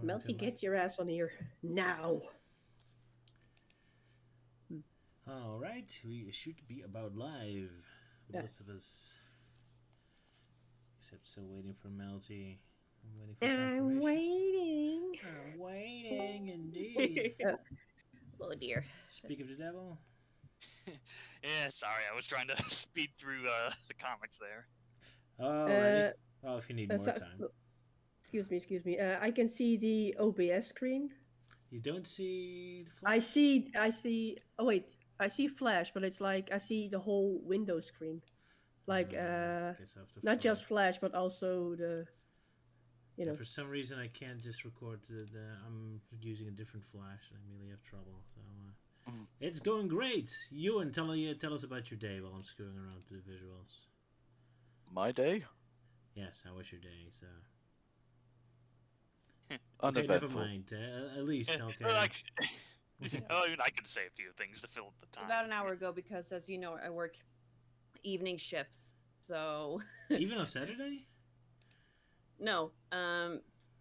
Melty, get your ass on here now. All right, we should be about live. Yeah. Most of us, except still waiting for Melty. I'm waiting for I'm confirmation. waiting. I'm waiting, indeed. Oh dear. Speak of the devil. Yeah, sorry, I was trying to speed through the comics there. Oh, ready? Oh, if you need more time. Excuse me. I can see the OBS screen. You don't see the flash? I see. Oh wait, I see Flash, but it's like I see the whole window screen, like not just Flash, but also the. For some reason, I can't just record I'm using a different flash, and I immediately have trouble. So it's going great. Ewan, tell us about your day while I'm screwing around with the visuals. My day? Yes, how was your day, so... Uneventful. Okay, never mind. At least, okay. I can say a few things to fill up the time. About an hour ago, because as you know, I work evening shifts, so... Even on Saturday? No.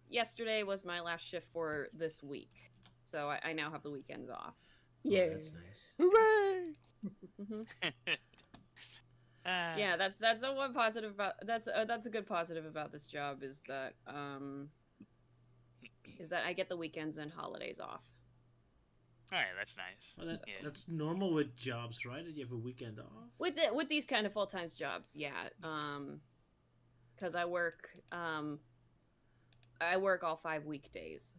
Yesterday was my last shift for this week, so I now have the weekends off. Yeah, oh, that's nice. Hooray! Yeah, that's a one positive about that's a good positive about this job is that I get the weekends and holidays off. All right, that's nice. Well, that's normal with jobs, right? That you have a weekend off. With these kind of full-time jobs, yeah. Because I work all 5 weekdays,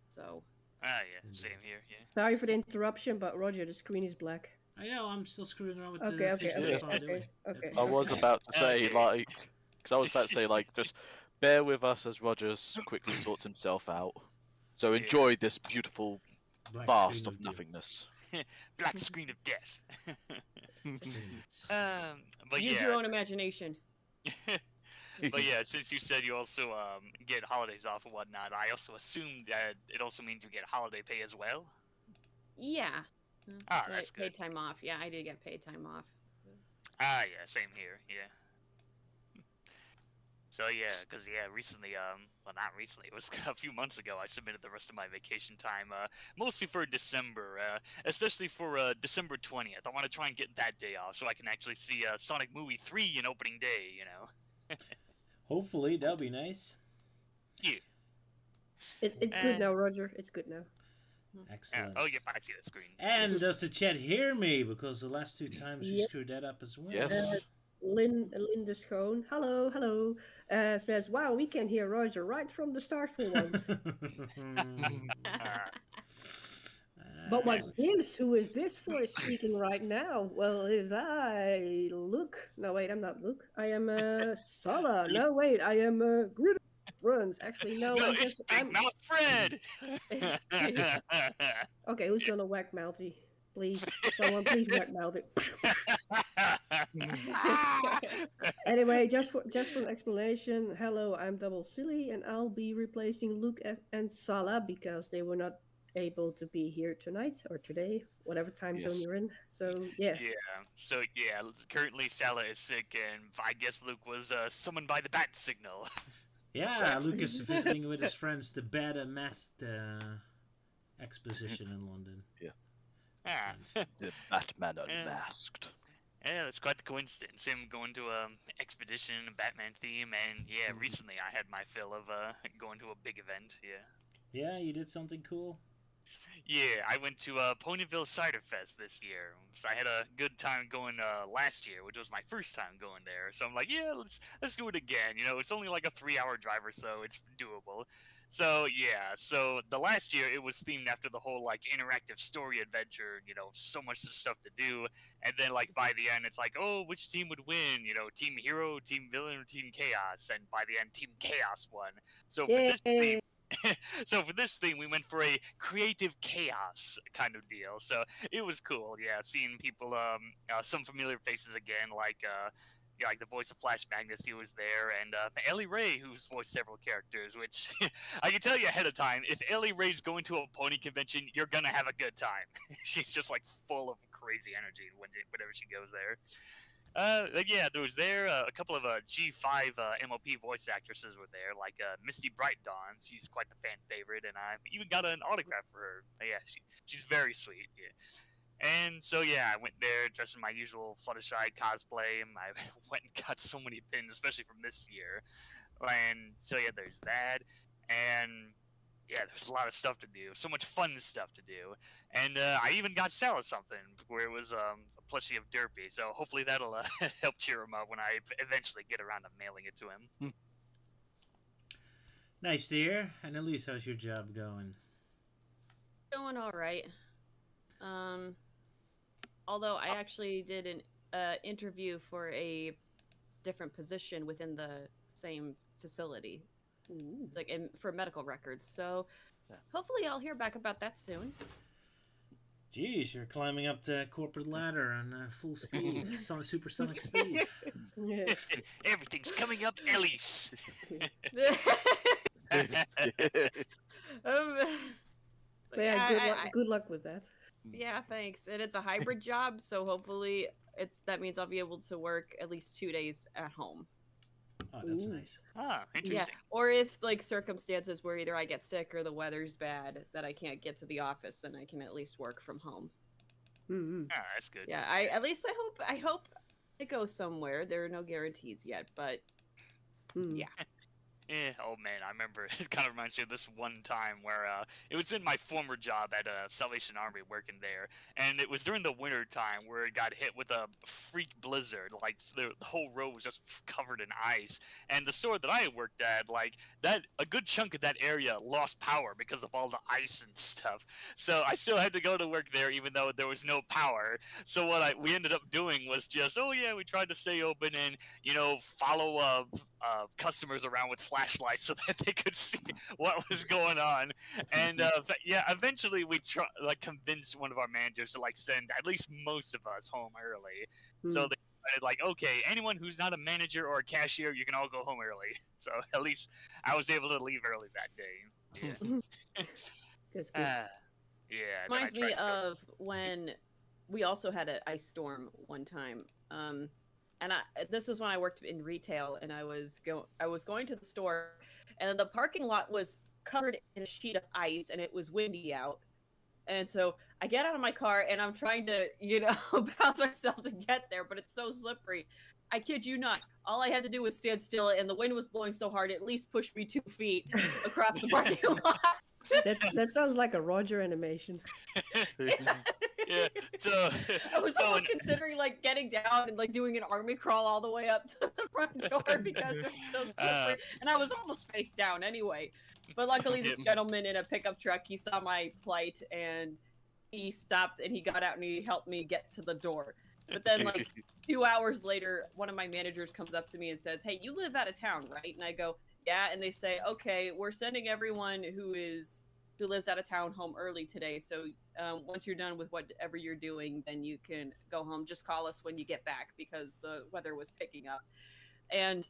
so. Ah, yeah, same here. Yeah. Sorry for the interruption, but Roger, the screen is black. I know. I'm still screwing around with Okay. I was about to say, just bear with us as Rogers quickly sorts himself out. So enjoy this beautiful vast of nothingness. Black screen of death. But use your own imagination. But yeah, since you said you also get holidays off and whatnot, I also assumed that it also means you get holiday pay as well. Yeah. Ah, that's good. Paid time off. Yeah, I do get paid time off. Ah, yeah, same here. Yeah. So yeah, because recently, well, not recently, it was a few months ago, I submitted the rest of my vacation time, mostly for December, especially for December 20th. I want to try and get that day off so I can actually see Sonic Movie 3 in opening day, you know. Hopefully, that'll be nice. Yeah. It's good now, Roger. It's good now. Excellent. Oh, yeah, I see the screen. And does the chat hear me? Because the last two times we screwed that up as well. Yes. Linda Schoen, hello, says, wow, we can hear Roger right from the start for once. But what's this? Who is this voice speaking right now? Well, is I Luke? No, wait, I'm not Luke. I am Sala. No, wait, I am Grid Runs. Actually, no, it's Big Mouth Fred. Okay, who's gonna whack Mouthy? Please, someone, please whack Mouthy. Anyway, just for an explanation. Hello, I'm Double Silly, and I'll be replacing Luke and Sala because they were not able to be here tonight or today, whatever time zone you're in. So yeah. Yeah. So yeah, currently Sala is sick, and I guess Luke was summoned by the bat signal. Yeah, Luke is visiting with his friends the Bad Masked exposition in London. Yeah. Ah. The Batman Unmasked. Yeah, that's quite the coincidence. Him going to a expedition, a Batman theme, and yeah, recently I had my fill of going to a big event. Yeah. Yeah, you did something cool. Yeah, I went to Ponyville Cider Fest this year. So I had a good time going last year, which was my first time going there. So I'm like, yeah, let's do it again. You know, it's only like a 3-hour drive or so. It's doable. So yeah, so the last year it was themed after the whole like interactive story adventure. You know, so much stuff to do, and then like by the end it's like, oh, which team would win? You know, Team Hero, Team Villain, or Team Chaos? And by the end, Team Chaos won. So for this theme. So for this thing, we went for a creative chaos kind of deal. So it was cool, yeah, seeing people, some familiar faces again, like the voice of Flash Magnus, he was there, and Ellie Ray, who's voiced several characters, which I can tell you ahead of time, if Ellie Ray's going to a pony convention, you're gonna have a good time. She's just like full of crazy energy whenever she goes there. Yeah, there was a couple of G5 MLP voice actresses were there, like Misty Bright Dawn. She's quite the fan favorite, and I even got an autograph for her. Yeah, she's very sweet. Yeah. And so yeah, I went there dressed in my usual Fluttershy cosplay, and I went and got so many pins, especially from this year. And so yeah, there's that, and yeah, there's a lot of stuff to do, so much fun stuff to do, and I even got Sala something where it was a plushie of Derpy, so hopefully that'll help cheer him up when I eventually get around to mailing it to him. Nice to hear. And Elise, how's your job going? Going all right. Although I actually did an interview for a different position within the same facility. It's like for medical records. So hopefully I'll hear back about that soon. Jeez, you're climbing up the corporate ladder on full speed, supersonic speed. Yeah. Everything's coming up, Elise. So Yeah, good luck with that. Yeah, thanks. And it's a hybrid job, so hopefully that means I'll be able to work at least 2 days at home. Oh, that's nice. Ah, interesting. Yeah, or if like circumstances where either I get sick or the weather's bad that I can't get to the office, then I can at least work from home. Mm-hmm. Ah, that's good. Yeah, I hope it goes somewhere. There are no guarantees yet, but yeah. Oh man, I remember. It kind of reminds me of this one time where it was in my former job at Salvation Army, working there, and it was during the winter time where it got hit with a freak blizzard. Like the whole road was just covered in ice, and the store that I worked at, like a good chunk of that area lost power because of all the ice and stuff. So I still had to go to work there even though there was no power. So what we ended up doing was just, we tried to stay open and follow customers around with flashlights so that they could see what was going on. And eventually we convinced one of our managers to send at least most of us home early. So they decided okay, anyone who's not a manager or a cashier, you can all go home early. So at least I was able to leave early that day. Yeah. That's good. Yeah. Reminds me of when we also had an ice storm one time. And this was when I worked in retail, and I was going to the store, and the parking lot was covered in a sheet of ice, and it was windy out. And so I get out of my car, and I'm trying to, bounce myself to get there, but it's so slippery. I kid you not. All I had to do was stand still, and the wind was blowing so hard, it at least pushed me 2 feet across the parking lot. That sounds like a Roger animation. Yeah, so I was almost considering getting down and doing an army crawl all the way up to the front door because it was so slippery, and I was almost face down anyway. But luckily, this gentleman in a pickup truck, he saw my plight and he stopped and he got out and he helped me get to the door. But then 2 hours later, one of my managers comes up to me and says, "Hey, you live out of town, right?" And I go, "Yeah." And they say, "Okay, we're sending everyone who lives out of town home early today. So once you're done with whatever you're doing, then you can go home. Just call us when you get back," because the weather was picking up. And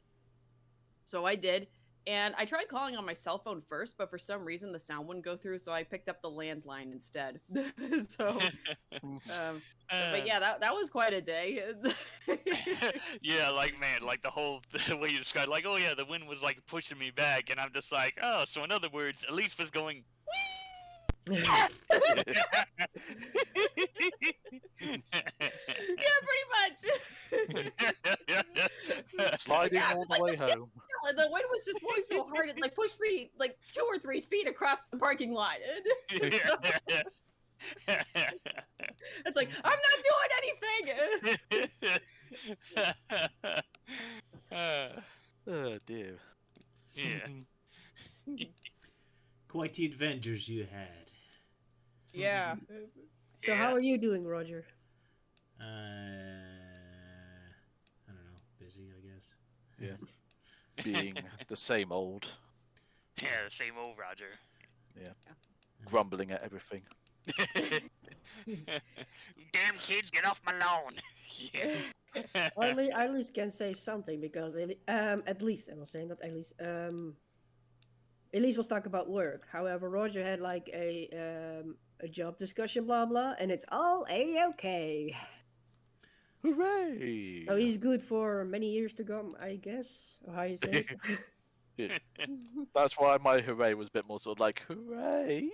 so I did. And I tried calling on my cell phone first, but for some reason the sound wouldn't go through. So I picked up the landline instead. But yeah, that was quite a day. Yeah, the way you described, the wind was pushing me back, and I'm just so in other words, Elise was going. Yeah, pretty much. Sliding all the way home. The wind was just blowing so hard it pushed me 2 or 3 feet across the parking lot. It's I'm not doing anything. Oh dear. Yeah. Quite the adventures you had. Yeah. So how are you doing, Roger? I don't know. Busy, I guess. Yeah. Being the same old. Yeah, the same old Roger. Yeah. Grumbling at everything. Damn kids, get off my lawn. Yeah. I at least can say something because at least I was saying not at least Elise was talking about work. However, Roger had a job discussion, blah blah, and it's all a-okay. Hooray! Oh, he's good for many years to come, I guess. Or how you say it? That's why my hooray was a bit more sort of like hooray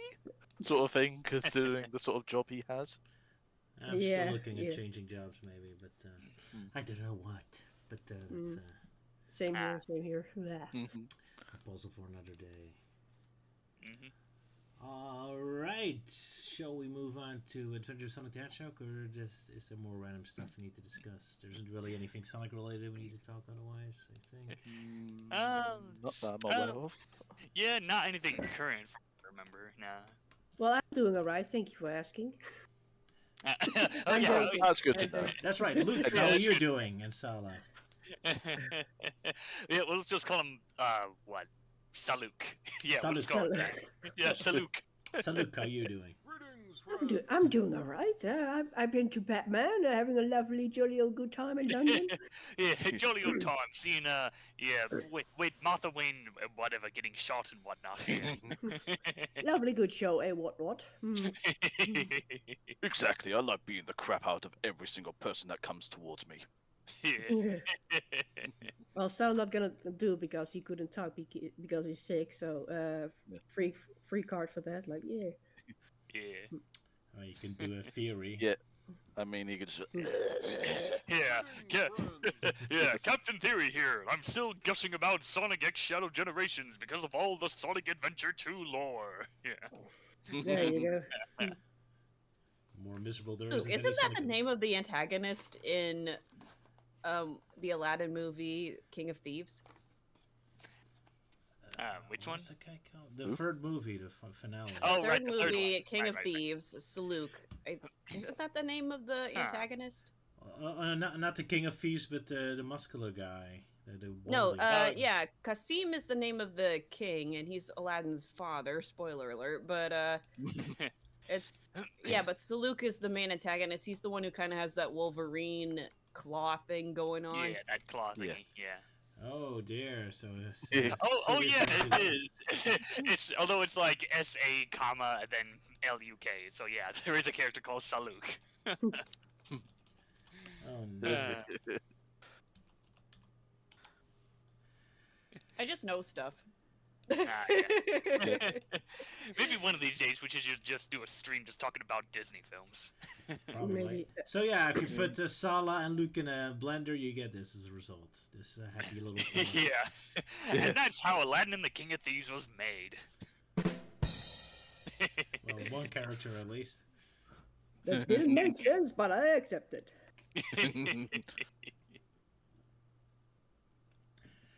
sort of thing, considering the sort of job he has. I'm Yeah, still looking yeah. at changing jobs, maybe, but I don't know what. But that's Same here, same here. Yeah. a puzzle for another day. Mm-hmm. All right, shall we move on to Adventure of Sonic the Hedgehog, or just is there more random stuff we need to discuss? There isn't really anything Sonic related we need to talk otherwise, I think. Not that I'm aware of. Yeah, not anything current. Remember, nah. Well, I'm doing alright. Thank you for asking. Oh I'm yeah, joking. That's good to know. That's right, Luke. How are you doing, and Sala? yeah. Well, let's just call him what? Saluk. Yeah, we'll just Saluk. call him that. Yeah, Saluk. Saluk, how are you doing? I'm doing alright. I've been to Batman, having a lovely, jolly old good time in London. Yeah, jolly old time. Seeing wait, Martha Wayne, whatever, getting shot and whatnot. Lovely good show, eh? What? Exactly. I like beating the crap out of every single person that comes towards me. Yeah. Well, Sal's not gonna do because he couldn't talk because he's sick. So free card for that. Like yeah. Yeah. Oh, you can do a theory. Yeah. I mean, he could just. Yeah, Captain Theory here. I'm still guessing about Sonic X Shadow Generations because of all the Sonic Adventure 2 lore. Yeah. There you go. More miserable there Luke, isn't isn't any that Sonic the name of the antagonist in the Aladdin movie, King of Thieves? Which one? What's that guy called? The third movie, the finale. Oh, Third right, the third movie, one. King Right, of right. Thieves, Saluk. Isn't that the name of the antagonist? Not the King of Thieves, but the muscular guy. The No, balding- yeah, Kasim is the name of the king, and he's Aladdin's father. Spoiler alert, but it's but Saluk is the main antagonist. He's the one who kind of has that Wolverine claw thing going on. Yeah, that claw thingy. Yeah. Oh dear. So. Oh yeah, it is. It's although it's like SA comma and then LUK. So yeah, there is a character called Saluk. Oh no. I just know stuff. Yeah. Maybe one of these days we should just do a stream just talking about Disney films. Probably. Maybe. So yeah, if you put Sala and Luke in a blender, you get this as a result. This happy little thing. Yeah. And that's how Aladdin and the King of Thieves was made. Well, one character at least. That didn't make sense, but I accept it.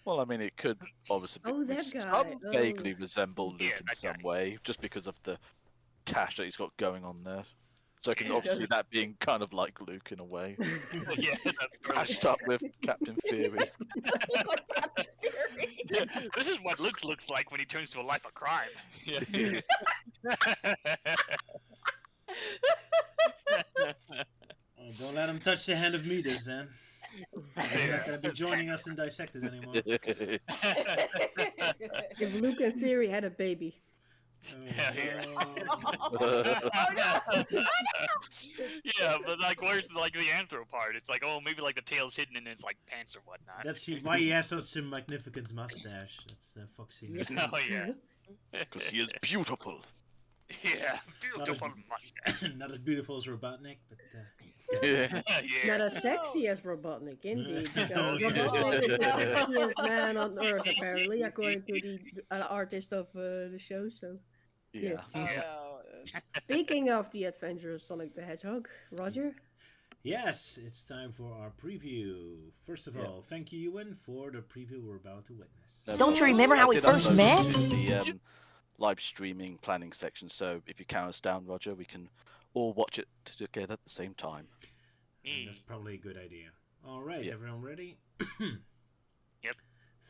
Well, I mean, it could obviously that guy. some vaguely resemble Luke Yeah, in that some guy. way, just because of the tash that he's got going on there. So I can Yeah. obviously see that being kind of like Luke in a way, Yeah, mashed up with Captain Theory. That's look like Captain Fury. yeah, this is what Luke looks like when he turns to a life of crime. Yeah. Oh, don't let him touch the hand of Midas, then. He's not going to be joining us in Dissected anymore. If Luke and Theory had a baby. Yeah, but like, where's like the anthro part? It's like, oh, maybe like the tail's hidden in his like pants or whatnot. That's why he has such a magnificent mustache. That's the Foxy. Oh yeah, Because he is beautiful. yeah, beautiful mustache. Not as beautiful as Robotnik, but Yeah. Yeah, Not as sexy as Robotnik, indeed. Because Oh, yeah. Robotnik is the sexiest man on Earth, apparently, according to the artist of the show. So, Yeah. Oh, speaking of the Adventure of Sonic the Hedgehog, Roger. yes, it's time for our preview. First of all, thank you, Ewan, for the preview we're about to witness. Don't you remember how we first met? The live streaming planning section. So if you count us down, Roger, we can all watch it together at the same time. And that's probably a good idea. All right, everyone ready? Yep.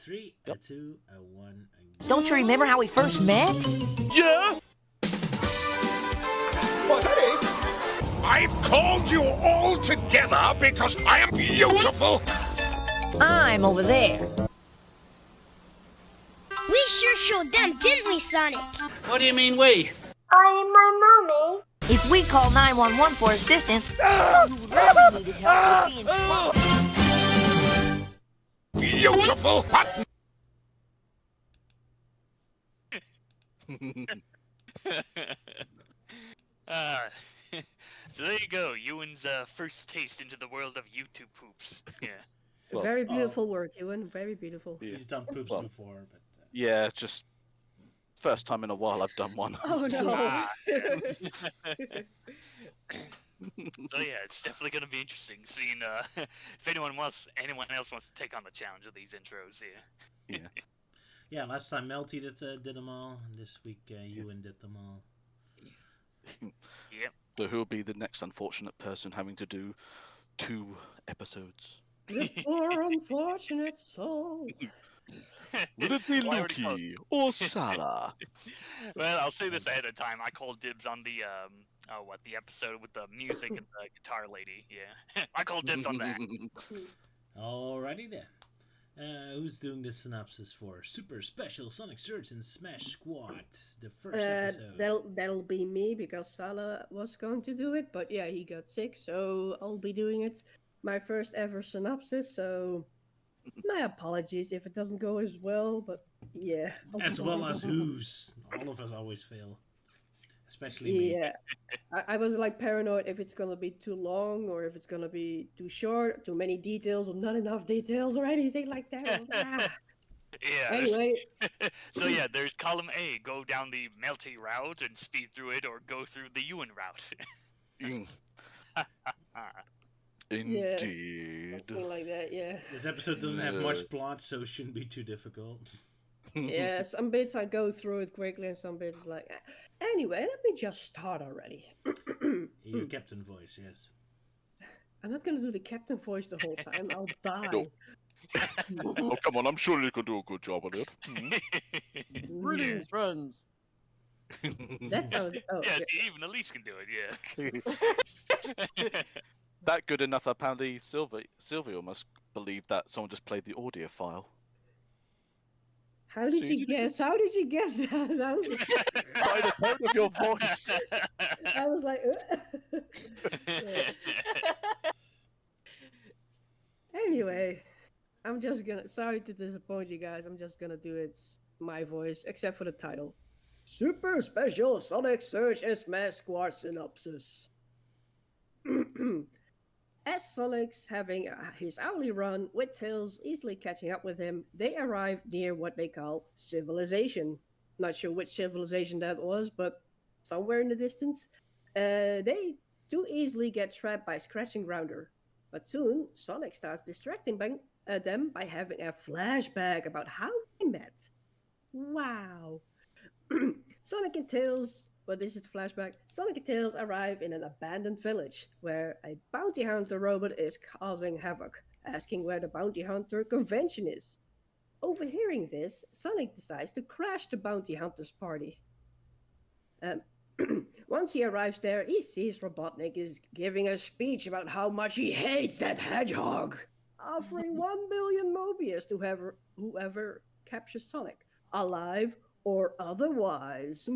3, Yep. 2, 1, and Don't you remember how we first met? Yeah. Was that it? I've called you all together because I am beautiful. I'm over there. We sure showed them, didn't we, Sonic? What do you mean we? I and my mommy. If we call 911 for assistance, someone who really needed help would be in trouble. Beautiful hot. uh, so there you go, Ewan's first taste into the world of YouTube poops. Yeah. Well, Very beautiful work, Ewan. Very beautiful. Yeah. He's done poops Well, before, but Yeah, just first time in a while I've done one. Oh no. Ah. So yeah, it's definitely gonna be interesting seeing if anyone else wants to take on the challenge of these intros. Yeah. yeah. Last time Melty did them all, and this week Ewan did them all. Yep. So who'll be the next unfortunate person having to do 2 episodes? The poor unfortunate soul. Would it be Well, I already called- Lukey or Sala? Well, I'll say this ahead of time. I called dibs on the the episode with the music and the guitar lady. Yeah, I called dibs on that. Alrighty then. Who's doing the synopsis for Super Special Sonic Surge and Smash Squad? The first episode. That'll be me because Sala was going to do it, but yeah, he got sick, so I'll be doing it. My first ever synopsis, so my apologies if it doesn't go as well, but yeah. As well as whose. All of us always fail. Especially me. Yeah. I was like paranoid if it's gonna be too long or if it's gonna be too short, too many details or not enough details or anything like that. Yeah. Anyway. So yeah, there's column A: go down the Melty route and speed through it, or go through the Ewan route. Indeed. Something like that, yeah. This episode doesn't have much plot, so it shouldn't be too difficult. Yeah, some bits I go through it quickly and some bits like... Anyway, let me just start already. Your captain voice, yes. I'm not gonna do the captain voice the whole time, I'll die. No. Oh, come on, I'm sure you can do a good job on it. Greetings, friends. That sounds... Oh, Yeah, see, even Elise can do it. Yeah. That good enough, apparently Silvio must believe that someone just played the audio file. How did you guess? How did you guess that? That was, By the tone of your voice. I was like... Anyway, I'm just gonna... Sorry to disappoint you guys. I'm just gonna do it my voice, except for the title. Super Special Sonic Surge and Smash Squad Synopsis. As Sonic's having his hourly run, with Tails easily catching up with him, they arrive near what they call civilization. Not sure which civilization that was, but somewhere in the distance. They too easily get trapped by Scratching Rounder. But soon, Sonic starts distracting them by having a flashback about how they met. Wow. Sonic and Tails... But this is the flashback. Sonic and Tails arrive in an abandoned village where a bounty hunter robot is causing havoc, asking where the bounty hunter convention is. Overhearing this, Sonic decides to crash the bounty hunter's party. Once he arrives there, he sees Robotnik is giving a speech about how much he hates that hedgehog, offering 1 billion Mobius to whoever captures Sonic, alive or otherwise.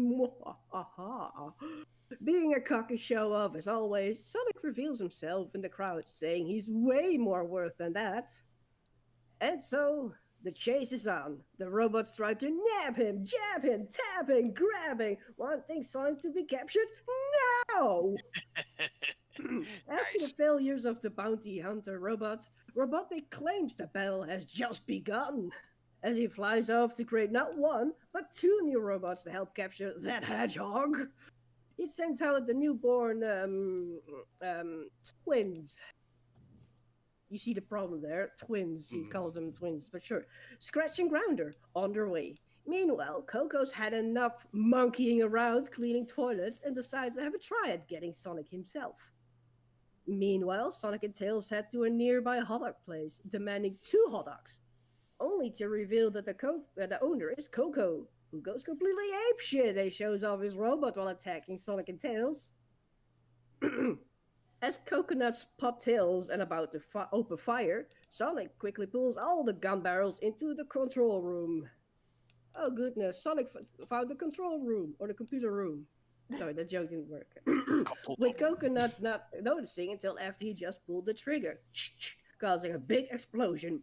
Being a cocky show-off as always, Sonic reveals himself in the crowd, saying he's way more worth than that. And so, the chase is on. The robots try to nab him, jab him, tap him, grab him, wanting Sonic to be captured. No! After the failures of the bounty hunter robots, Robotnik claims the battle has just begun. As he flies off to create not 1, but 2 new robots to help capture that hedgehog. He sends out the newborn twins. You see the problem there? Twins. He calls them twins, but sure. Scratching Grounder on their way. Meanwhile, Coco's had enough monkeying around cleaning toilets and decides to have a try at getting Sonic himself. Meanwhile, Sonic and Tails head to a nearby hot dog place, demanding 2 hot dogs. Only to reveal that the owner is Coco, who goes completely apeshit and shows off his robot while attacking Sonic and Tails. As Coconuts spot Tails and about to open fire, Sonic quickly pulls all the gun barrels into the control room. Oh goodness, Sonic found the control room, or the computer room. No, the joke didn't work. With Coconuts not noticing until after he just pulled the trigger, causing a big explosion,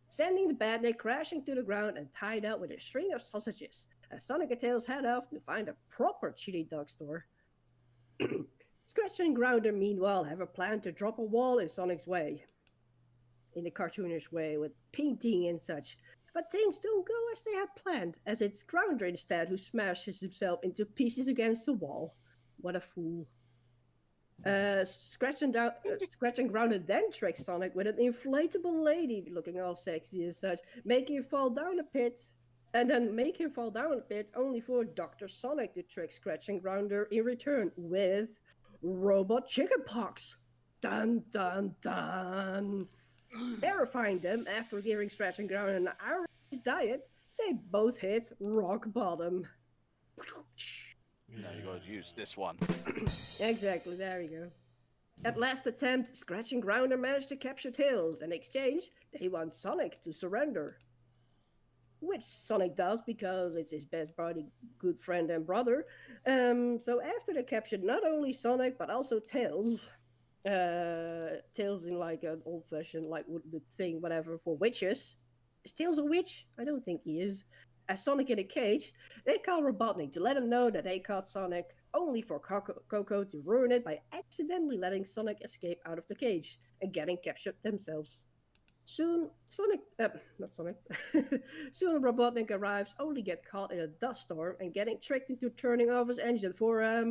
sending the Badnik crashing to the ground and tied up with a string of sausages. As Sonic and Tails head off to find a proper chili dog store. Scratch and Grounder, meanwhile, have a plan to drop a wall in Sonic's way. In a cartoonish way, with painting and such. But things don't go as they had planned, as it's Grounder instead who smashes himself into pieces against the wall. What a fool. Scratch and Grounder then tricks Sonic with an inflatable lady looking all sexy and such, making him fall down a pit. And then make him fall down a pit only for Dr. Sonic to trick Scratch and Grounder in return with robot chickenpox. Dun dun dun. Terrifying them after giving Scratch and Grounder an Irish diet, they both hit rock bottom. Now you gotta use this one. Exactly, there we go. At last attempt, Scratch and Grounder managed to capture Tails. In exchange, they want Sonic to surrender. Which Sonic does because it's his best buddy, good friend and brother. So after they captured not only Sonic but also Tails, Tails in like an old-fashioned like the thing whatever for witches. Is Tails a witch? I don't think he is. As Sonic in a cage, they call Robotnik to let him know that they caught Sonic, only for Coco to ruin it by accidentally letting Sonic escape out of the cage and getting captured themselves. Soon, Soon Robotnik arrives, only get caught in a dust storm and getting tricked into turning off his engine for a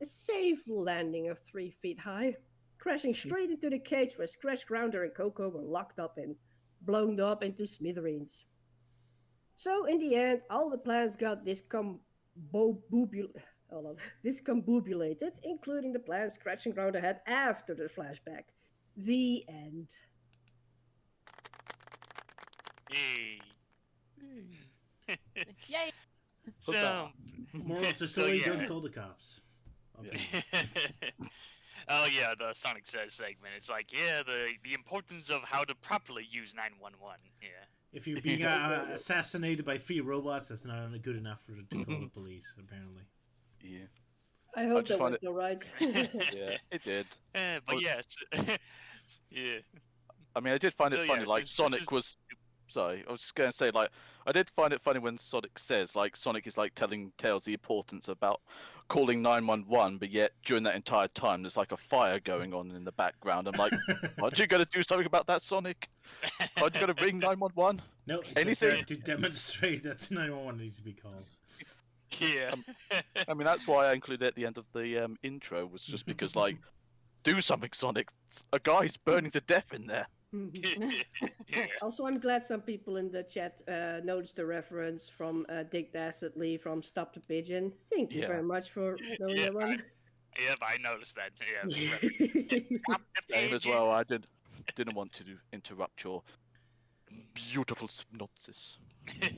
safe landing of 3 feet high, crashing straight into the cage where Scratch, Grounder, and Coco were locked up in, blown up into smithereens. So in the end, all the plans got discombobulated, including the plans Scratch and Grounder had after the flashback. The end. Yay. Yay! So, moral of the story: don't call the cops. Oh yeah, the Sonic Says segment. It's like, yeah, the importance of how to properly use 911. Yeah. If you're being assassinated by 3 robots, that's not good enough to call the police, apparently. Yeah. I hope that went all right. Yeah, it did. But yes. Yeah. I mean, I did find it funny, like, Sonic was... Sorry, I was just going to say, like, I did find it funny when Sonic says, like, Sonic is, like, telling Tails the importance about calling 911, but yet, during that entire time, there's, like, a fire going on in the background. I'm like, aren't you going to do something about that, Sonic? Aren't you going to ring 911? No, anything to demonstrate that 911 needs to be called. Yeah. I mean, that's why I included it at the end of the intro, was just because, like, do something, Sonic. A guy's burning to death in there. Also, I'm glad some people in the chat noticed the reference from Dick Dastardly from Stop the Pigeon. Thank you very much for knowing that one. Yep, I noticed that. Yeah. Stop the Same as pigeon. well. I didn't want to interrupt your beautiful synopsis. Yeah.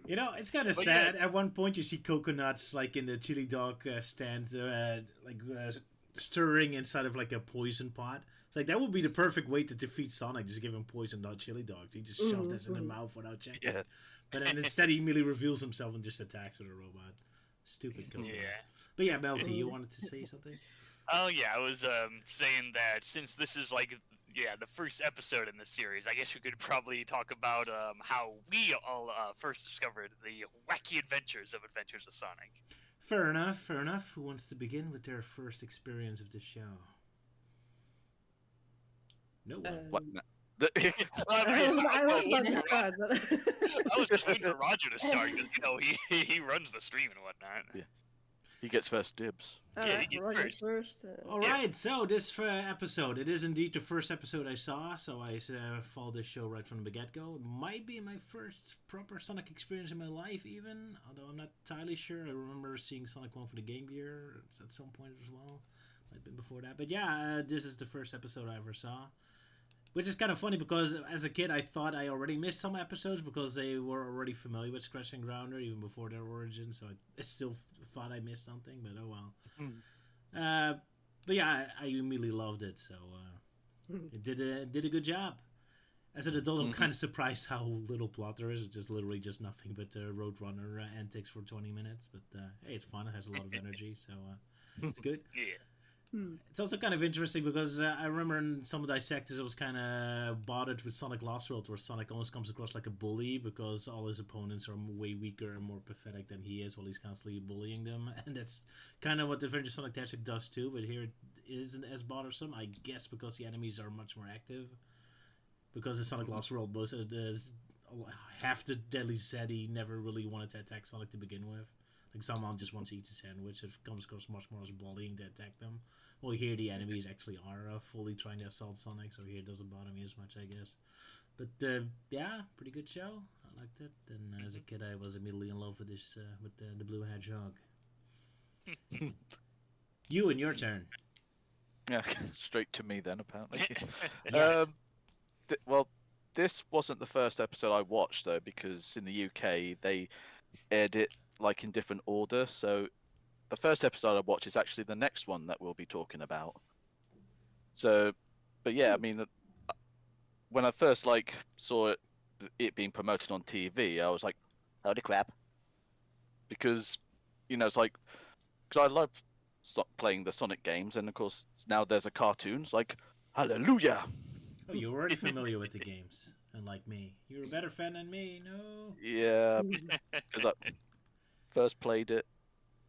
You know, it's kind of sad. At one point, you see Coconuts like in the chili dog stand, stirring inside of like a poison pot. It's like that would be the perfect way to defeat Sonic. Just give him poison, not chili dogs. He just shoves this in his mouth without checking. Yeah. But then instead, he immediately reveals himself and just attacks with a robot. Stupid Coconut. Yeah. But yeah, Melty, you wanted to say something? Oh yeah, I was saying that since this is like the first episode in the series, I guess we could probably talk about how we all first discovered the wacky adventures of Adventures of Sonic. Fair enough, fair enough. Who wants to begin with their first experience of the show? No one. What? I was about to start, but... I was just waiting for Roger to start because he runs the stream and whatnot. Yeah. He gets first dibs. Alright, Roger's first. Alright, so this episode, it is indeed the first episode I saw, so I followed this show right from the get-go. It might be my first proper Sonic experience in my life even, although I'm not entirely sure. I remember seeing Sonic 1 for the Game Gear at some point as well. Might have been before that. But yeah, this is the first episode I ever saw. Which is kind of funny because as a kid I thought I already missed some episodes because they were already familiar with Scratch and Grounder even before their origin, so I still thought I missed something, but oh well. But yeah, I immediately loved it, so it did a good job. As an adult, I'm Mhm. kind of surprised how little plot there is. It's just literally just nothing but Roadrunner antics for 20 minutes. But hey, it's fun. It has a lot of energy, so it's good. Yeah. It's also kind of interesting because I remember in some of Dissectors it was kind of bothered with Sonic Lost World, where Sonic almost comes across like a bully because all his opponents are way weaker and more pathetic than he is, while he's constantly bullying them. And that's kind of what the Adventure Sonic the Hedgehog does too, but here it isn't as bothersome, I guess, because the enemies are much more active. Because in Sonic Lost World, most of half the Deadly said he never really wanted to attack Sonic to begin with. Like someone just wants to eat a sandwich. It comes across much more as bullying to attack them. Well, here the enemies actually are fully trying to assault Sonic, so here it doesn't bother me as much, I guess. But yeah, pretty good show. I liked it. And as a kid, I was immediately in love with this with the Blue Hedgehog. You and your turn. Yeah, straight to me then, apparently. Yes. Well, this wasn't the first episode I watched though, because in the UK they aired it like in different order. So the first episode I watched is actually the next one that we'll be talking about. So, but yeah, I mean, when I first like saw it being promoted on TV, I was like, holy crap, because it's like, because I love playing the Sonic games, and of course now there's a cartoon. It's like, hallelujah. Oh, you're already familiar with the games, unlike me. You're a better fan than me, no? Yeah, because I first played it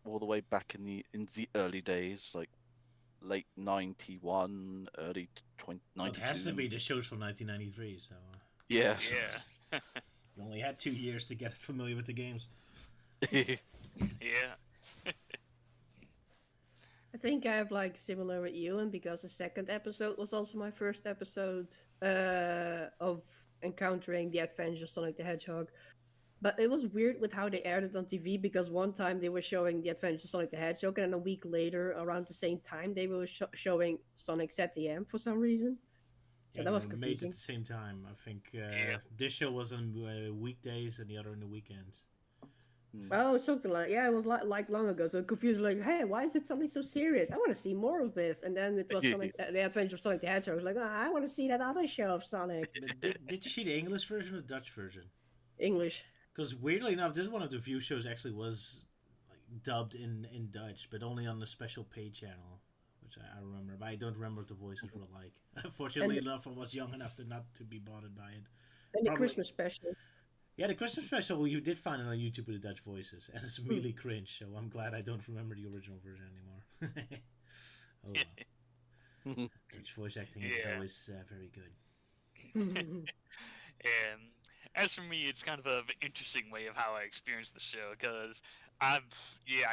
all the way back in the early days, like late 91, early 92. It has to be. The show's from 1993, so... Yeah. Yeah. You only had 2 years to get familiar with the games. Yeah. I think I have like similar with you, and because the second episode was also my first episode of encountering the Adventures of Sonic the Hedgehog. But it was weird with how they aired it on TV, because one time they were showing the Adventures of Sonic the Hedgehog, and then a week later, around the same time, they were showing Sonic ZDM for some reason. So that was confusing. Made at the same time. I think this show was on weekdays and the other on the weekends. Oh, something like, yeah, it was like long ago. So confused, like, hey, why is it suddenly so serious? I want to see more of this. And then it was Sonic, the Adventure of Sonic the Hedgehog. I was like, oh, I want to see that other show of Sonic. Did you see the English version or the Dutch version? English. Because weirdly enough, this is one of the few shows actually was like dubbed in Dutch, but only on the special pay channel, which I remember. But I don't remember what the voices were like. Fortunately enough, I was young enough to not to be bothered by it. And the Christmas special. Yeah, the Christmas special you did find it on YouTube with the Dutch voices, and it's really cringe. So I'm glad I don't remember the original version anymore. Oh well. Dutch voice acting is always very good. And as for me, it's kind of an interesting way of how I experienced the show, because I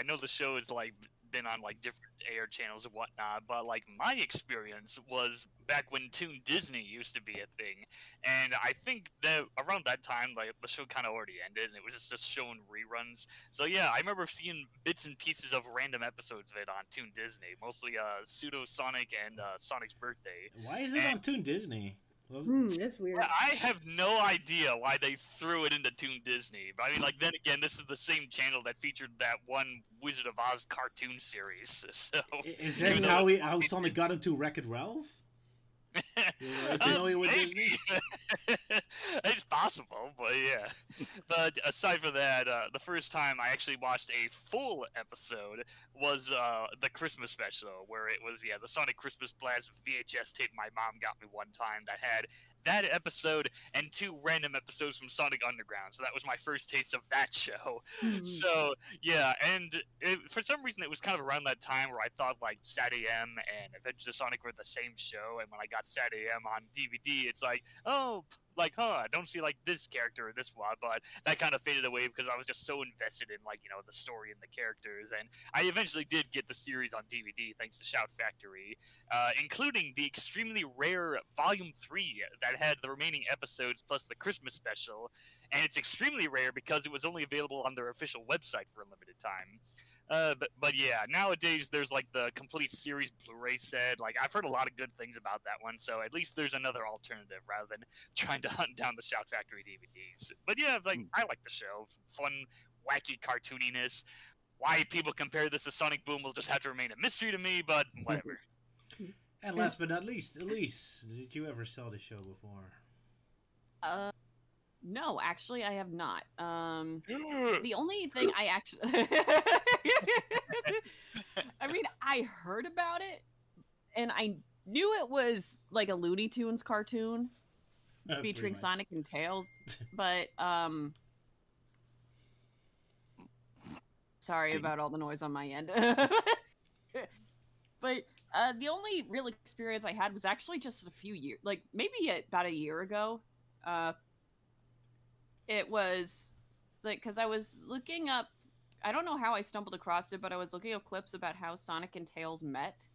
know the show is like been on like different air channels and whatnot, but like my experience was back when Toon Disney used to be a thing, and I think that around that time, like the show kind of already ended, and it was just showing reruns. So yeah, I remember seeing bits and pieces of random episodes of it on Toon Disney, mostly Pseudo Sonic and Sonic's Birthday. Why is it on Toon Disney? That's weird. I have no idea why they threw it into Toon Disney. But I mean, like, then again, this is the same channel that featured that one Wizard of Oz cartoon series. So is that how Sonic got into Wreck-It Ralph? You're familiar with Disney? It's possible, but yeah. But aside from that, the first time I actually watched a full episode was the Christmas special, where it was the Sonic Christmas Blast VHS tape my mom got me one time that had that episode and 2 random episodes from Sonic Underground. So that was my first taste of that show. So yeah, and for some reason it was kind of around that time where I thought like Sat AM and Adventures of Sonic were the same show, and when I got Sat AM on DVD, it's like, oh, like, I don't see like this character or this one, but that kind of faded away because I was just so invested in like, the story and the characters. And I eventually did get the series on DVD thanks to Shout Factory, including the extremely rare Volume 3 that had the remaining episodes plus the Christmas special. And it's extremely rare because it was only available on their official website for a limited time. But yeah, nowadays there's like the complete series Blu-ray set. Like, I've heard a lot of good things about that one, so at least there's another alternative rather than trying to hunt down the Shout Factory DVDs. But yeah, like, I like the show. Fun, wacky cartooniness. Why people compare this to Sonic Boom will just have to remain a mystery to me, but whatever. And last but not least, Elise, did you ever saw the show before? No, actually, I have not. The only thing I actually, I mean, I heard about it, and I knew it was like a Looney Tunes cartoon featuring Sonic and Tails, but sorry about all the noise on my end. But the only real experience I had was actually just a few years, like maybe about a year ago. It was like, because I was looking up, I don't know how I stumbled across it, but I was looking up clips about how Sonic and Tails met.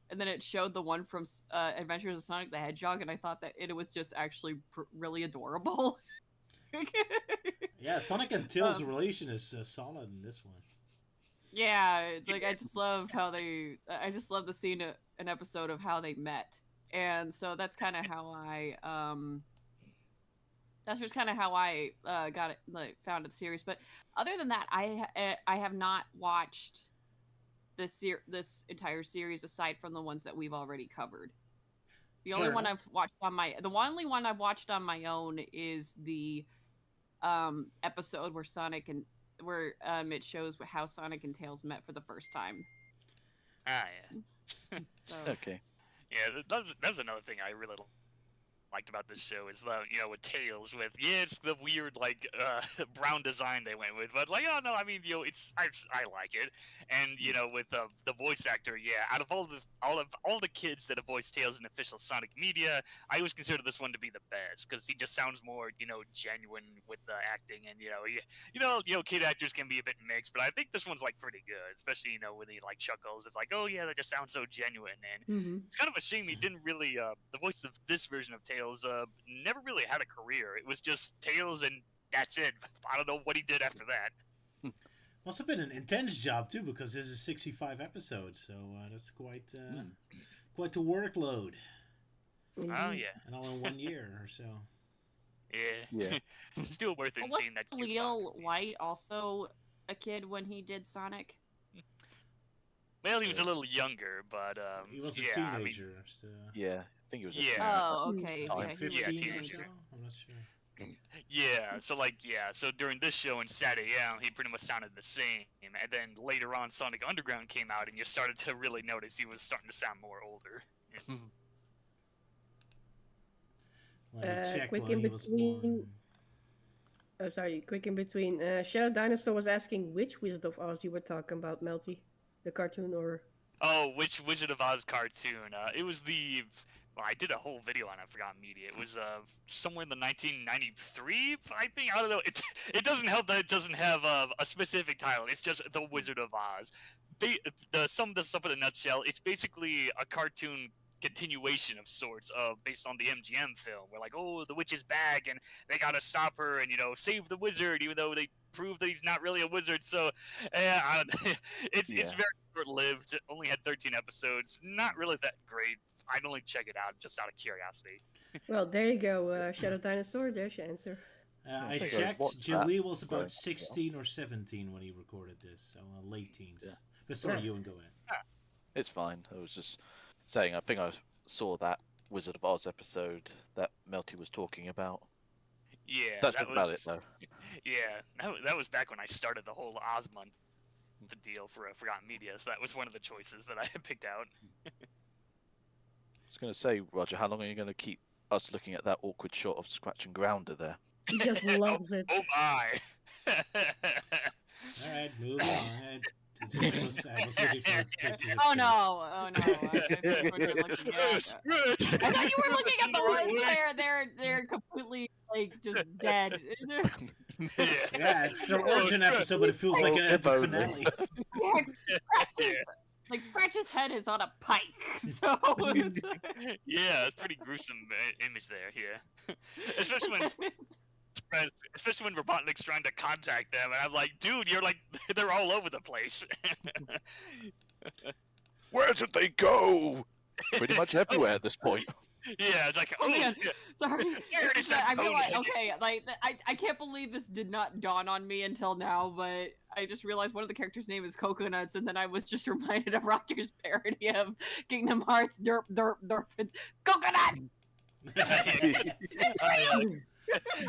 And then it showed the one from Adventures of Sonic the Hedgehog, and I thought that it was just actually really adorable. Yeah, Sonic and Tails' relation is solid in this one. Yeah, it's like I just love how I just love the scene, an episode of how they met, and so that's kind of how I that's just kind of how I got it, like found the series. But other than that, I have not watched this entire series aside from the ones that we've already covered. The only one I've watched on the only one I've watched on my own is the episode where it shows how Sonic and Tails met for the first time. Ah, yeah. So. Okay. Yeah, that's another thing I really liked about this show is that, you know, with Tails, it's the weird like brown design they went with, but like, oh no, I mean, you know, I like it, and you know, with the voice actor, yeah, out of all the kids that have voiced Tails in official Sonic media, I always consider this one to be the best because he just sounds more, you know, genuine with the acting, and you know, kid actors can be a bit mixed, but I think this one's like pretty good, especially, you know, when he like chuckles, it's like, oh yeah, that just sounds so genuine, and it's kind of a shame he didn't really the voice of this version of Tails never really had a career. It was just Tails and that's it. I don't know what he did after that. Must have been an intense job too, because this is 65 episodes, so that's quite a workload. Oh yeah, and all in 1 year or so. Yeah. Still worth it seeing that. Was Leo White also a kid when he did Sonic? Well, he was a little younger, but he was a teenager. I mean, so. Yeah, I think he was. Oh, okay. Yeah, teenager. I'm not sure. Yeah, so during this show in Sad AM, he pretty much sounded the same, and then later on, Sonic Underground came out, and you started to really notice he was starting to sound more older. Quick in between. Oh, sorry. Quick in between. Shadow Dinosaur was asking which Wizard of Oz you were talking about, Melty. The cartoon or... Oh, which Wizard of Oz cartoon? It was the... Well, I did a whole video on it, I forgot media. It was somewhere in the 1993, I think. I don't know. It doesn't help that it doesn't have a specific title. It's just The Wizard of Oz. Sum this up in a nutshell, it's basically a cartoon continuation of sorts, based on the MGM film, where like, oh, the witch is back, and they gotta stop her, and save the wizard, even though they prove that he's not really a wizard. So, it's very short-lived. It only had 13 episodes. Not really that great. I'd only check it out just out of curiosity. Well, there you go, Shadow Dinosaur. There's your answer. I checked. Jaleel was about 16 or 17 when he recorded this, so late teens. Yeah. But sorry, you and go in. It's fine. I was just saying, I think I saw that Wizard of Oz episode that Melty was talking about. Yeah, that's about it though. Yeah, that was back when I started the whole Osmond deal for Forgotten Media, so that was one of the choices that I had picked out. I was going to say, Roger, how long are you going to keep us looking at that awkward shot of Scratch and Grounder there? He just loves it. Oh my! Alright, moving on. Oh no! I thought you were looking at the ones where they're completely like just dead. Yeah, it's their origin episode, but it feels like an epic finale. Like Scratch's head is on a pike, so yeah, it's pretty gruesome image there. Yeah, especially when Robotnik's trying to contact them, and I'm like, dude, you're like, they're all over the place. Where did they go? Pretty much everywhere at this point. Yeah, it's like, oh, yeah. Yeah. Sorry. I realized, okay, like, I can't believe this did not dawn on me until now, but I just realized one of the characters' name is Coconuts, and then I was just reminded of Roger's parody of Kingdom Hearts, derp, derp, derp, it's Coconut!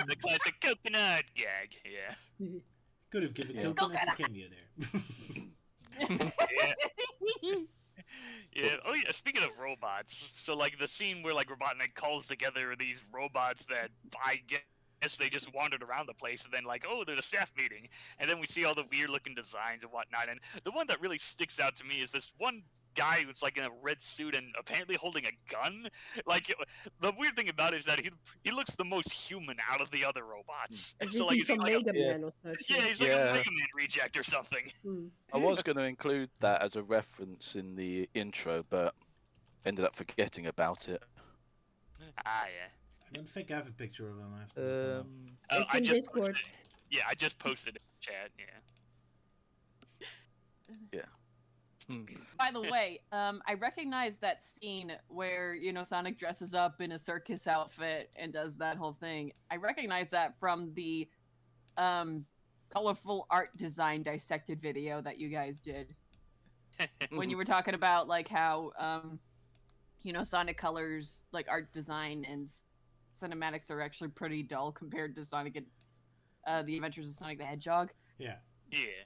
The classic coconut gag. Yeah. Could have given coconuts a cameo there. Yeah. Oh yeah. Speaking of robots, so like the scene where like Robotnik calls together these robots that I guess they just wandered around the place, and then like, oh, there's a staff meeting, and then we see all the weird looking designs and whatnot. And the one that really sticks out to me is this one guy who's like in a red suit and apparently holding a gun. Like the weird thing about it is that he looks the most human out of the other robots. So like he's a Mega Man or such. Yeah, he's like a Mega Man reject or something. I was going to include that as a reference in the intro, but ended up forgetting about it. Ah, yeah. I don't think I have a picture of him. I have to look him up. It's in Discord. Yeah, I just posted it in the chat. Yeah. By the way, I recognize that scene where, you know, Sonic dresses up in a circus outfit and does that whole thing. I recognize that from the colorful art design dissected video that you guys did. When you were talking about, like, how, you know, Sonic Colors, like, art design and cinematics are actually pretty dull compared to Sonic and The Adventures of Sonic the Hedgehog. Yeah. Yeah.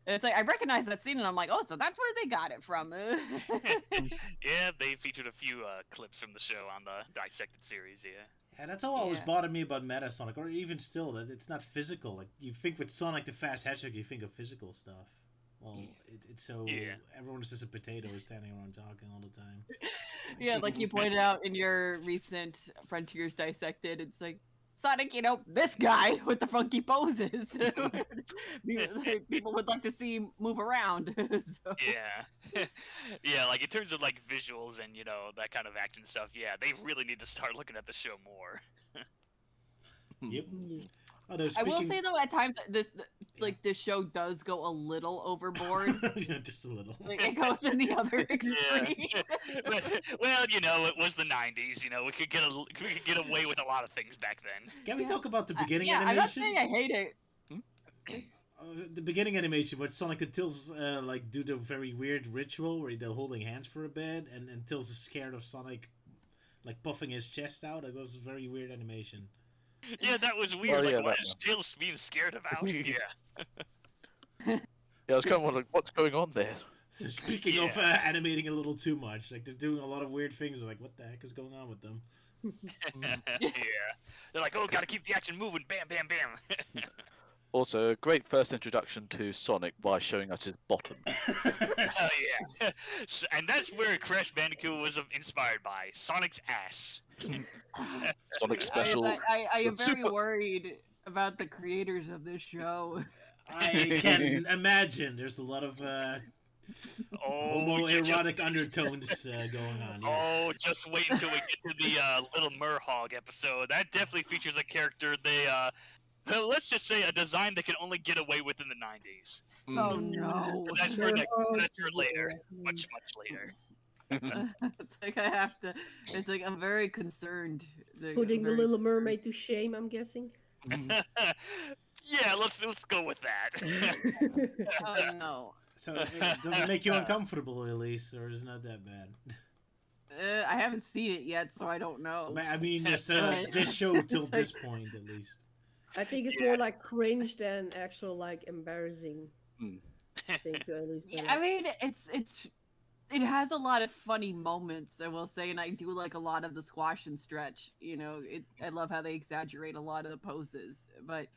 It's like I recognize that scene and I'm like, oh, so that's where they got it from. Yeah, they featured a few clips from the show on the Dissected series. Yeah, that's all always bothered me about Meta Sonic, or even still, that it's not physical. Like, you think with Sonic the Fast Hedgehog, you think of physical stuff. Well, it's so everyone's just a potato standing around talking all the time. Yeah, like you pointed out in your recent Frontiers Dissected, it's like, Sonic, you know, this guy with the funky poses. People would like to see move around. So. Yeah. Yeah, like in terms of like visuals and, you know, that kind of action stuff, yeah, they really need to start looking at the show more. Yep. I will say though, at times this show does go a little overboard. Yeah, just a little. Like, it goes in the other extreme. Well, you know, it was the '90s. You know, we could get away with a lot of things back then. Can we talk about the beginning animation? I'm not saying I hate it. The beginning animation where Sonic and Tails like do the very weird ritual where they're holding hands for a bit, and Tails is scared of Sonic like puffing his chest out. It was a very weird animation. Yeah, that was weird. Like, what is Tails being scared about? Yeah. Yeah, I was kind of wondering what's going on there. So speaking of animating a little too much, like they're doing a lot of weird things. Like, what the heck is going on with them? Yeah, they're like, oh, gotta keep the action moving. Bam, bam, bam. Also, a great first introduction to Sonic by showing us his bottom. Oh yeah, and that's where Crash Bandicoot was inspired by Sonic's ass. Sonic special. I am very worried about the creators of this show. I can imagine there's a lot of homoerotic undertones going on. Yeah. Oh, just wait until we get to the Little Merhog episode. That definitely features a character they let's just say a design that can only get away with in the 90s. Oh no. That's for later. Much later. It's like I have to. It's like I'm very concerned. Putting the Little Mermaid to shame, I'm guessing. Yeah, let's go with that. Oh no. So does it make you uncomfortable, Elise, or is it not that bad? I haven't seen it yet, so I don't know. I mean, this show till this point, at least. I think it's more like cringe than actual like embarrassing thing to at least. Yeah, I mean, it has a lot of funny moments, I will say, and I do like a lot of the squash and stretch. You know, I love how they exaggerate a lot of the poses, but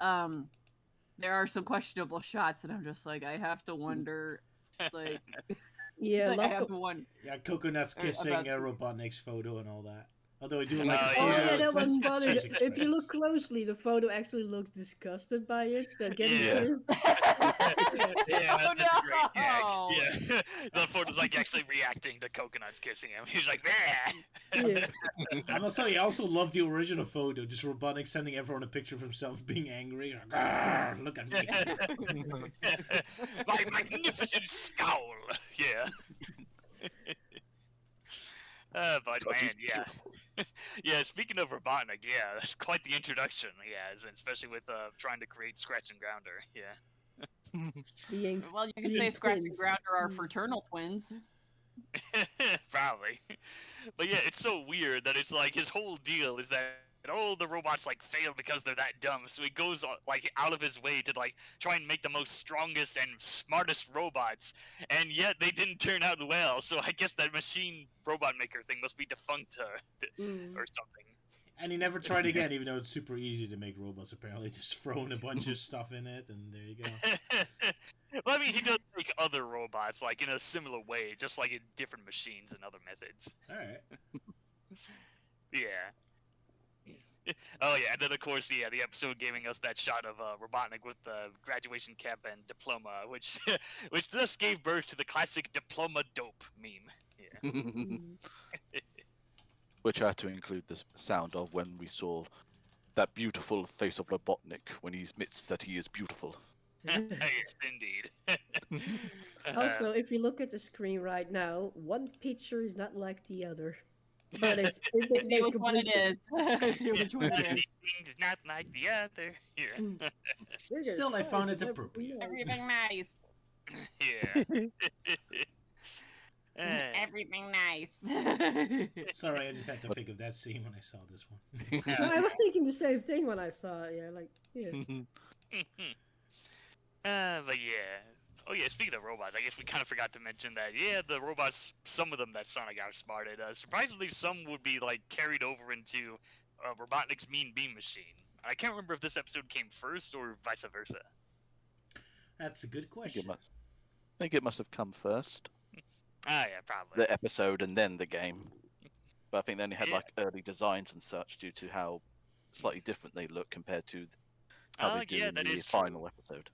there are some questionable shots, and I'm just like, I have to wonder, like, yeah, like I have to wonder. Yeah, Coconut's kissing Robotnik's photo and all that. Although I do like that wasn't bothered. If you look closely, the photo actually looks disgusted by it. They're getting kissed. Yeah, that's a great gag. Yeah, the photo's like actually reacting to Coconut's kissing him. He's like, yeah. I must say, I also love the original photo. Just Robotnik sending everyone a picture of himself being angry. Like, look at me. My magnificent scowl. Yeah. But man, yeah. Yeah, speaking of Robotnik, yeah, that's quite the introduction, yeah, especially with trying to create Scratch and Grounder, yeah. Well, you can say Scratch and Grounder are fraternal twins. Probably. But yeah, it's so weird that it's like his whole deal is that all the robots like fail because they're that dumb. So he goes like out of his way to like try and make the most strongest and smartest robots, and yet they didn't turn out well. So I guess that machine robot maker thing must be defunct or something. And he never tried again, even though it's super easy to make robots, apparently. Just throwing a bunch of stuff in it, and there you go. Well, I mean, he does make other robots, like, in a similar way, just like in different machines and other methods. Alright. Yeah. Oh, yeah, and then, of course, the episode giving us that shot of Robotnik with the graduation cap and diploma, which which thus gave birth to the classic diploma dope meme. Yeah. Which I had to include the sound of when we saw that beautiful face of Robotnik when he admits that he is beautiful. Yes, indeed. Also, if you look at the screen right now, one picture is not like the other. But it See which one it is. See which one it is. Everything's not like the other. Yeah. Still, I found it appropriate. Everything nice. Yeah. Everything nice. Sorry, I just had to think of that scene when I saw this one. No, I was thinking the same thing when I saw it. Yeah, like, yeah. But yeah. Oh yeah, speaking of robots, I guess we kind of forgot to mention that, yeah, the robots, some of them that Sonic outsmarted, surprisingly some would be, like, carried over into Robotnik's Mean Beam Machine. I can't remember if this episode came first or vice versa. That's a good question. I think it must have come first. Ah, yeah, probably. The episode and then the game. But I think they only had, like, early designs and such due to how slightly different they look compared to how they do in the final episode.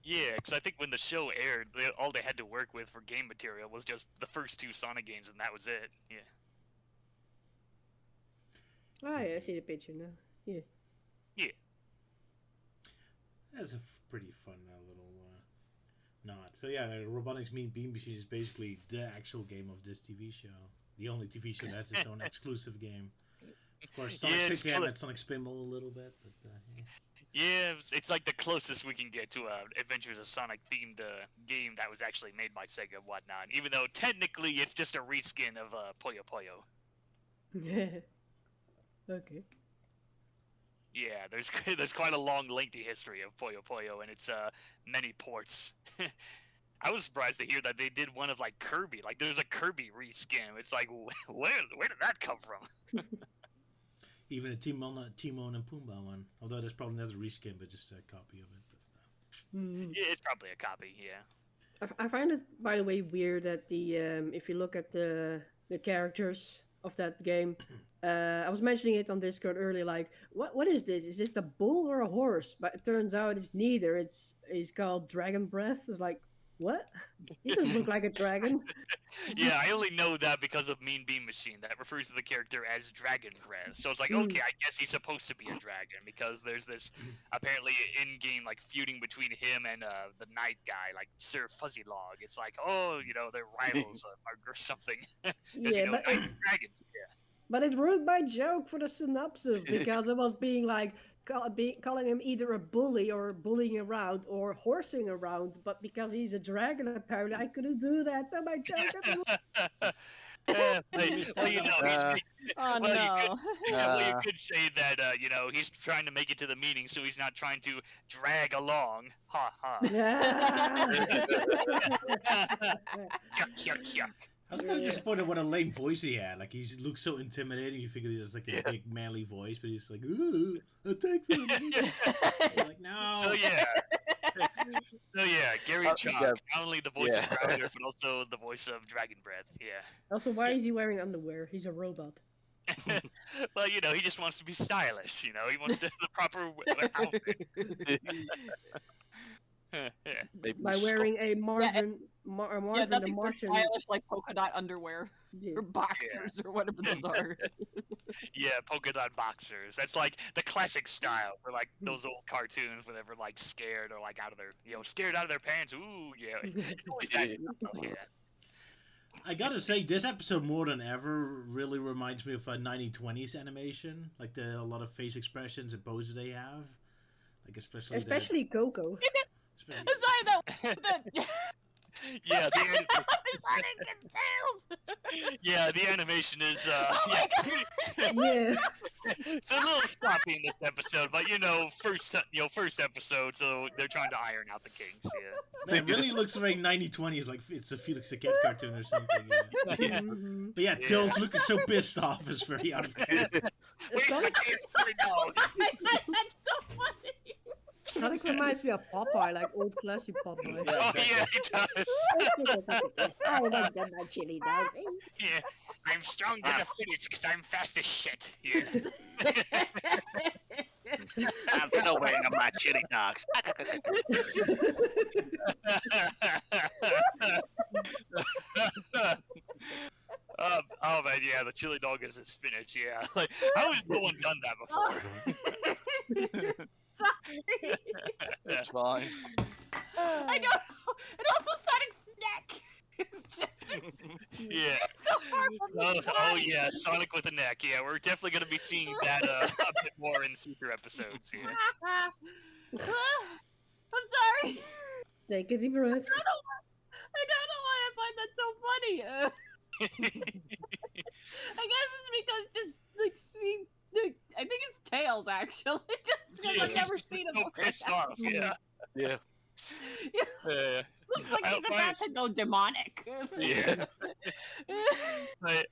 Yeah, because I think when the show aired, all they had to work with for game material was just the first 2 Sonic games, and that was it. Yeah. Oh, yeah, I see the picture now. Yeah. Yeah. That's a pretty fun little nod. So yeah, Robotnik's Mean Beam Machine is basically the actual game of this TV show. The only TV show that has its own exclusive game. Of course, Sonic picked him at Sonic Spinball a little bit, but yeah. Yeah, it's like the closest we can get to a Adventures of Sonic themed game that was actually made by Sega and whatnot. Even though technically it's just a reskin of Puyo Puyo. Yeah. Okay. Yeah, there's quite a long, lengthy history of Puyo Puyo and its many ports. I was surprised to hear that they did one of like Kirby. Like there's a Kirby reskin. It's like where did that come from? Even a Timon and Pumbaa one. Although there's probably not a reskin, but just a copy of it. But, Yeah, it's probably a copy, yeah. I find it, by the way, weird that the if you look at the characters of that game, I was mentioning it on Discord earlier. Like, what is this? Is this a bull or a horse? But it turns out it's neither. It's called Dragon Breath. It's like, what? He doesn't look like a dragon. Yeah, I only know that because of Mean Beam Machine. That refers to the character as Dragon Breath. So it's like, okay, I guess he's supposed to be a dragon because there's this apparently in-game like feuding between him and the night guy, like Sir Fuzzy Log. It's like, oh, they're rivals or something. Yeah, but Knights and Dragons. Yeah. But it ruined my joke for the synopsis because it was being like calling him either a bully or bullying around or horsing around. But because he's a dragon, apparently I couldn't do that. So my joke. You could say that he's trying to make it to the meeting, so he's not trying to drag along. Ha ha. Yuck yuck yuck. I was kind of disappointed what a lame voice he had. Like, he looks so intimidating. You figure he has like a big manly voice, but he's like, ooh, attack somebody. Like, no. So yeah, Gary Chalk, not only the voice of Crowder, but also the voice of Dragon Breath. Yeah. Also, why is he wearing underwear? He's a robot. Well, he just wants to be stylish. He wants to have the proper outfit. By wearing a Marvin the Martian, stylish like polka dot underwear or boxers or whatever those are. Yeah, polka dot boxers. That's like the classic style for like those old cartoons where they were like scared or like out of their scared out of their pants. Ooh, yeah. I gotta say, this episode more than ever really reminds me of a 1920s animation, like a lot of face expressions and poses they have, like especially Coco. Yeah, Sonic and Tails. yeah, the animation is Oh Yeah. it's a little sloppy in this episode, but first episode, so they're trying to iron out the kinks. Yeah. Man, it really looks very 90-20s, like it's a Felix the Cat cartoon or something. Yeah. Mhm. But yeah, Tails looking so pissed off is very out of control. Where's my Sonic, kid's dog? That's so funny. Sonic reminds me of Popeye, like old classic Popeye. Oh yeah, he does. Oh, my God, my chili dogs. Yeah, I'm strong to the finish because I'm fast as shit. Yeah. I'm still waiting on my chili dogs. Oh man, yeah, the chili dog is a spinach. Yeah, like how has no one done that before? Sorry. It's fine. I don't know. And also Sonic's neck. It's just Yeah. so horrible. Oh yeah, Sonic with a neck. Yeah, we're definitely gonna be seeing that a bit more in future episodes. Yeah. I'm sorry. Take a deep breath. I don't know why I find that so funny. I guess it's because just like seeing I think it's Tails actually. Just because I've never seen him So before. pissed off. Yeah. Yeah. Looks like I he's don't about to go demonic. Yeah. But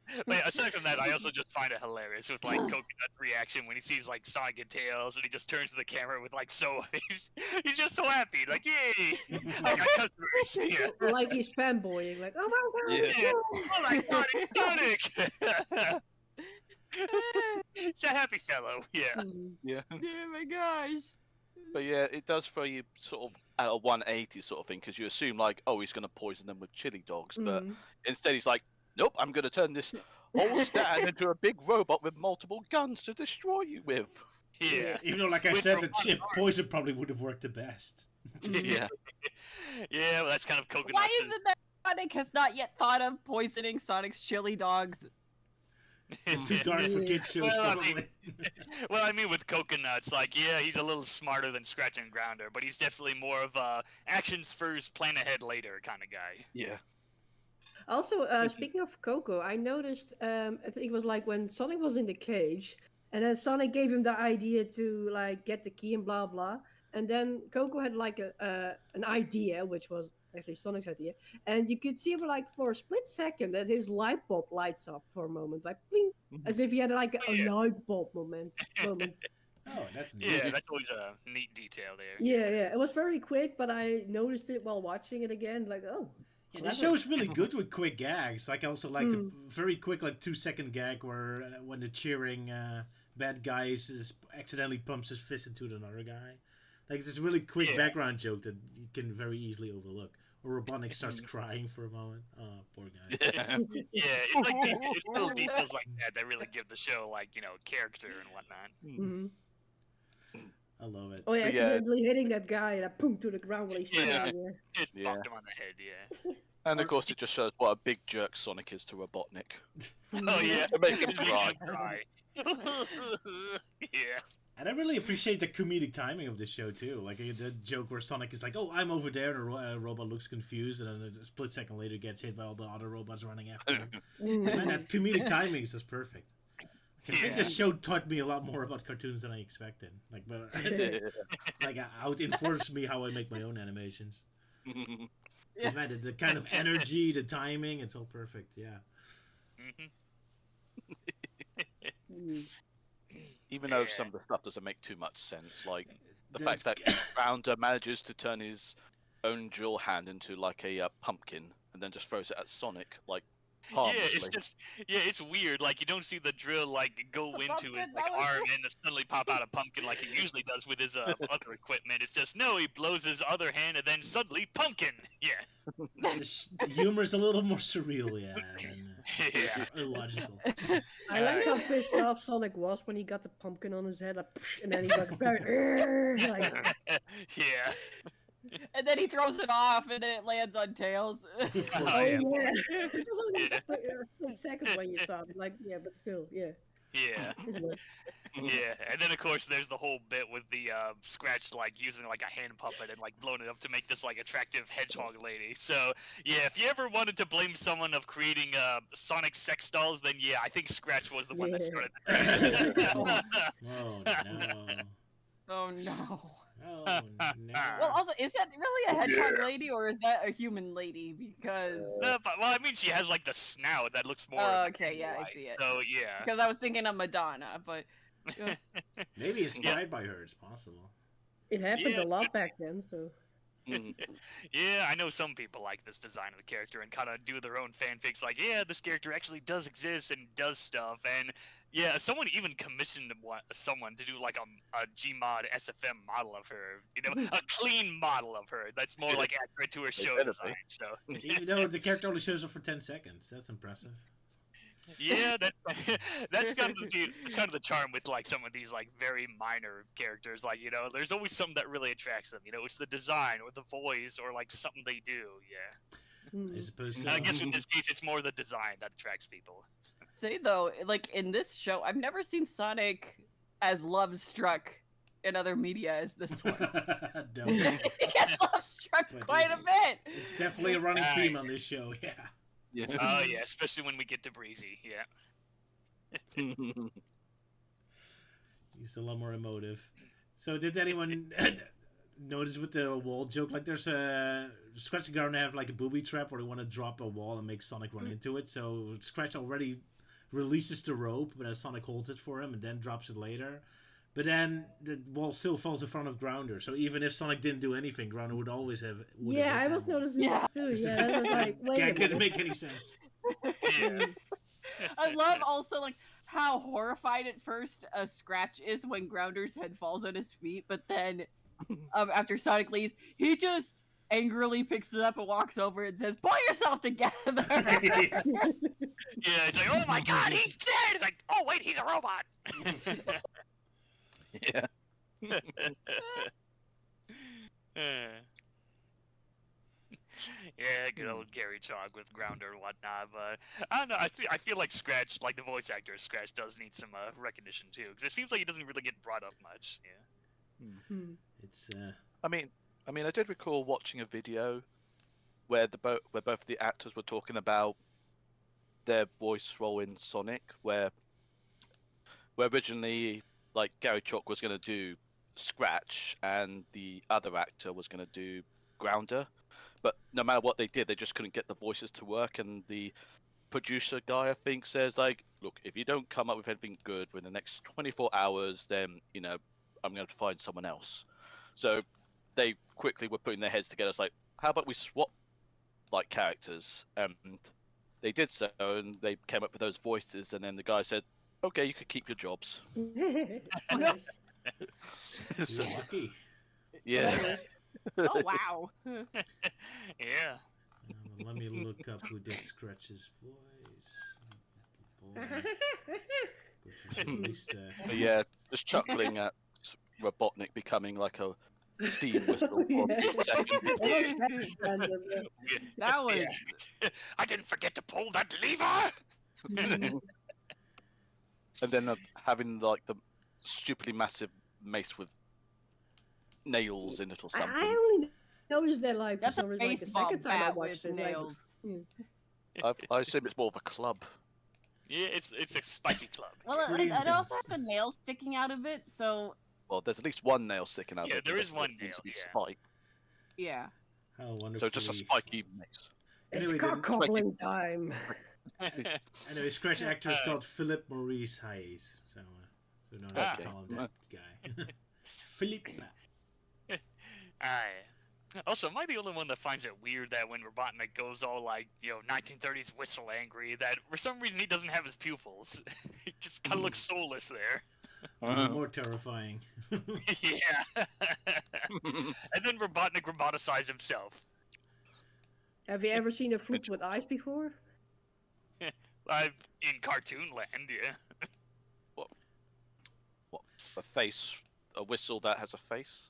aside from that, I also just find it hilarious with like Coconut's reaction when he sees like Sonic and Tails, and he just turns to the camera with like he's just so happy, like yay, I got customers. Yeah. Like he's fanboying, like, oh my god. Yeah. Oh my god, it's Sonic! It's a happy fellow. Yeah. Yeah. Oh my gosh. But yeah, it does throw you sort of at a 180 sort of thing, because you assume like, oh, he's going to poison them with chili dogs, but instead he's like, nope, I'm going to turn this whole stand into a big robot with multiple guns to destroy you with. Yeah. Even though, like I said, the chip poison probably would have worked the best. Yeah. Yeah, well, that's kind of Coconut's. Why is it that Sonic has not yet thought of poisoning Sonic's chili dogs? Too dark for kids shows. Well, I mean, with Coconut's, like, yeah, he's a little smarter than Scratch and Grounder, but he's definitely more of a actions first, plan ahead later kind of guy. Yeah. Also, speaking of Coco, I noticed, I think it was like when Sonic was in the cage, and then Sonic gave him the idea to like get the key and blah blah, and then Coco had like an idea, which was actually Sonic's idea, and you could see for a split second that his light bulb lights up for a moment, like bling, as if he had like a light bulb moment. Oh, that's neat. Yeah, that's always a neat detail there. Yeah, it was very quick, but I noticed it while watching it again, like, oh. Yeah, the show's really good with quick gags. Like, I also like the very quick, like, 2-second gag where when the cheering bad guy accidentally pumps his fist into another guy. Like, it's this really quick background joke that you can very easily overlook. Or Robotnik starts crying for a moment. Oh, poor guy. Yeah, it's like it's little details like that really give the show, like, character and whatnot. I love it. Oh yeah, accidentally hitting that guy and boom to the ground while he's standing there. It's bumped him on the head, yeah. And of course, it just shows what a big jerk Sonic is to Robotnik. Oh yeah, To make him Just cry. Yeah. And I really appreciate the comedic timing of this show too. Like the joke where Sonic is like, "Oh, I'm over there," and the robot looks confused, and then a split second later gets hit by all the other robots running after him. Man, that comedic timing is just perfect. I think this show taught me a lot more about cartoons than I expected. Like, how it informs me how I make my own animations. Man, the kind of energy, the timing, it's all perfect. Yeah. Even though some of the stuff doesn't make too much sense, like the fact that Rounder manages to turn his own drill hand into like a pumpkin and then just throws it at Sonic, like harmlessly. It's weird. Like, you don't see the drill like go into his like arm and then suddenly pop out a pumpkin like he usually does with his other equipment. It's just no, he blows his other hand and then suddenly pumpkin. Yeah. The humor's a little more surreal, and illogical. I liked how pissed off Sonic was when he got the pumpkin on his head, like, and then he got very like, yeah. And then he throws it off, and then it lands on Tails. oh yeah. It was only a split second when you saw it, like, yeah, but still, yeah. Yeah. Yeah, and then of course there's the whole bit with the Scratch like using like a hand puppet and like blowing it up to make this like attractive hedgehog lady. So yeah, if you ever wanted to blame someone of creating Sonic sex dolls, then yeah, I think Scratch was the one that started the trend. Oh no. Oh no. Oh no. Well, also, is that really a hedgehog lady or is that a human lady? Because Well, I mean, she has like the snout that looks more. oh, okay, yeah, I see it. So yeah. Because I was thinking of Madonna, but Maybe inspired by her. It's possible. It happened a lot back then, so. Yeah, I know some people like this design of the character and kind of do their own fanfics. Like, yeah, this character actually does exist and does stuff. And yeah, someone even commissioned someone to do like a Gmod SFM model of her. You know, a clean model of her that's more like accurate to her show design. So even though the character only shows up for 10 seconds, that's impressive. Yeah, that's kind of the charm with like some of these like very minor characters. Like, you know, there's always something that really attracts them. You know, it's the design or the voice or like something they do. Yeah. I suppose so. I guess in this case, it's more the design that attracts people. say though, like in this show, I've never seen Sonic as love struck in other media as this one. He gets love struck quite a bit. It's definitely a running theme on this show. Yeah. Yeah. Oh yeah, especially when we get to Breezy. Yeah. He's a lot more emotive. So did anyone notice with the wall joke? Like there's a Scratch and Garden have like a booby trap where they want to drop a wall and make Sonic run into it. So Scratch already releases the rope, but Sonic holds it for him and then drops it later. But then the wall still falls in front of Grounder. So even if Sonic didn't do anything, Grounder would always have. Yeah, I was noticing that too. Yeah, that was like, wait yeah, it couldn't make any sense. Yeah. I love also like how horrified at first Scratch is when Grounder's head falls at his feet, but then after Sonic leaves, he just angrily picks it up and walks over and says, "Pull yourself together." Yeah, it's like, oh my god, he's dead! It's like, oh wait, he's a robot! Yeah. Yeah, good old Gary Chalk with Grounder and whatnot, but I don't know. I feel like Scratch, like the voice actor Scratch, does need some recognition too, because it seems like he doesn't really get brought up much. Yeah. It's. I mean, I did recall watching a video where both the actors were talking about their voice role in Sonic, where originally like Gary Chalk was going to do Scratch and the other actor was going to do Grounder, but no matter what they did, they just couldn't get the voices to work. And the producer guy, I think, says like, "Look, if you don't come up with anything good within the next 24 hours, then I'm going to find someone else." So they quickly were putting their heads together. It's like, how about we swap like characters? And they did so, and they came up with those voices. And then the guy said, "Okay, you could keep your jobs." Nice. You're lucky. Yeah. Oh wow. Yeah. Let me look up who did Scratch's voice. At least, But yeah, just chuckling at Robotnik becoming like a steam whistle for a few seconds. That was. I didn't forget to pull that lever. And then having like the stupidly massive mace with nails in it or something. I only noticed that like That's a like the baseball second time I bat watched with it. nails. I assume it's more of a club. Yeah, it's a spiky club. Well, Pretty it also intense. has a nail sticking out of it, so Well, there's at least one nail sticking out. Yeah, of it, there but is it one seems nail, to be yeah. spiked. yeah. How wonderful. So just a spiky mace. It's Anyway, cock cobbling time. Anyway, Scratch actor is called Philip Maurice Hayes. So no need to call him that guy. Philip. Also, am I the only one that finds it weird that when Robotnik goes all like, 1930s whistle angry, that for some reason he doesn't have his pupils? He just kind of looks soulless there. More terrifying. Yeah. And then Robotnik roboticizes himself. Have you ever seen a fruit with eyes before? I've in cartoon land, yeah. What? A face? A whistle that has a face?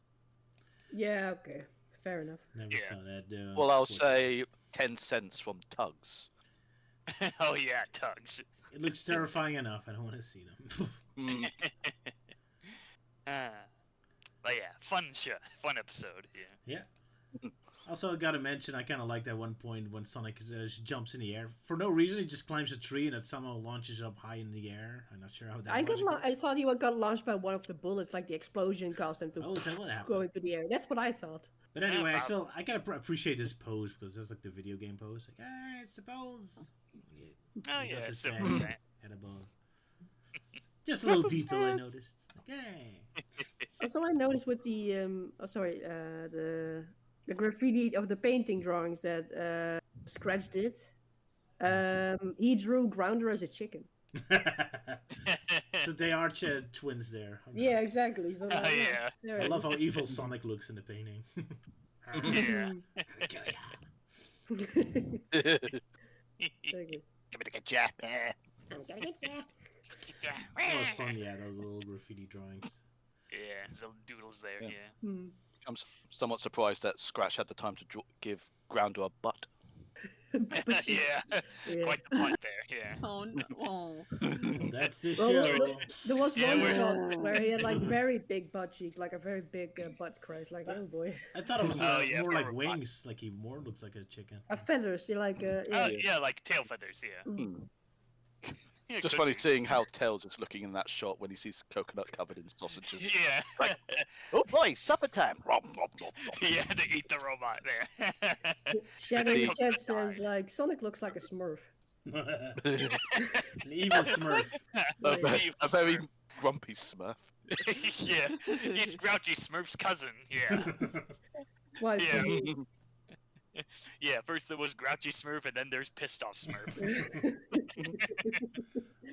Yeah, okay. Fair enough. Never Yeah. saw that. Well, I'll say 10 cents from Tugs. Oh yeah, Tugs. It looks terrifying enough. I don't want to see them. But yeah, fun episode. Yeah. Also, I gotta mention, I kind of like that one point when Sonic jumps in the air for no reason. He just climbs a tree and it somehow launches up high in the air. I'm not sure how that. I thought he got launched by one of the bullets, like the explosion caused him to go into the air. That's what I thought. But anyway, I gotta appreciate this pose because that's like the video game pose. Like, it's the pose. Oh yeah, it's similar to that. Just a little detail I noticed. Like, hey. Also, I noticed with the the graffiti of the painting drawings that Scratch did. He drew Grounder as a chicken. So they are twins there. Yeah, exactly. So yeah. I love how evil Sonic looks in the painting. Yeah. Exactly. Give me the good job. I'm gonna get you. That was fun, yeah, those little graffiti drawings. Yeah, some doodles there, yeah. I'm somewhat surprised that Scratch had the time to give Grounder a butt. Yeah, quite the butt there, yeah. Oh no. That's the Well, show. there was one shot where he had like very big butt cheeks, like a very big butt crash. Like, oh boy. I thought it was more like butt. wings, like he more looks like a chicken. Feathers, you like. Yeah, like tail feathers, yeah. Yeah, Just funny seeing how Tails is looking in that shot when he sees Coconut covered in sausages. Yeah. Like, oh boy, supper time. Yeah, they eat the robot there. Shadow in the chat says like Sonic looks like a Smurf. An evil Smurf. A very grumpy Smurf. Yeah, it's Grouchy Smurf's cousin. Yeah. Why? Yeah. Yeah, first there was Grouchy Smurf, and then there's Pissed Off Smurf.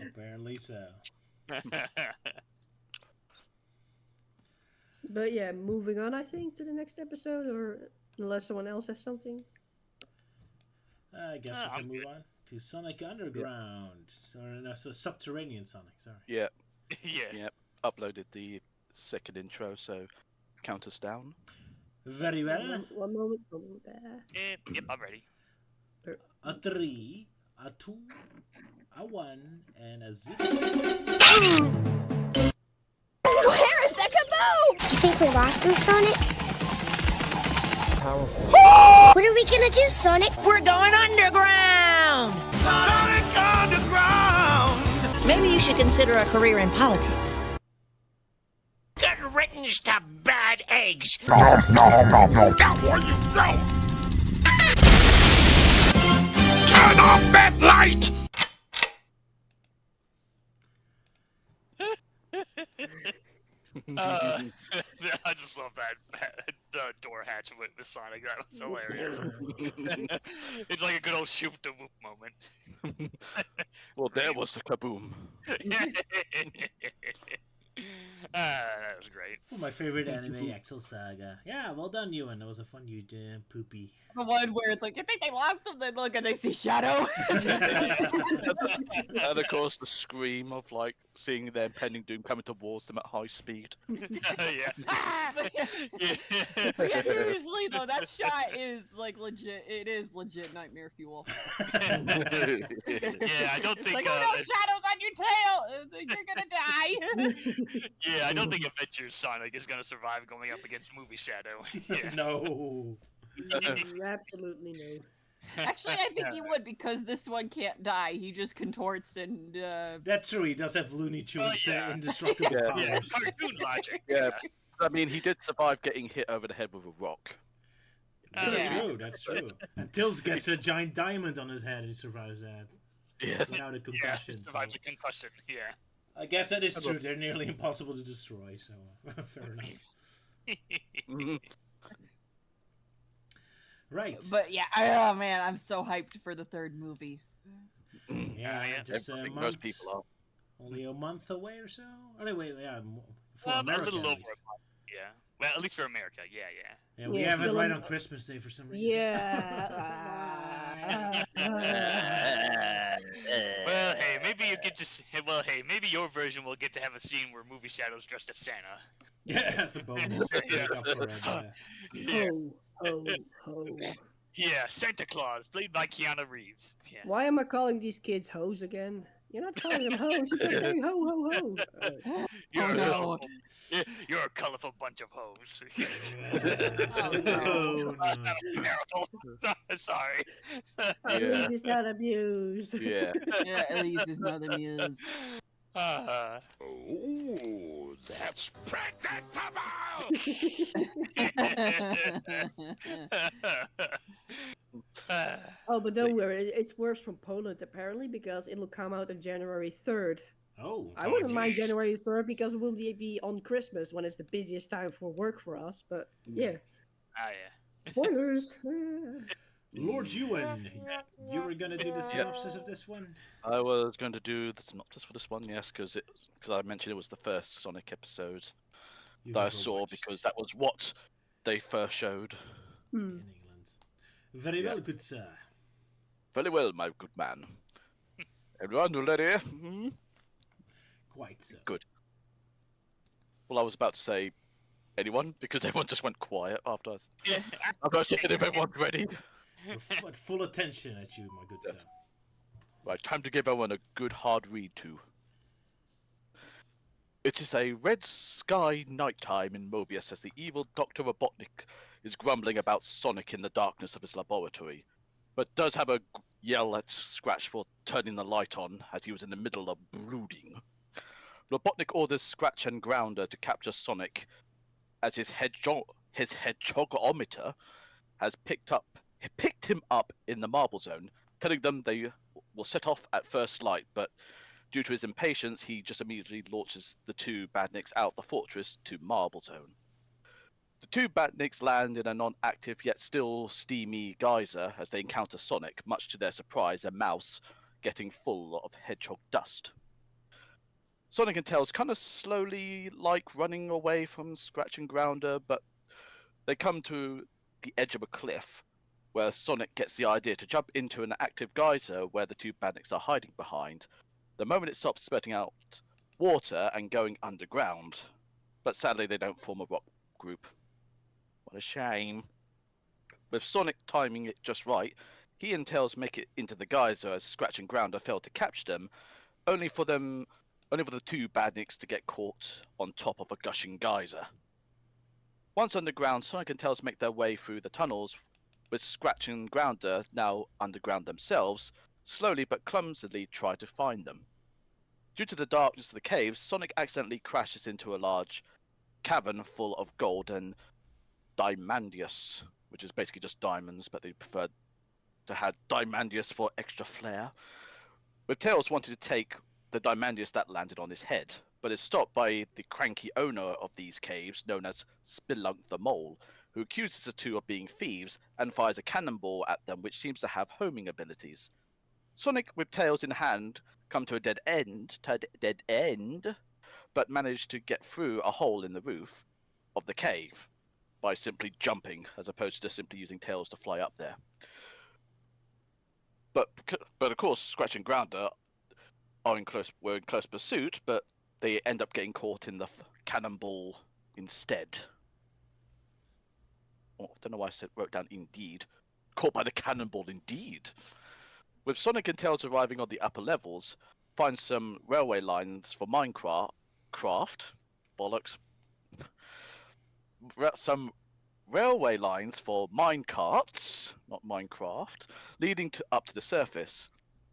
Apparently so. But yeah, moving on, I think, to the next episode, or unless someone else has something. I guess we can move on to Sonic Underground. Or no, so Subterranean Sonic, sorry. Yeah. Yeah. Yep. Uploaded the second intro, so count us down. Very well. One moment. Yep, I'm ready. A 3, a 2, a 1, and a 0. Where is the kaboom? Do you think we lost him, Sonic? Powerful. What are we gonna do, Sonic? We're going underground! Sonic Underground! Maybe you should consider a career in politics. Get written to bad eggs. No. That way you go. Turn off that light. I just love that door hatch with Sonic. That was hilarious. It's like a good old shoot the whoop moment. Well, there was the kaboom. That was great. My favorite anime, Axel Saga. Yeah, well done, Ewan. That was a fun, you poopy. The one where it's like, you think they lost him? Then look and they see Shadow. And of course, the scream of like seeing their impending doom coming towards them at high speed. Yeah. But yeah, seriously though, that shot is like legit. It is legit nightmare fuel. Yeah, I don't think. Like, oh no, Shadow's on your tail. You're gonna die. Yeah, I don't think Avengers Sonic is gonna survive going up against Movie Shadow. Yeah. No. Absolutely no. Actually, I think he would because this one can't die. He just contorts and. That's true. He does have Looney Tunes indestructible powers. Yeah, cartoon logic. Yeah, I mean, he did survive getting hit over the head with a rock. That's true. And Tills gets a giant diamond on his head and he survives that. Yeah. Without a concussion. Yeah, survives a concussion. Yeah. I guess that is true. They're nearly impossible to destroy, so fair enough. Right. But yeah, oh man, I'm so hyped for the third movie. Yeah, just a month. Most people are. Only a month away or so? Anyway, yeah. For A America, little over a month. Yeah. Well, at least for America. Yeah. Yeah, we have it right on Christmas Day for some reason. Yeah. Well, hey, maybe you get to. Well, hey, maybe your version will get to have a scene where Movie Shadow's dressed as Santa. Yeah, that's a bonus. Ho. Yeah, Santa Claus, played by Keanu Reeves. Yeah. Why am I calling these kids hoes again? You're not calling them hoes. You kept saying ho, ho, ho. You're, no. you're a colorful bunch of hoes. Oh, no. Sorry. Elise is not abused. Yeah. Yeah, Elise is not amused. Oh, that's predictable! Oh, but don't worry. It's worse from Poland, apparently, because it'll come out on January 3rd. Oh. I wouldn't mind geez. January 3rd because it will be on Christmas when it's the busiest time for work for us. But yeah, Yeah. spoilers. Lord Ewan, you were gonna do the synopsis of this one? I was going to do the synopsis for this one, yes, because I mentioned it was the first Sonic episode You that I never saw watched because that was what they first showed. Hmm. in England. Very well, good sir. Very well, my good man. Everyone ready? Mm-hmm. Quite so. Good. Well, I was about to say anyone because everyone just went quiet after I said if everyone's ready. We're full attention at you, my good sir. Right, time to give everyone a good hard read to. It is a red sky nighttime in Mobius as the evil Dr. Robotnik is grumbling about Sonic in the darkness of his laboratory, but does have a yell at Scratch for turning the light on as he was in the middle of brooding. Robotnik orders Scratch and Grounder to capture Sonic as his hedgehogometer has picked him up in the Marble Zone, telling them they will set off at first light, but due to his impatience, he just immediately launches the two badniks out the fortress to Marble Zone. The two badniks land in a non-active yet still steamy geyser as they encounter Sonic, much to their surprise, their mouths getting full of hedgehog dust. Sonic and Tails kind of slowly like running away from Scratch and Grounder, but they come to the edge of a cliff where Sonic gets the idea to jump into an active geyser where the two badniks are hiding behind. The moment it stops spurting out water and going underground, but sadly they don't form a rock group. What a shame. With Sonic timing it just right, he and Tails make it into the geyser as Scratch and Grounder fail to catch them, only for the two badniks to get caught on top of a gushing geyser. Once underground, Sonic and Tails make their way through the tunnels, with Scratch and Grounder, now underground themselves, slowly but clumsily try to find them. Due to the darkness of the caves, Sonic accidentally crashes into a large cavern full of gold and diamandius, which is basically just diamonds, but they preferred to have diamandius for extra flair. With Tails wanted to take the diamandius that landed on his head, but is stopped by the cranky owner of these caves, known as Spelunk the Mole, who accuses the two of being thieves and fires a cannonball at them, which seems to have homing abilities. Sonic, with Tails in hand, come to a dead end, but manage to get through a hole in the roof of the cave by simply jumping, as opposed to just simply using Tails to fly up there. But of course, Scratch and Grounder were in close pursuit, but they end up getting caught in the cannonball instead. Oh, I don't know why I wrote down indeed. Caught by the cannonball indeed. With Sonic and Tails arriving on the upper levels, find some railway lines for Minecraft. Bollocks. Some railway lines for minecarts, not Minecraft, leading up to the surface.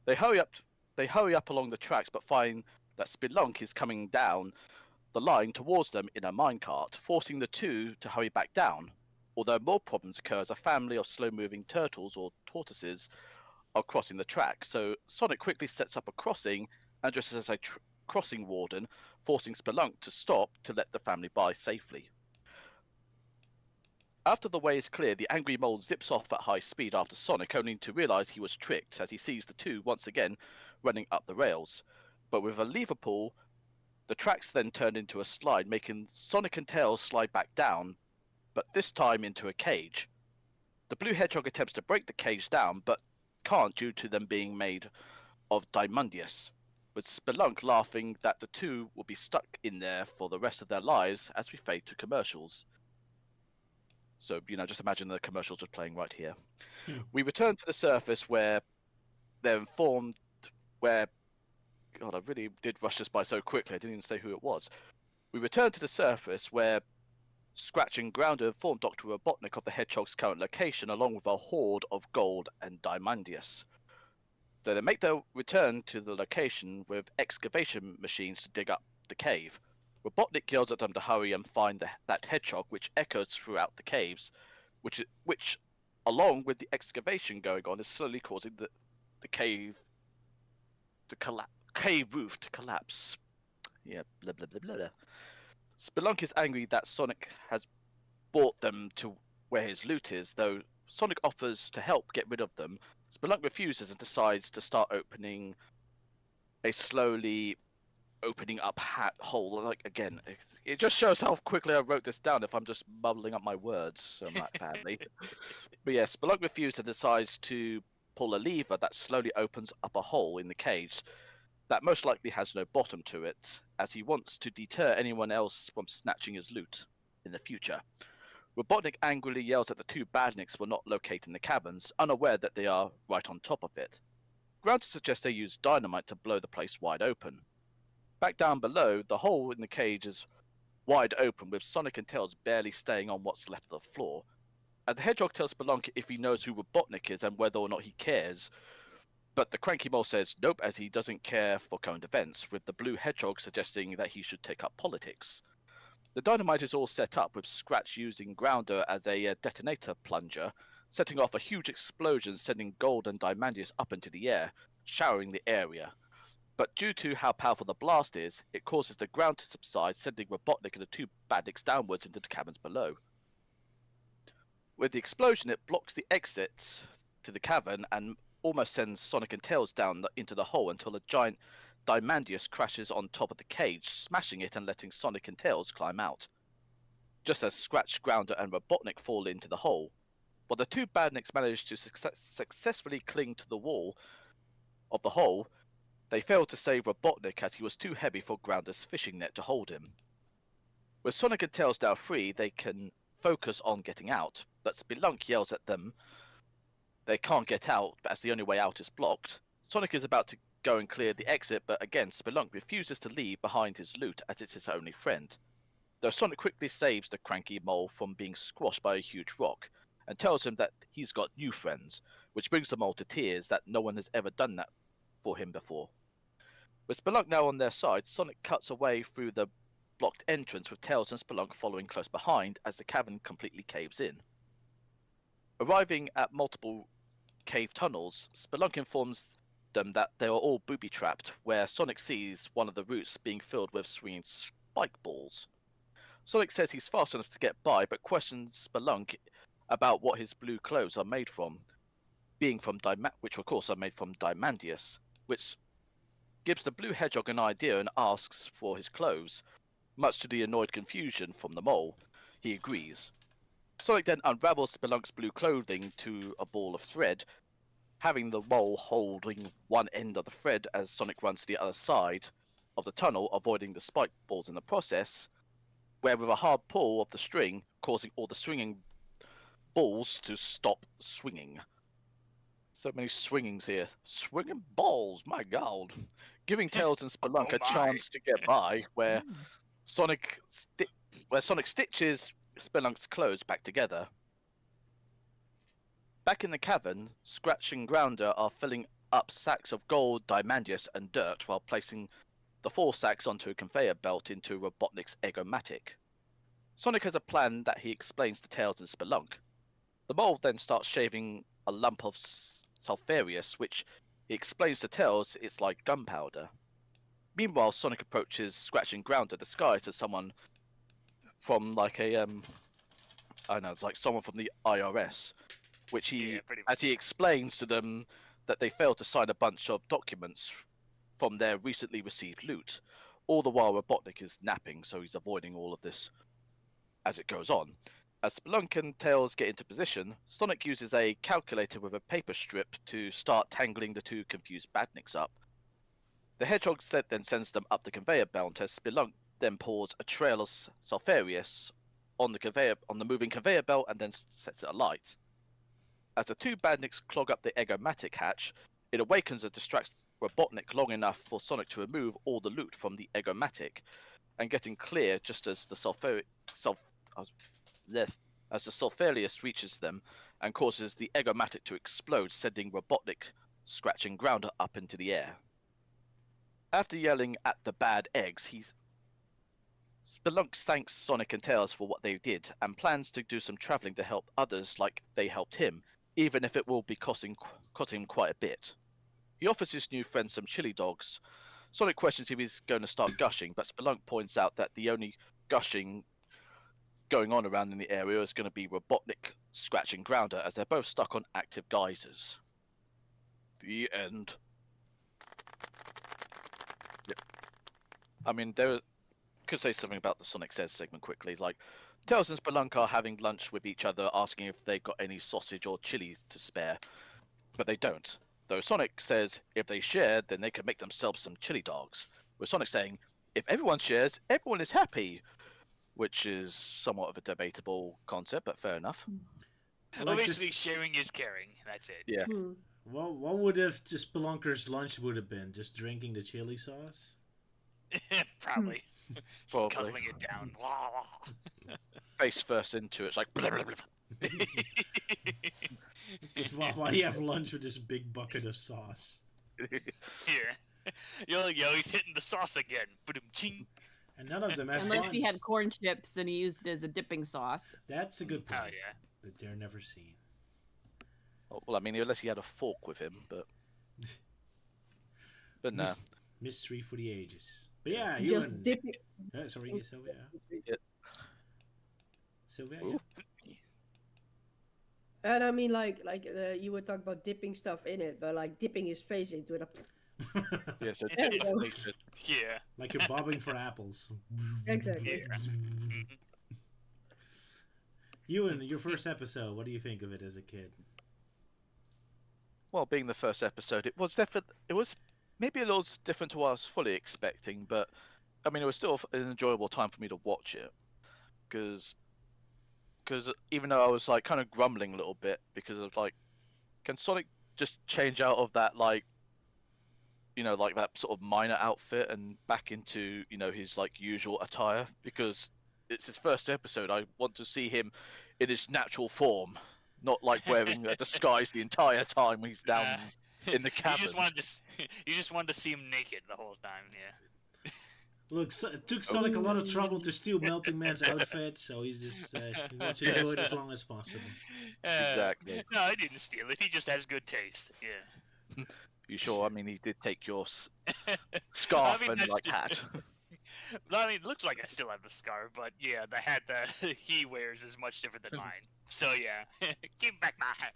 They hurry up along the tracks, but find that Spelunk is coming down the line towards them in a minecart, forcing the two to hurry back down. Although more problems occur as a family of slow-moving turtles or tortoises are crossing the track, so Sonic quickly sets up a crossing and dresses as a crossing warden, forcing Spelunk to stop to let the family by safely. After the way is clear, the angry mole zips off at high speed after Sonic, only to realise he was tricked as he sees the two once again running up the rails. But with a lever pull, the tracks then turn into a slide, making Sonic and Tails slide back down, but this time into a cage. The blue hedgehog attempts to break the cage down, but can't due to them being made of diamandius, with Spelunk laughing that the two will be stuck in there for the rest of their lives as we fade to commercials. So, just imagine the commercials are playing right here. We return to the surface where they're informed, where God, I really did rush this by so quickly, I didn't even say who it was. We return to the surface where Scratch and Grounder informed Dr. Robotnik of the Hedgehog's current location, along with a hoard of gold and diamondius. So they make their return to the location with excavation machines to dig up the cave. Robotnik yells at them to hurry and find that hedgehog, which echoes throughout the caves, which, along with the excavation going on, is slowly causing the cave roof to collapse. Yeah, blah blah blah blah blah. Spelunk is angry that Sonic has brought them to where his loot is, though Sonic offers to help get rid of them. Spelunk refuses and decides to start opening a slowly opening up hole. Like, again, it just shows how quickly I wrote this down if I'm just bubbling up my words so much badly. But yeah, Spelunk refuses and decides to pull a lever that slowly opens up a hole in the cage that most likely has no bottom to it, as he wants to deter anyone else from snatching his loot in the future. Robotnik angrily yells at the two badniks for not locating the caverns, unaware that they are right on top of it. Grounder suggests they use dynamite to blow the place wide open. Back down below, the hole in the cage is wide open, with Sonic and Tails barely staying on what's left of the floor. As the Hedgehog tells Spelunk if he knows who Robotnik is and whether or not he cares, but the Cranky Mole says nope, as he doesn't care for current events, with the Blue Hedgehog suggesting that he should take up politics. The dynamite is all set up, with Scratch using Grounder as a detonator plunger, setting off a huge explosion, sending gold and diamondius up into the air, showering the area. But due to how powerful the blast is, it causes the ground to subside, sending Robotnik and the two badniks downwards into the caverns below. With the explosion, it blocks the exit to the cavern and almost sends Sonic and Tails down into the hole until a giant diamondius crashes on top of the cage, smashing it and letting Sonic and Tails climb out. Just as Scratch, Grounder and Robotnik fall into the hole, while the two badniks manage to successfully cling to the wall of the hole, they fail to save Robotnik as he was too heavy for Grounder's fishing net to hold him. With Sonic and Tails now free, they can focus on getting out, but Spelunk yells at them they can't get out as the only way out is blocked. Sonic is about to go and clear the exit, but again Spelunk refuses to leave behind his loot as it's his only friend. Though Sonic quickly saves the Cranky Mole from being squashed by a huge rock, and tells him that he's got new friends, which brings the mole to tears that no one has ever done that for him before. With Spelunk now on their side, Sonic cuts away through the blocked entrance with Tails and Spelunk following close behind as the cavern completely caves in. Arriving at multiple cave tunnels, Spelunk informs them that they are all booby-trapped, where Sonic sees one of the routes being filled with swinging spike balls. Sonic says he's fast enough to get by, but questions Spelunk about what his blue clothes are made from, which of course are made from diamondius, which gives the Blue Hedgehog an idea and asks for his clothes. Much to the annoyed confusion from the mole, he agrees. Sonic then unravels Spelunk's blue clothing to a ball of thread, having the mole holding one end of the thread as Sonic runs to the other side of the tunnel, avoiding the spike balls in the process, where with a hard pull of the string, causing all the swinging balls to stop swinging. So many swingings here. Swinging balls, my god. Giving Tails and Spelunk a chance to get by, where Sonic stitches Spelunk's clothes back together. Back in the cavern, Scratch and Grounder are filling up sacks of gold, diamondius, and dirt while placing the 4 sacks onto a conveyor belt into Robotnik's Eggomatic. Sonic has a plan that he explains to Tails and Spelunk. The mole then starts shaving a lump of sulfurious, which he explains to Tails it's like gunpowder. Meanwhile, Sonic approaches Scratch and Grounder disguised as someone from like a someone from the IRS, which as he explains to them that they failed to sign a bunch of documents from their recently received loot. All the while Robotnik is napping, so he's avoiding all of this as it goes on. As Spelunk and Tails get into position, Sonic uses a calculator with a paper strip to start tangling the two confused badniks up. The Hedgehog then sends them up the conveyor belt as Spelunk then pours a trail of sulfurious on the moving conveyor belt and then sets it alight. As the two badniks clog up the Eggomatic hatch, it awakens and distracts Robotnik long enough for Sonic to remove all the loot from the Egomatic, and getting clear just as the Sulfurious reaches them and causes the Egomatic to explode, sending Robotnik scratching Grounder up into the air. After yelling at the bad eggs, Spelunks thanks Sonic and Tails for what they did and plans to do some traveling to help others like they helped him, even if it will be costing him quite a bit. He offers his new friend some chili dogs. Sonic questions if he's going to start gushing, but Spelunk points out that the only gushing going on around in the area is going to be Robotnik scratching Grounder, as they're both stuck on active geysers. The end. Yep. I mean, could say something about the Sonic Says segment quickly. Like, Tails and Spelunk are having lunch with each other, asking if they got any sausage or chili to spare, but they don't. Though Sonic says if they share, then they can make themselves some chili dogs. With Sonic saying, if everyone shares, everyone is happy, which is somewhat of a debatable concept, but fair enough. Well, basically, sharing is caring. That's it. Yeah. Well, what would have just Spelunker's lunch would have been? Just drinking the chili sauce? Probably. Probably. Guzzling it down. Face first into it. It's like. Blah, blah, blah. Why do you have lunch with this big bucket of sauce? Yeah. Yo, he's hitting the sauce again. Ba-dum-ching. And none of them have Unless buns. he had corn chips and he used it as a dipping sauce. That's a good point. Oh, yeah. But they're never seen. Oh, well, I mean, unless he had a fork with him, but no. Mystery for the ages. But yeah, you Just and... dip it. Sorry, Sylvia. Yeah. Sylvia, Ooh. yeah. And I mean, you would talk about dipping stuff in it, but like dipping his face into it. Yeah, so There we go. Yeah. Like you're bobbing for apples. Exactly. Yeah. Ewan, your first episode, what do you think of it as a kid? Well, being the first episode, it was maybe a little different to what I was fully expecting, but I mean, it was still an enjoyable time for me to watch it, because even though I was like kind of grumbling a little bit because of like, can Sonic just change out of that like, like that sort of minor outfit and back into his like usual attire, because it's his first episode. I want to see him in his natural form, not like wearing a disguise the entire time he's down in the cabin. You just wanted to see him naked the whole time, yeah. Look, it took Sonic a lot of trouble to steal Melting Man's outfit, so he's just he wants to do it as long as possible. Exactly. No, he didn't steal it. He just has good taste. Yeah. You sure? I mean, he did take your scarf and like hat. I mean, it looks like I still have the scarf, but yeah, the hat that he wears is much different than mine. So yeah, give back my hat.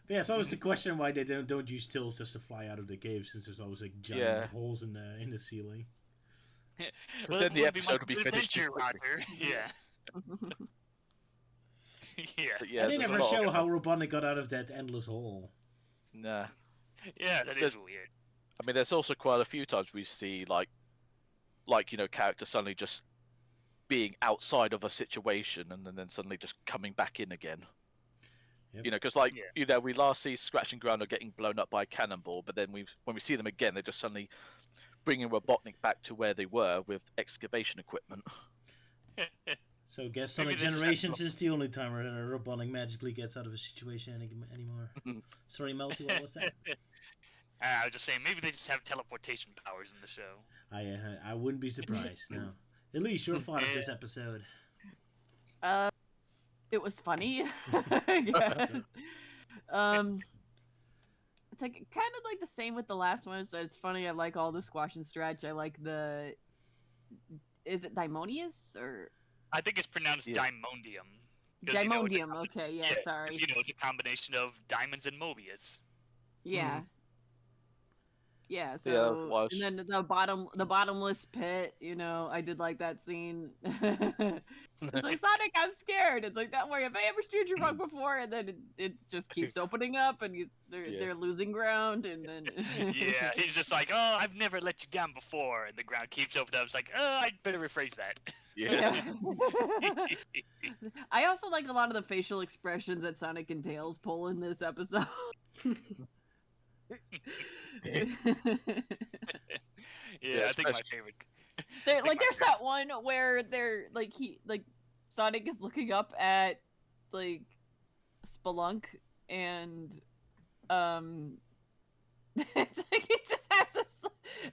Yeah, so it's the question why they don't use tills just to fly out of the cave, since there's always like giant holes in the ceiling. Well, then the episode would be finished. Roger. Yeah. Yeah. And they never show how Robotnik got out of that endless hole. Nah. Yeah, that is weird. I mean, there's also quite a few times we see like characters suddenly just being outside of a situation and then suddenly just coming back in again. Yep. Because we last see Scratch and Grounder getting blown up by a cannonball, but then when we see them again, they're just suddenly bringing Robotnik back to where they were with excavation equipment. So guess Sonic Generations is the only time where Robotnik magically gets out of a situation anymore. Sorry, Melty, what was that? I was just saying, maybe they just have teleportation powers in the show. I wouldn't be surprised. No. Elise, your thought of this episode? It was funny. Yes. It's like kind of like the same with the last one. So it's funny. I like all the squash and stretch. I like the. Is it Daimonius or? I think it's pronounced Dimondium. Dimondium. Okay. Yeah. Sorry. It's a combination of diamonds and Mobius. Yeah. Yeah, so and then the bottomless pit, I did like that scene. It's like, Sonic, I'm scared. It's like, don't worry, have I ever steered you wrong before? And then it just keeps opening up, and they're losing ground, and then yeah, he's just like, oh, I've never let you down before, and the ground keeps opening up. It's like, oh, I'd better rephrase that. Yeah. I also like a lot of the facial expressions that Sonic and Tails pull in this episode. Yeah, I think my favorite. There's that one where Sonic is looking up at like Spelunk, and it's like he just has this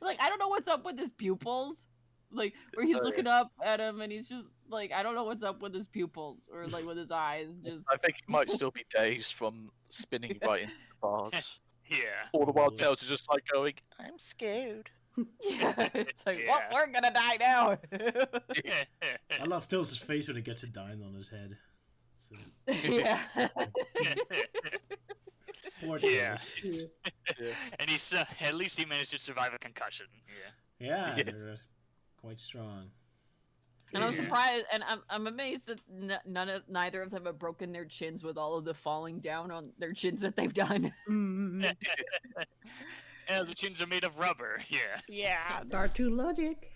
I don't know what's up with his pupils, where he's looking up at him and he's just I don't know what's up with his pupils or with his eyes. Just I think he might still be dazed from spinning right into the bars. Yeah. All the while Tails is just going, I'm scared. Yeah, it's well, we're gonna die now. I love Tails' face when he gets a dime on his head. So... Yeah. Poor yeah. Tails. And he's at least he managed to survive a concussion. Yeah, they're quite strong. And I'm surprised, and I'm amazed that neither of them have broken their chins with all of the falling down on their chins that they've done. Yeah, the chins are made of rubber. Yeah. Yeah. Cartoon logic.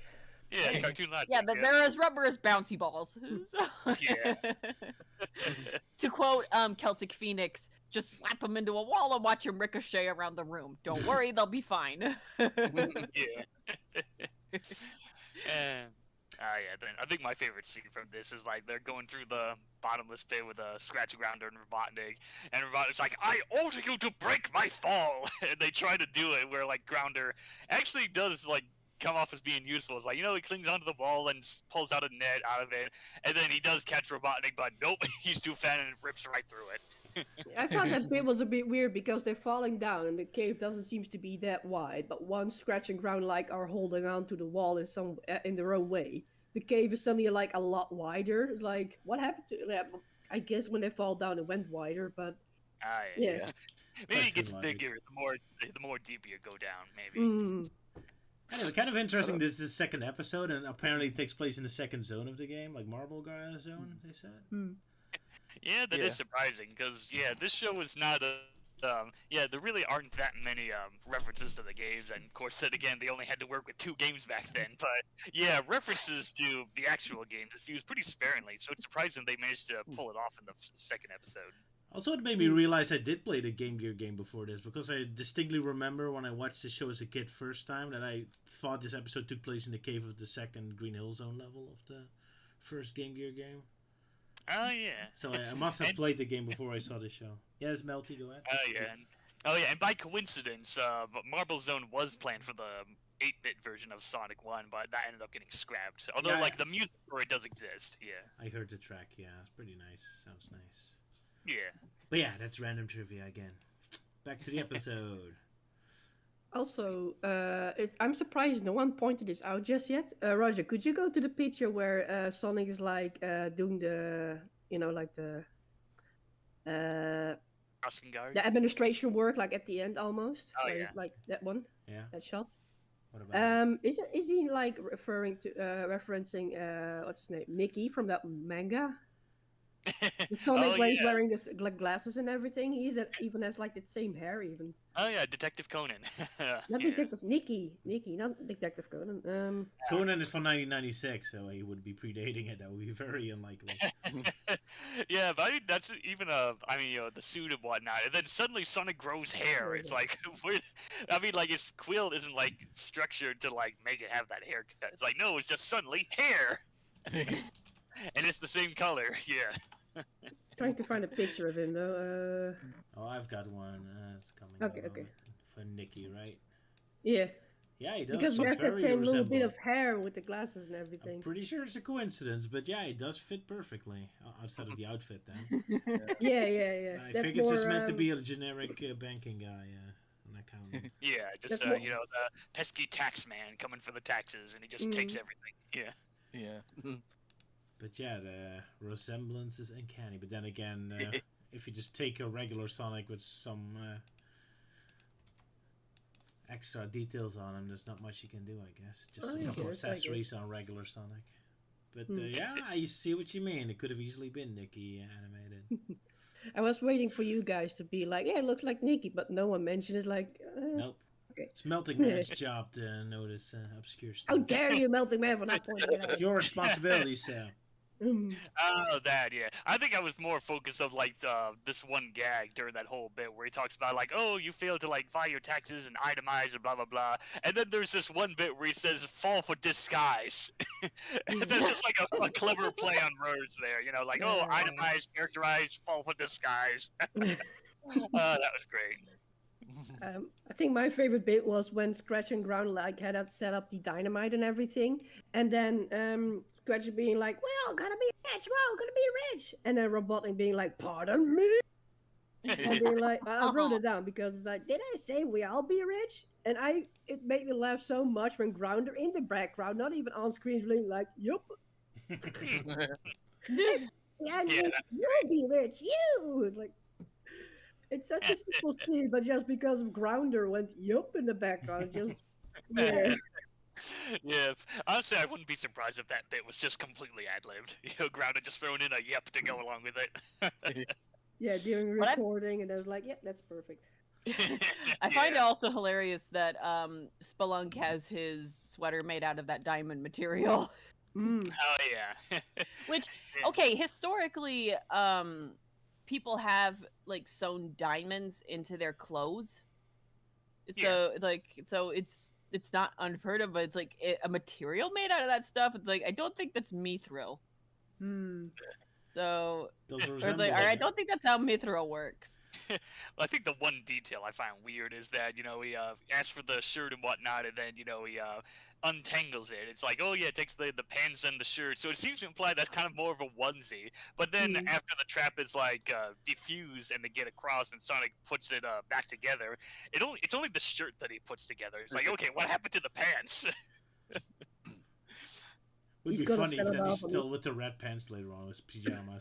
Yeah, cartoon logic. Yeah, they're as rubber as bouncy balls. Yeah. To quote Celtic Phoenix, just slap them into a wall and watch them ricochet around the room. Don't worry, they'll be fine. Yeah. Then I think my favorite scene from this is they're going through the bottomless pit with a Scratch Grounder and Robotnik, and Robotnik's like, I order you to break my fall! And they try to do it where Grounder actually does come off as being useful. It's he clings onto the wall and pulls out a net out of it, and then he does catch Robotnik, but nope, he's too fat and it rips right through it. I thought that bit was a bit weird because they're falling down and the cave doesn't seem to be that wide, but one Scratch and Ground are holding on to the wall in their own way. The cave is suddenly a lot wider. It's what happened to it? I guess when they fall down it went wider, but yeah. Maybe it gets bigger the more deep you go down, maybe. Anyway, kind of interesting. This is the second episode, and apparently it takes place in the second zone of the game, Marble Zone, they said. Yeah, that is surprising, because, this show is not a... there really aren't that many references to the games, and of course, then again, they only had to work with 2 games back then, but, references to the actual games is used pretty sparingly, so it's surprising they managed to pull it off in the second episode. Also, it made me realize I did play the Game Gear game before this, because I distinctly remember when I watched the show as a kid first time that I thought this episode took place in the cave of the second Green Hill Zone level of the first Game Gear game. Oh, yeah. So I must have played the game before I saw the show. Yes, Melty, go ahead. And by coincidence, Marble Zone was planned for the 8-bit version of Sonic 1, but that ended up getting scrapped. Although, the music for it does exist, I heard the track, it's pretty nice. Sounds nice. Yeah. But yeah, that's random trivia again. Back to the episode. Also, I'm surprised no one pointed this out just yet. Roger, could you go to the picture where Sonic is doing the, crossing guard? The administration work, at the end almost? Oh, yeah. That one? Yeah. That shot? What about is he referencing what's his name? Nicky from that manga? The Sonic where he's wearing this glasses and everything. He even has the same hair even. Oh yeah, Detective Conan. Not Detective Nicky, not Detective Conan. Conan is from 1996, so he would be predating it. That would be very unlikely. Yeah, but that's even the suit and whatnot, and then suddenly Sonic grows hair. It's his quill isn't structured to make it have that haircut. It's no, it's just suddenly hair. And it's the same color, Trying to find a picture of him though. I've got one. It's coming. Okay. For Nicky, right? Yeah. Yeah, he does. Because he has that same little bit of hair with the glasses and everything. I'm pretty sure it's a coincidence, but yeah, it does fit perfectly. Outside of the outfit, then. Yeah. I think it's just meant to be a generic banking guy, an accountant. Yeah, just the pesky tax man coming for the taxes, and he just takes everything. Yeah. But yeah, the resemblance is uncanny. But then again, if you just take a regular Sonic with some extra details on him, there's not much you can do, I guess. Just a couple accessories on regular Sonic. But yeah, I see what you mean. It could have easily been Nicky animated. I was waiting for you guys to be it looks like Nicky, but no one mentioned it. Nope. Okay. It's Melting Man's job to notice obscure stuff. How dare you, Melting Man, for not pointing it out? Your responsibility, Sam. Oh, that, yeah. I think I was more focused of like this one gag during that whole bit where he talks about like, oh, you failed to like file your taxes and itemize and blah blah blah. And then there's this one bit where he says fall for disguise. And that's just like a clever play on words there, you know, like oh, itemize, characterize, fall for disguise. That was great. I think my favorite bit was when Scratch and Ground like had set up the dynamite and everything, and then Scratch being like, "Well, gonna be rich, well, gonna be rich," and then Robotnik being like, "Pardon me," and being like, I wrote it down because it's like, did I say we all be rich? And it made me laugh so much when Grounder in the background, not even on screen, really like, "Yup." Yeah, you'll be rich, you. It's like. It's such a simple scene, but just because of Grounder went yup in the background, just yeah. Yeah, honestly, I wouldn't be surprised if that bit was just completely ad-libbed. You know, Grounder just throwing in a yep to go along with it. Yeah, during recording, and I was like, "Yep, that's perfect." I find it also hilarious that Spelunk has his sweater made out of that diamond material. Oh yeah. Which, okay, historically, people have like sewn diamonds into their clothes. So it's not unheard of, but it's like a material made out of that stuff. It's like I don't think that's mithril. So it's like, all right, I don't think that's how mithril works. Well, I think the one detail I find weird is that, you know, he asks for the shirt and whatnot, and then, you know, he untangles it. It's like, oh yeah, it takes the pants and the shirt, so it seems to imply that's kind of more of a onesie. But then after the trap is like defused and they get across and Sonic puts it back together, it's only the shirt that he puts together. It's like, okay, what happened to the pants? Would be funny if then he's still with the red pants later on, his pajamas.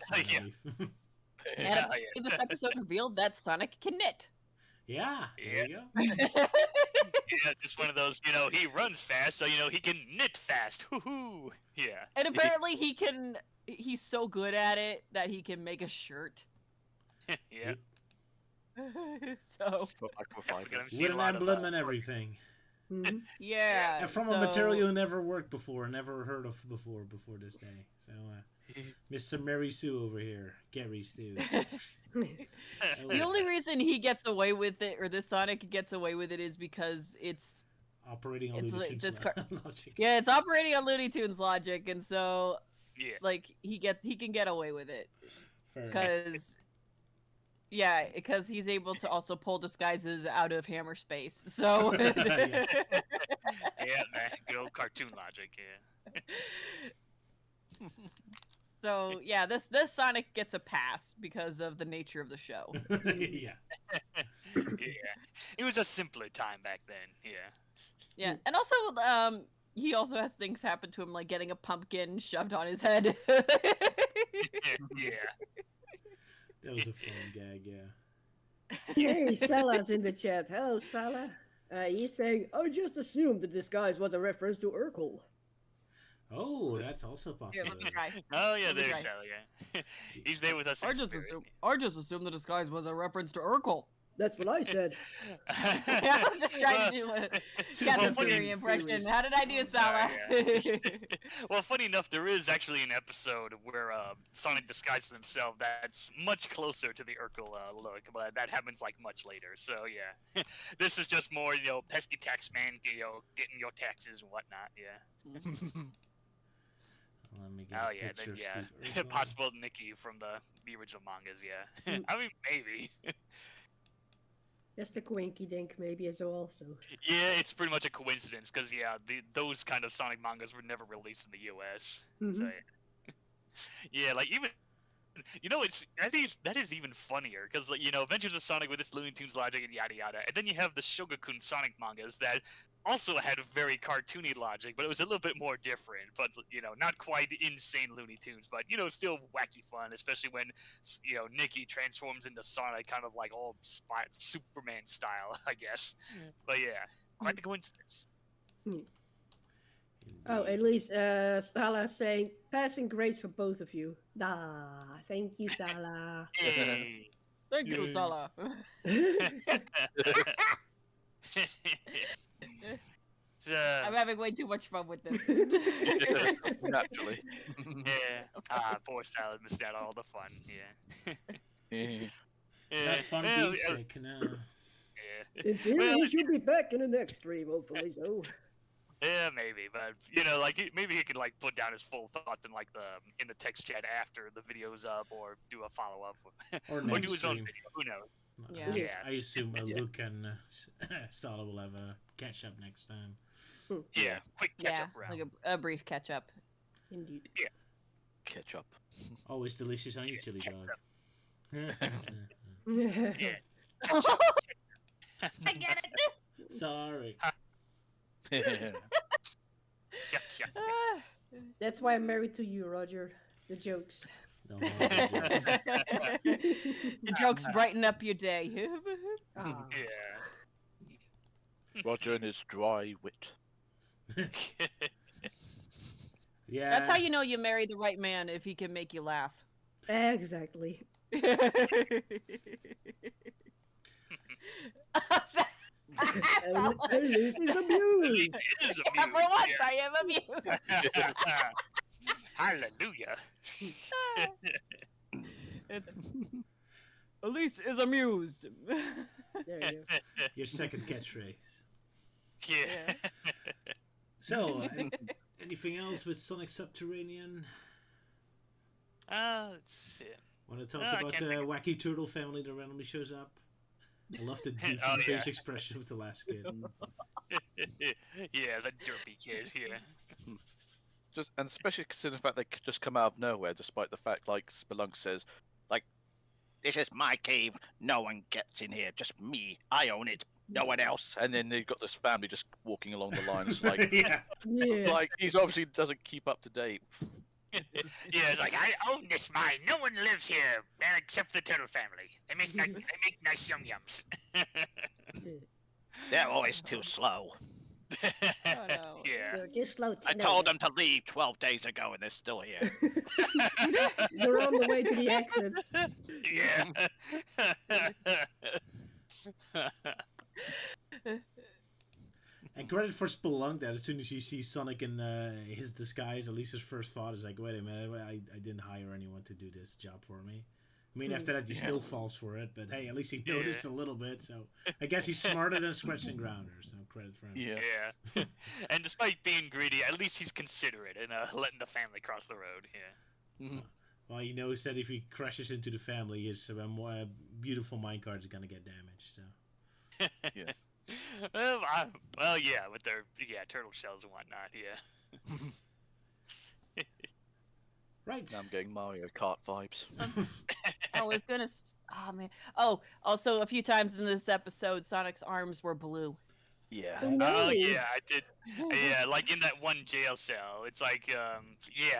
And this episode revealed that Sonic can knit. Yeah, there you go. Yeah, just one of those, you know, he runs fast, so, you know, he can knit fast. Hoo-hoo! Yeah. And apparently he's so good at it that he can make a shirt. Yeah. So. With an emblem and everything. Yeah. And from a material never worked before, never heard of before this day. So, Mr. Mary Sue over here, Gary Sue. The only reason he gets away with it, or this Sonic gets away with it, is because it's operating on Looney Tunes logic. Yeah, it's operating on Looney Tunes logic, and so like he can get away with it because. Yeah, because he's able to also pull disguises out of hammer space. So yeah, man, good old cartoon logic, yeah. So yeah, this Sonic gets a pass because of the nature of the show. Yeah. It was a simpler time back then, yeah. Yeah, and also he also has things happen to him like getting a pumpkin shoved on his head. Yeah. That was a fun gag, yeah. Hey, Sala's in the chat. Hello, Sala. He's saying, I just assumed the disguise was a reference to Urkel. Oh, that's also possible. Oh, yeah, there's Sala, yeah. He's there with us in spirit. I just assumed the disguise was a reference to Urkel. That's what I said. I was just trying to do a Captain Fury impression. How did I do, Sala? Well, funny enough, there is actually an episode where Sonic disguises himself that's much closer to the Urkel look, but that happens like much later. So yeah, this is just more, you know, pesky tax man, you know, getting your taxes and whatnot. Yeah. Let me get oh yeah, then yeah, possible Nikki from the original mangas. Yeah, I mean maybe. Just a quinky dink, maybe as well. So. Yeah, it's pretty much a coincidence because those kind of Sonic mangas were never released in the U.S. So yeah, like even you know that is even funnier because like, you know, Adventures of Sonic with its Looney Tunes logic and yada yada, and then you have the Shogakukan Sonic mangas that also had a very cartoony logic, but it was a little bit more different. But you know, not quite insane Looney Tunes, but you know, still wacky fun, especially when you know Nikki transforms into Sonic, kind of like all Superman style, I guess. But yeah, quite the coincidence. Oh, at least Sala saying passing grades for both of you. Thank you, Sala. Hey. Thank you, Sala. I'm having way too much fun with this. Naturally. Yeah. Poor Salad missed out on all the fun. Yeah. That fun being sick, no. Yeah. In theory, he should be back in the next stream, hopefully. So. Yeah, maybe, but maybe he could like put down his full thoughts in the text chat after the video's up, or do a follow up, or do his own video. Who knows? Yeah. I assume Luke and Sala will have a catch up next time. Yeah, quick catch up round. Like a brief catch up. Indeed. Yeah. Catch up. Always delicious on your chili dog. Yeah. I get it. Sorry. That's why I'm married to you, Roger. The jokes. No, The jokes brighten up your day. Ah. Yeah. Roger and his dry wit. yeah. That's how you know you married the right man, if he can make you laugh. Exactly. Elise is amused. For once, I am amused. Hallelujah. Elise is amused. There you go. Your second catchphrase. Yeah. So, anything else with Sonic Subterranean? Let's see. Want to talk I about can't the think of- wacky turtle family that randomly shows up? I love the deep Oh, face yeah. expression of the last kid. Yeah, the derpy kid. Yeah. And especially considering the fact they could just come out of nowhere, despite the fact, like Spelunk says, like, this is my cave. No one gets in here. Just me. I own it. No one else. And then they've got this family just walking along the line. It's like, Yeah. Yeah. like he's obviously doesn't keep up to date. Yeah, it's like, I own this mine. No one lives here, except the turtle family. They make nice yum yums. They're always too slow. Oh, no. Yeah. They're just slow to I told them to leave 12 days ago, and they're still here. They're on the way to the exit. Yeah. And credit for Spelunk that as soon as you see Sonic in his disguise, at least his first thought is like, wait a minute, I didn't hire anyone to do this job for me. I mean, after that, he still falls for it, but hey, at least he noticed a little bit, so I guess he's smarter than Scratch and Grounder, so credit for him. Yeah. And despite being greedy, at least he's considerate and letting the family cross the road. Yeah. Well, he knows that if he crashes into the family, his beautiful minecart is going to get damaged, so. Yeah. Well, yeah, with their turtle shells and whatnot. Yeah. Right. Now I'm getting Mario Kart vibes. I was gonna. Oh man. Oh, also a few times in this episode, Sonic's arms were blue. Yeah. Oh yeah, I did. Yeah, like in that one jail cell, it's like,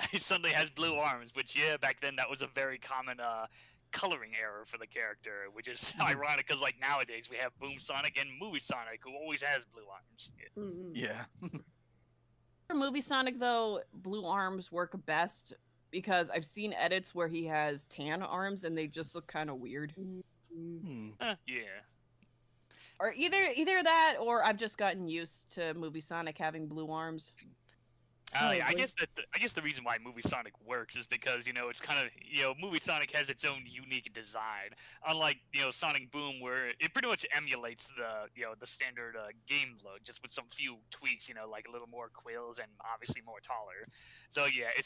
he suddenly has blue arms, which back then that was a very common coloring error for the character, which is ironic because like nowadays we have Boom Sonic and Movie Sonic, who always has blue arms. Yeah. For Movie Sonic though, blue arms work best because I've seen edits where he has tan arms and they just look kind of weird. Yeah. Or either that, or I've just gotten used to Movie Sonic having blue arms. I guess the reason why Movie Sonic works is because it's kind of Movie Sonic has its own unique design, unlike Sonic Boom, where it pretty much emulates the the standard game look, just with some few tweaks, like a little more quills and obviously more taller. So yeah, it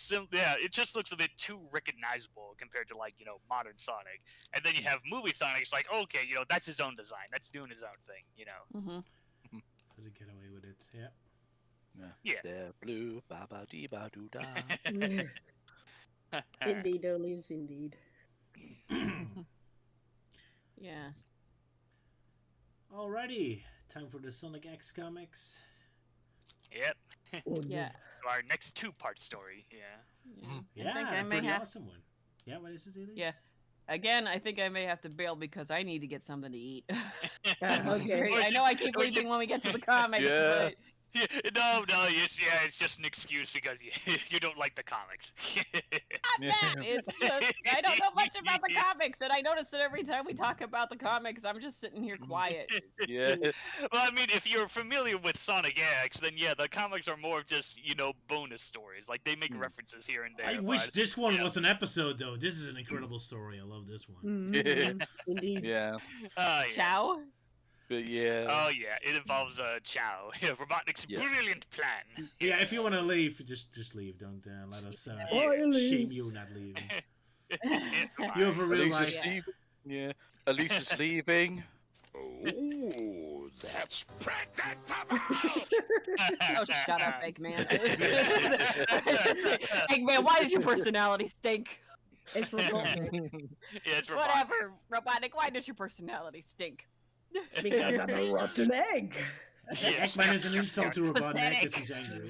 just looks a bit too recognizable compared to like modern Sonic. And then you have Movie Sonic, it's like okay, that's his own design, that's doing his own thing, Mm-hmm. So to get away with it, yeah. Yeah. They're blue, ba ba dee ba doo da. Indeed, Elise, indeed. Yeah. Alrighty, time for the Sonic X comics. Yep. Oh, Yeah. Our next two-part story. Yeah. Yeah, I think I a may pretty have. awesome one. Yeah, what is it, Elise? Yeah. Again, I think I may have to bail because I need to get something to eat. Okay. I know I keep leaving when we get to the comics, Yeah. but No, it's just an excuse because you don't like the comics. Not that. It's just I don't know much about the comics, and I notice that every time we talk about the comics, I'm just sitting here quiet. Yeah. Well, I mean, if you're familiar with Sonic X, then yeah, the comics are more of just bonus stories. Like they make references here and there. I wish this one was an episode, though. This is an incredible story. I love this one. Indeed. Yeah. Yeah. Chow. But yeah. Oh yeah, it involves Chow. Robotnik's brilliant plan. Yeah, if you want to leave, just leave. Don't let us shame you not leaving. You have a real life. Yeah. Elise is leaving. Oh, that's Oh, shut up, Eggman. Eggman, why does your personality stink? It's Robotnik. Yeah, it's Robotnik. Whatever, Robotnik, why does your personality stink? Because I'm a rotten egg. Eggman is an insult to Robotnik because he's angry.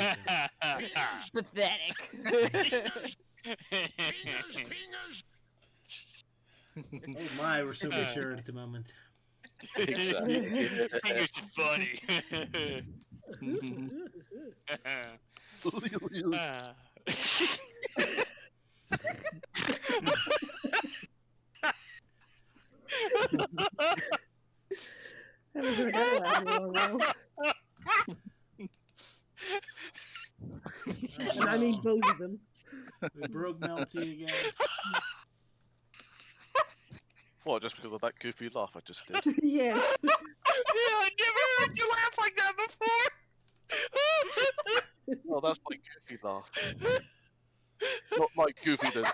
Pathetic. Oh my, we're so mature at the moment. Exactly. Fingers are funny. Haven't heard that laugh in a long while. And I mean both of them. We broke Melty again. What, just because of that goofy laugh I just did? Yes. Yeah, I never heard you laugh like that before. Oh, that's my goofy laugh. Not like goofy the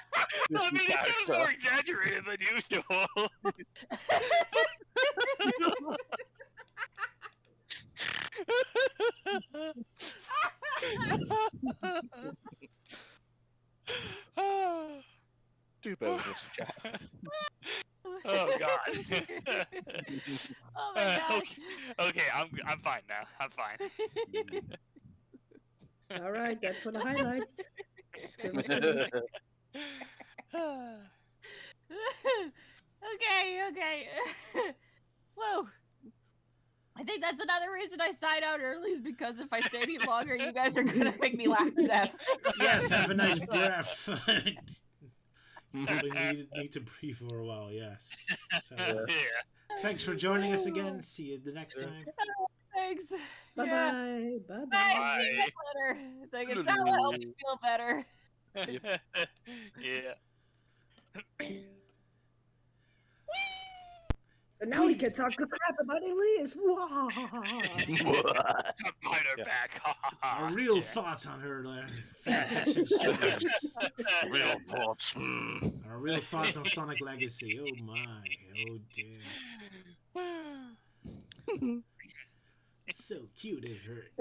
I mean, it sounds more exaggerated than usual. Do better with this chat. Oh god. Oh my gosh. Okay, I'm fine now. I'm fine. All right, that's for the highlights. Okay. Whoa. I think that's another reason I sign out early is because if I stay any longer, you guys are gonna make me laugh to death. Yes, have a nice breath. Probably need to breathe for a while, yes. So, Yeah. thanks for joining us again. See you the next time. Thanks. Bye-bye. Yeah. Bye-bye. Bye. See you later. Thank you. Sala helped me feel better. Yeah. So now we can talk the crap about Elise. Wow. Behind her back. Our real thoughts on her fan fiction series. Real thoughts. Our real thoughts on Sonic Legacy. Oh my. Oh dear. So cute it hurt.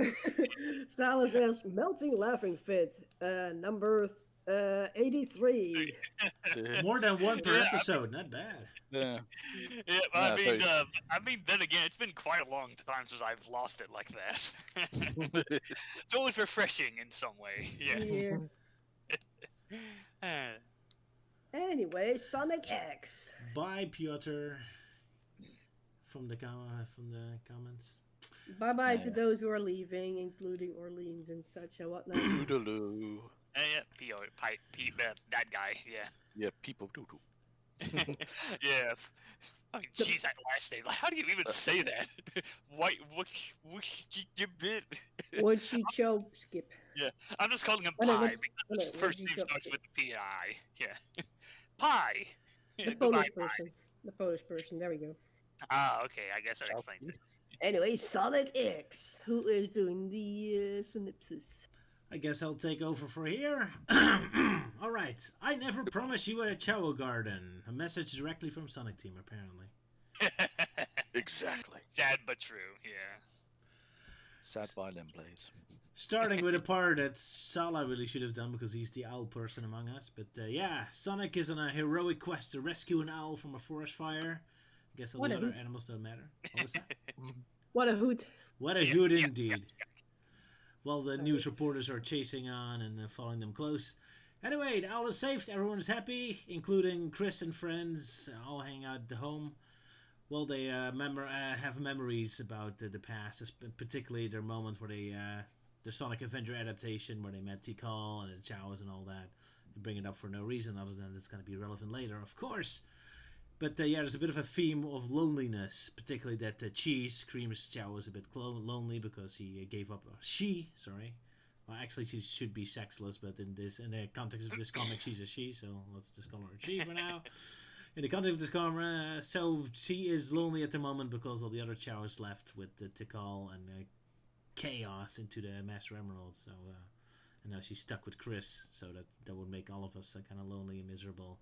Sala says melting laughing fit. Number 83. More than one per episode. Not bad. Yeah. Yeah, I mean, then again, it's been quite a long time since I've lost it like that. It's always refreshing in some way. Yeah. Anyway, Sonic X. Bye, Piotr. From the comments. Bye bye to those who are leaving, including Orleans and such and whatnot. Toodaloo. Yeah, Pete, that guy. Yeah. Yeah, people doo-doo. Yeah. I mean, jeez, that last name. Like, how do you even say that? What bit? Would she choke skip? Yeah, I'm just calling him Oh, Pie no, because his first name starts with the P-I. Yeah. Pie. The Polish person. The Polish person. There we go. Ah, okay. I guess that explains it. Anyway, Sonic X. Who is doing the synopsis? I guess I'll take over for here. Alright. I never promised you a Chow Garden. A message directly from Sonic Team, apparently. Exactly. Sad but true, yeah. Sad violin plays. Starting with a part that Sala really should have done because he's the owl person among us. But yeah, Sonic is on a heroic quest to rescue an owl from a forest fire. I guess all the other animals don't matter. What was that? What a hoot. What a hoot indeed. Well, the news reporters are chasing on and following them close. Anyway, the owl is safe. Everyone is happy, including Chris and friends. All hang out at the home. well, they have memories about the past, particularly their moment where they the Sonic Adventure adaptation where they met Tikal and the Chows and all that. They bring it up for no reason other than it's going to be relevant later, of course. But yeah, there's a bit of a theme of loneliness, particularly that Cheese, Cream's Chow, was a bit lonely because he gave up. Sorry. Well, actually, she should be sexless, but in the context of this comic, she's a she, so let's just call her a she for now. In the context of this comic, so she is lonely at the moment because all the other Chows left with Tikal and Chaos into the Master Emerald. So and now she's stuck with Chris, so that would make all of us kind of lonely and miserable.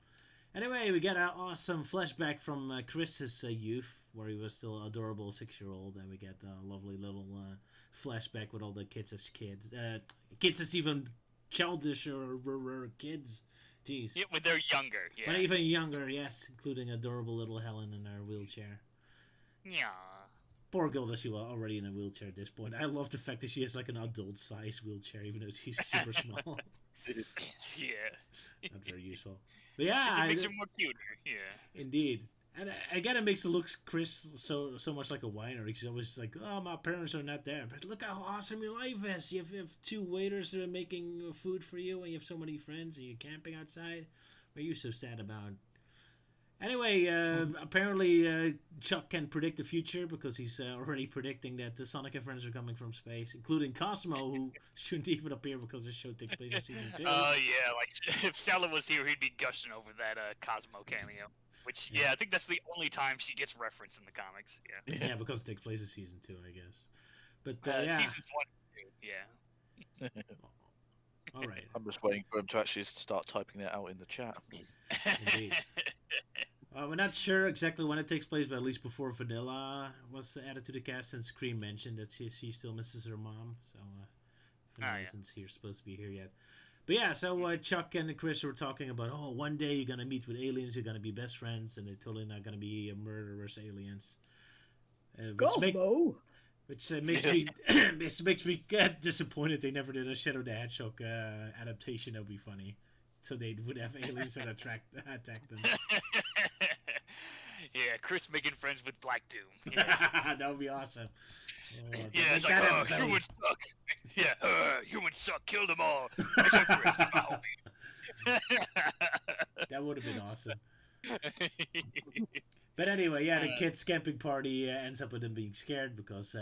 Anyway, we get an awesome flashback from Chris's youth, where he was still an adorable 6-year-old, and we get a lovely little flashback with all the kids as kids. Kids as even childish or kids. Jeez. Yeah, when they're younger, yeah. When even younger, yes, including adorable little Helen in her wheelchair. Yeah. Poor girl that she was already in a wheelchair at this point. I love the fact that she has like an adult-sized wheelchair, even though she's super small. Yeah. Not very useful. But yeah, it makes her more cuter. Yeah. Indeed. And again, it makes it look Chris so much like a whiner. He's always like, "Oh, my parents are not there." But look how awesome your life is. You have 2 waiters that are making food for you, and you have so many friends, and you're camping outside. What are you so sad about? Anyway, apparently Chuck can predict the future because he's already predicting that the Sonic and friends are coming from space, including Cosmo, who shouldn't even appear because the show takes place in season 2. Oh, yeah, like, if Sala was here, he'd be gushing over that Cosmo cameo. Which, yeah, I think that's the only time she gets referenced in the comics, yeah. Yeah, because it takes place in season 2, I guess. But, yeah. Seasons 1 and 2, yeah. All right. I'm just waiting for him to actually start typing that out in the chat. Indeed. We're not sure exactly when it takes place, but at least before Vanilla was added to the cast, since Cream mentioned that she still misses her mom. So Vanilla isn't here, supposed to be here yet. But yeah, so Chuck and Chris were talking about, oh, one day you're gonna meet with aliens, you're gonna be best friends, and they're totally not gonna be murderous aliens. Cosmo. Which makes me makes me disappointed they never did a Shadow the Hedgehog adaptation. That would be funny. So they would have aliens that attack them. Yeah, Chris making friends with Black Doom. Yeah. That would be awesome. Yeah, it's like, oh, humans suck. Yeah, humans suck. Kill them all. Except Chris, he's my homie. That would have been awesome. But anyway, yeah, the kids' camping party ends up with them being scared because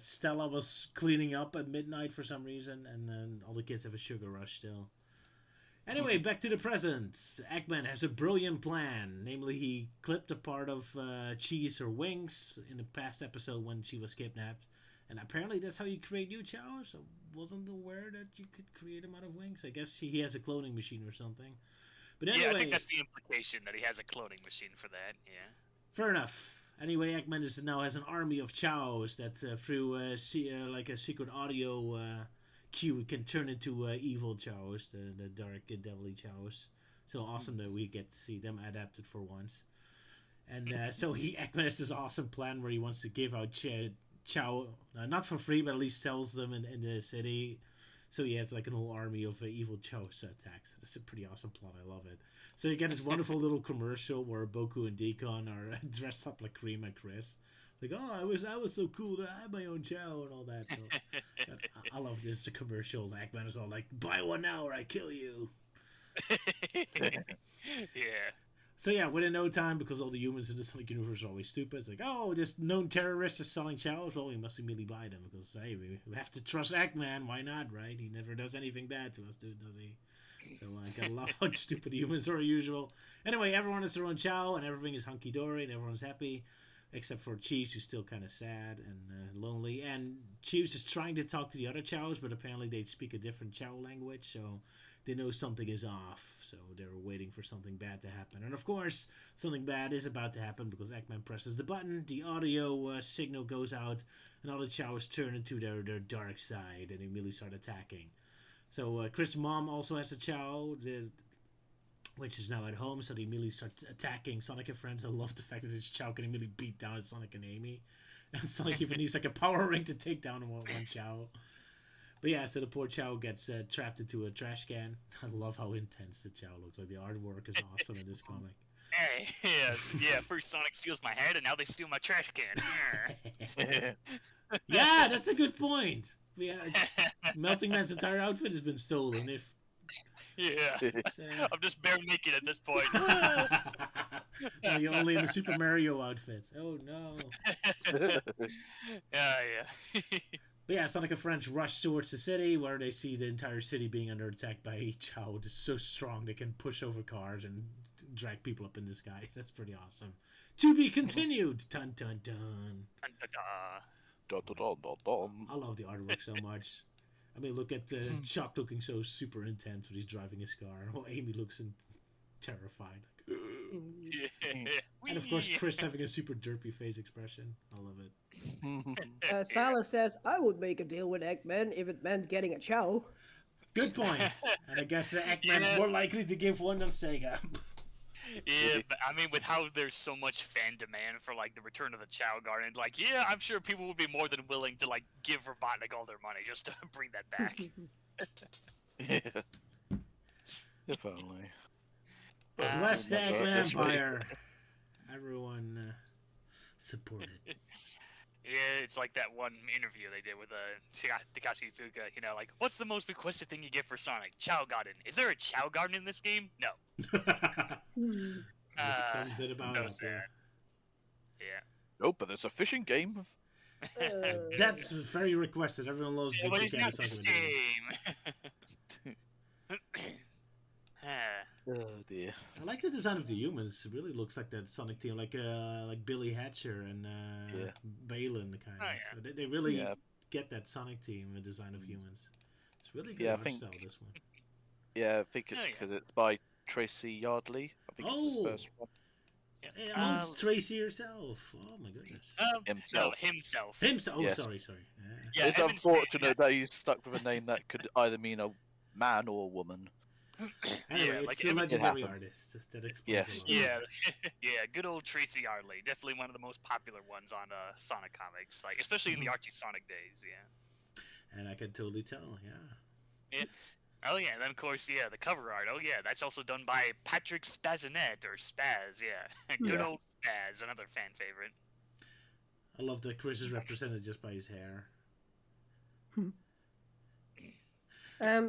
Stella was cleaning up at midnight for some reason, and then all the kids have a sugar rush still. Anyway, back to the present. Eggman has a brilliant plan. Namely, he clipped a part of Cheese her wings in the past episode when she was kidnapped. And apparently that's how you create new Chows. I wasn't aware that you could create them out of wings. I guess he has a cloning machine or something. But anyway, yeah, I think that's the implication, that he has a cloning machine for that, yeah. Fair enough. Anyway, Eggman now has an army of Chows that through like a secret audio cue can turn into evil Chows, the dark devilly Chows. So awesome that we get to see them adapted for once. And so Eggman has this awesome plan where he wants to give out Chow, not for free, but at least sells them in the city. So he has like an whole army of evil Chows attacks. It's a pretty awesome plot. I love it. So you get this wonderful little commercial where Boku and Deacon are dressed up like Cream and Chris. Like, oh, I was so cool that I had my own Chow and all that. So, I love this commercial. Eggman is all like, buy one now or I kill you. Yeah. So yeah, within no time, because all the humans in the Sonic universe are always stupid, it's like, oh, this known terrorist is selling Chows, well, we must immediately buy them, because, hey, we have to trust Eggman, why not, right? He never does anything bad to us, dude, does he? So I gotta love how stupid humans are usual. Anyway, everyone has their own Chow, and everything is hunky-dory, and everyone's happy, except for Chiefs, who's still kind of sad and lonely, and Chiefs is trying to talk to the other Chows, but apparently they speak a different Chow language, so they know something is off, so they're waiting for something bad to happen. And of course, something bad is about to happen because Eggman presses the button, the audio signal goes out, and all the Chows turn into their dark side and immediately start attacking. So Chris' mom also has a Chow, which is now at home, so they immediately start attacking Sonic and friends. I love the fact that this Chow can immediately beat down Sonic and Amy. And Sonic even needs like a power ring to take down one Chow. But yeah, so the poor Chow gets trapped into a trash can. I love how intense the Chow looks. Like, the artwork is awesome in this comic. Yeah. First Sonic steals my head, and now they steal my trash can. Yeah, that's a good point. Yeah, Melting Man's entire outfit has been stolen. If I'm just bare naked at this point. no, you're only in the Super Mario outfit. Oh no. Yeah. But yeah, Sonic and friends rush towards the city where they see the entire city being under attack by a Chao. It's so strong they can push over cars and drag people up in the skies. That's pretty awesome. To be continued. Dun dun dun. Dun, dun, dun, dun, dun. I love the artwork so much. I mean, look at Chuck looking so super intense when he's driving his car. While Amy looks terrified. And of course, Chris having a super derpy face expression. I love it. Sala says, I would make a deal with Eggman if it meant getting a Chow. Good point. And I guess Eggman's more likely to give one than Sega. Yeah, but I mean, with how there's so much fan demand for like the return of the Chow Garden, like, yeah, I'm sure people would be more than willing to like give Robotnik all their money just to bring that back. Yeah. If only. Bless the Eggman Empire. Everyone supported. Yeah, it's like that one interview they did with Takashi Iizuka. You know, like, what's the most requested thing you get for Sonic? Chow Garden. Is there a Chow Garden in this game? No. Something about so it. sad. Yeah. Nope, but there's a fishing game. That's very requested. Everyone loves Yeah, but Big it's not the same. Oh dear. I like the design of the humans. It really looks like that Sonic team, like Billy Hatcher and Balin, kind of. Oh, yeah. So they really get that Sonic team, the design of humans. It's really good art style, this one. Yeah, I think it's because it's by Tracy Yardley. I think it's his first one. Tracy herself. Oh my goodness. Himself. No, himself. Himself. Oh, Yes. sorry. Yeah, It's unfortunate that he's stuck with a name that could either mean a man or a woman. Anyway, Yeah, it's like the Evan- legendary artist that explains a lot. Yeah, good old Tracy Yardley. Definitely one of the most popular ones on Sonic comics, like especially in the Archie Sonic days. Yeah. And I can totally tell. Yeah. Oh yeah, and then of course, the cover art. Oh yeah, that's also done by Patrick Spazinet or Spaz. Yeah, good old Spaz, another fan favorite. I love that Chris is represented just by his hair.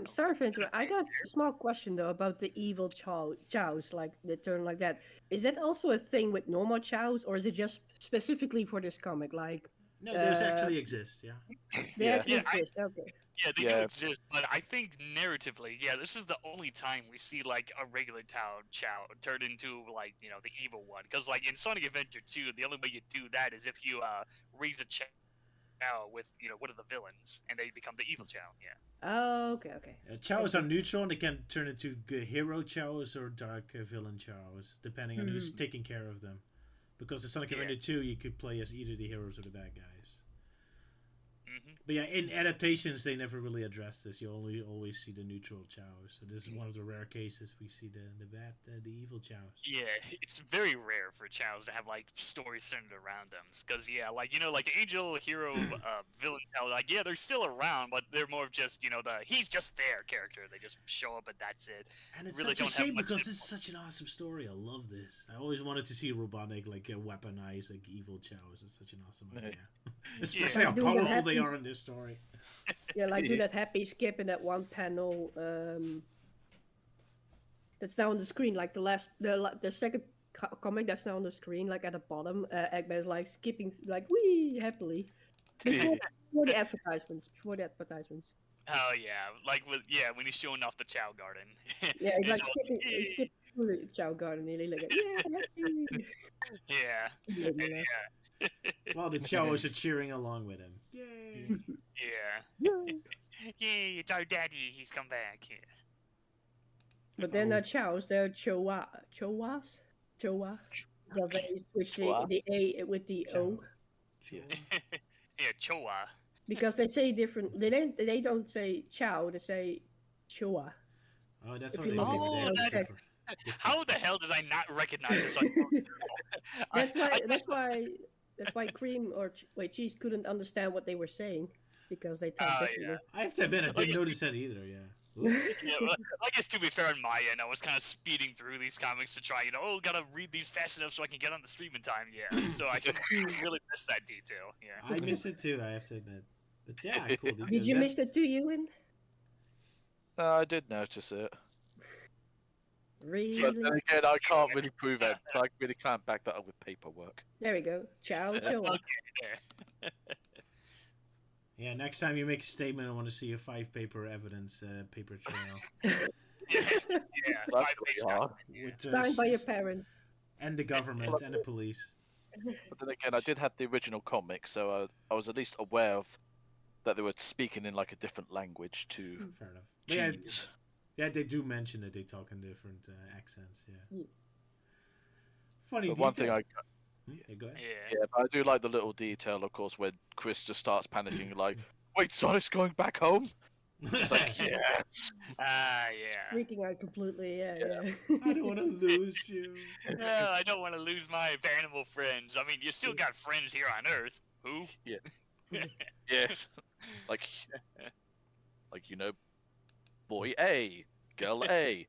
Sorry for interrupting. I got a small question though about the evil chows, like the term like that. Is that also a thing with normal chows, or is it just specifically for this comic? Like, no, those actually exist. Yeah. They actually exist. Okay. Yeah, they do exist, but I think narratively, this is the only time we see like a regular Chow turn into like the evil one. Because like in Sonic Adventure 2, the only way you do that is if you raise a Chow with one of the villains, and they become the evil Chow. Yeah. Oh, okay. Chows are neutral, and they can turn into good hero Chows or dark villain Chows, depending on who's taking care of them. Because in Sonic Adventure 2, you could play as either the heroes or the bad guys. But yeah, in adaptations, they never really address this. You always see the neutral Chows. So this is one of the rare cases we see the evil Chows. Yeah, it's very rare for Chows to have like stories centered around them. Because like the angel, hero, villain Chow, like they're still around, but they're more of just the he's just there character. They just show up and that's it. And it's really such a don't shame have much because it's such an awesome story. I love this. I always wanted to see Robotnik like weaponize like evil Chows. It's such an awesome idea. Especially how powerful they are in this story. Yeah, like do that happy skip in that one panel that's now on the screen, like the second comic that's now on the screen, like at the bottom, Eggman's like skipping like wee happily before the advertisements. Oh yeah, like when he's showing off the Chow Garden. Yeah, it's like skipping through the Chow Garden, nearly like yeah. While the Chows are cheering along with him. Yay! Yay, it's our daddy, he's come back. Yeah. But they're not Chows, they're Chowas. Because they switch the A with the O. Yeah, Chowa. Because they say different. They don't say Chow. They say Chowa. Oh, that's what they do. How the hell did I not recognize this? That's why Cream or Cheese couldn't understand what they were saying because they talk differently. I have to admit, I didn't notice that either. Yeah, Yeah, well, I guess to be fair on my end, I was kind of speeding through these comics to try, gotta read these fast enough so I can get on the stream in time. Yeah, so I really miss that detail. Yeah, I miss it too. I have to admit. But yeah, cool. Did you miss it too, Ewan? I did notice it. Really? But then again, I can't really prove it. I really can't back that up with paperwork. There we go. Ciao, ciao. Okay. Yeah, next time you make a statement, I want to see a 5-paper evidence paper trail. Yeah, That's really hard. Signed by your parents. And the government and the police. But then again, I did have the original comic, so I was at least aware of that they were speaking in like a different language to Fair enough. cheese. Yeah, they do mention that they talk in different accents. Yeah. Funny. But one thing I Yeah, go ahead. yeah, but I do like the little detail, of course, when Chris just starts panicking, like, "Wait, Sonic's going back home?" It's like, yes. Yeah. Freaking out completely. Yeah. I don't want to lose you. No, I don't want to lose my animal friends. I mean, you still got friends here on Earth. Who? Yeah. Yeah. Like, boy A, girl A.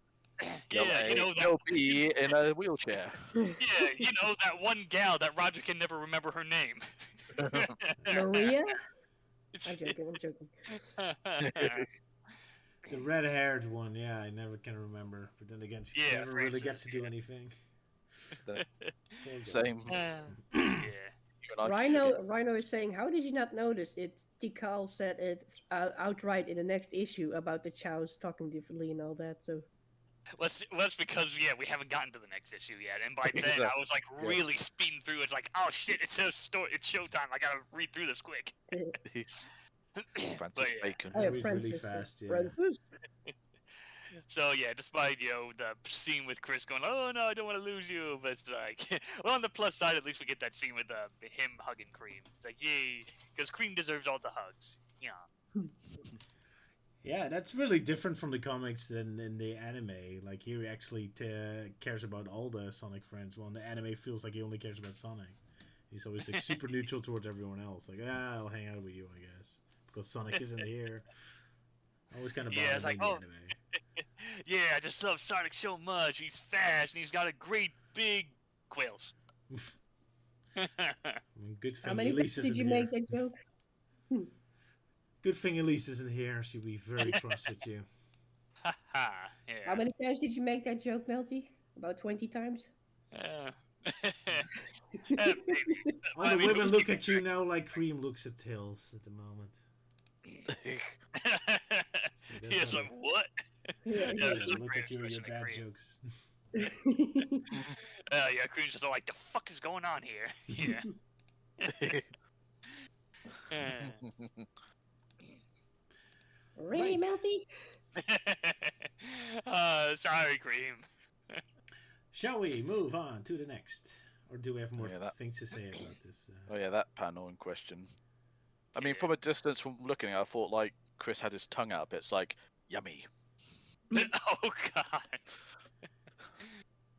Girl Yeah, A, girl B in a wheelchair. Yeah, that one gal that Roger can never remember her name. Maria? I'm joking. The red-haired one, yeah, I never can remember. But then again, she never really gets to do anything. Same. Rhino is saying, how did you not notice it? Tikal said it outright in the next issue about the Chows talking differently and all that, so... Well, that's because, we haven't gotten to the next issue yet, and by then I was, really speeding through. It's like, oh shit, it's showtime, I gotta read through this quick. Francis Bacon. Really fast, yeah. Francis. So, despite, the scene with Chris going, oh no, I don't want to lose you, but it's like, well, on the plus side, at least we get that scene with him hugging Cream. It's like, yay, because Cream deserves all the hugs. Yeah. Yeah, that's really different from the comics than in the anime. Like, here he actually cares about all the Sonic friends, while in the anime feels like he only cares about Sonic. He's always like super neutral towards everyone else. Like, I'll hang out with you, I guess. Because Sonic isn't here. Always kind of bothered it's like, the anime. Yeah, I just love Sonic so much. He's fast, and he's got a great big quills. Good thing How many Elise times did you isn't make here. that joke? Good thing Elise isn't here. She'll be very cross with you. How many times did you make that joke, Melty? About 20 times? Maybe. All the women look at you now like Cream looks at Tails at the moment. He's like, what? Yeah, look at you and your bad jokes. Yeah, Cream's just like, the fuck is going on here? Yeah. Really, Melty? Sorry, Cream. Shall we move on to the next? Or do we have more that... things to say about this? Oh yeah, that panel in question. I mean, from a distance, from looking at it, I thought, like, Chris had his tongue out a bit. It's like, yummy. Oh, God.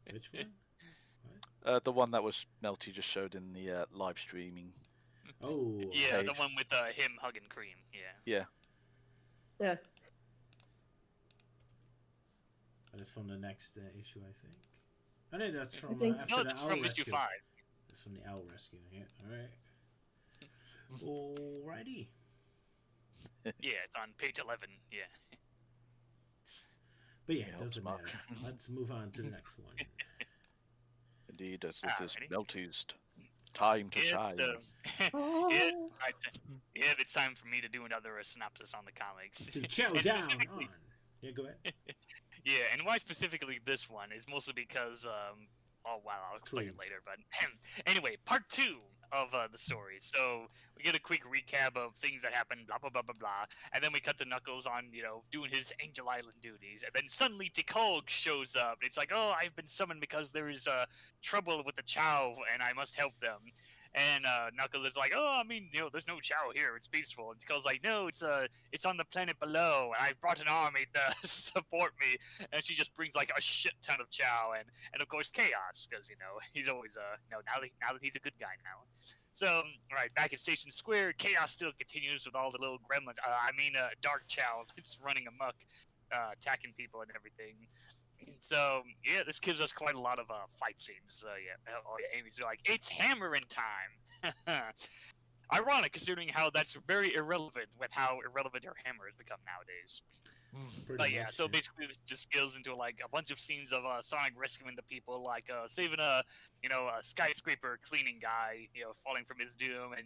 Which one? The one that was Melty just showed in the live streaming. Oh. Yeah, the one with him hugging Cream. Yeah. Yeah. That is from the next issue, I think. I think that's from no, that's from issue 5. That's from the Owl Rescue. Yeah, alright. Alrighty. Yeah, it's on page 11. Yeah. But yeah, it doesn't matter. Let's move on to the next one. Indeed, this is Melty's time to shine. It's time for me to do another synopsis on the comics. To chow down on. Yeah, go ahead. Yeah, and why specifically this one is mostly because, I'll explain it later, but anyway, part 2 of the story. So we get a quick recap of things that happened, blah, blah, blah, blah, blah, and then we cut to Knuckles on, doing his Angel Island duties, and then suddenly Tikal shows up, and it's like, oh, I've been summoned because there is trouble with the Chow, and I must help them. And Knuckles is like, oh, I mean, there's no Chow here. It's peaceful. And Tikal's like, no, it's on the planet below. And I've brought an army to support me. And she just brings like a shit ton of Chow and of course Chaos, because he's always now that he's a good guy now. So right back at Station Square, Chaos still continues with all the little gremlins. Dark Chow. It's running amok. attacking people and everything. So yeah, this gives us quite a lot of fight scenes. So yeah, oh yeah, Amy's like, it's hammering time. Ironic, considering how that's very irrelevant with how irrelevant her hammer has become nowadays. But yeah, so basically this just goes into like a bunch of scenes of Sonic rescuing the people, like saving a skyscraper cleaning guy, falling from his doom, and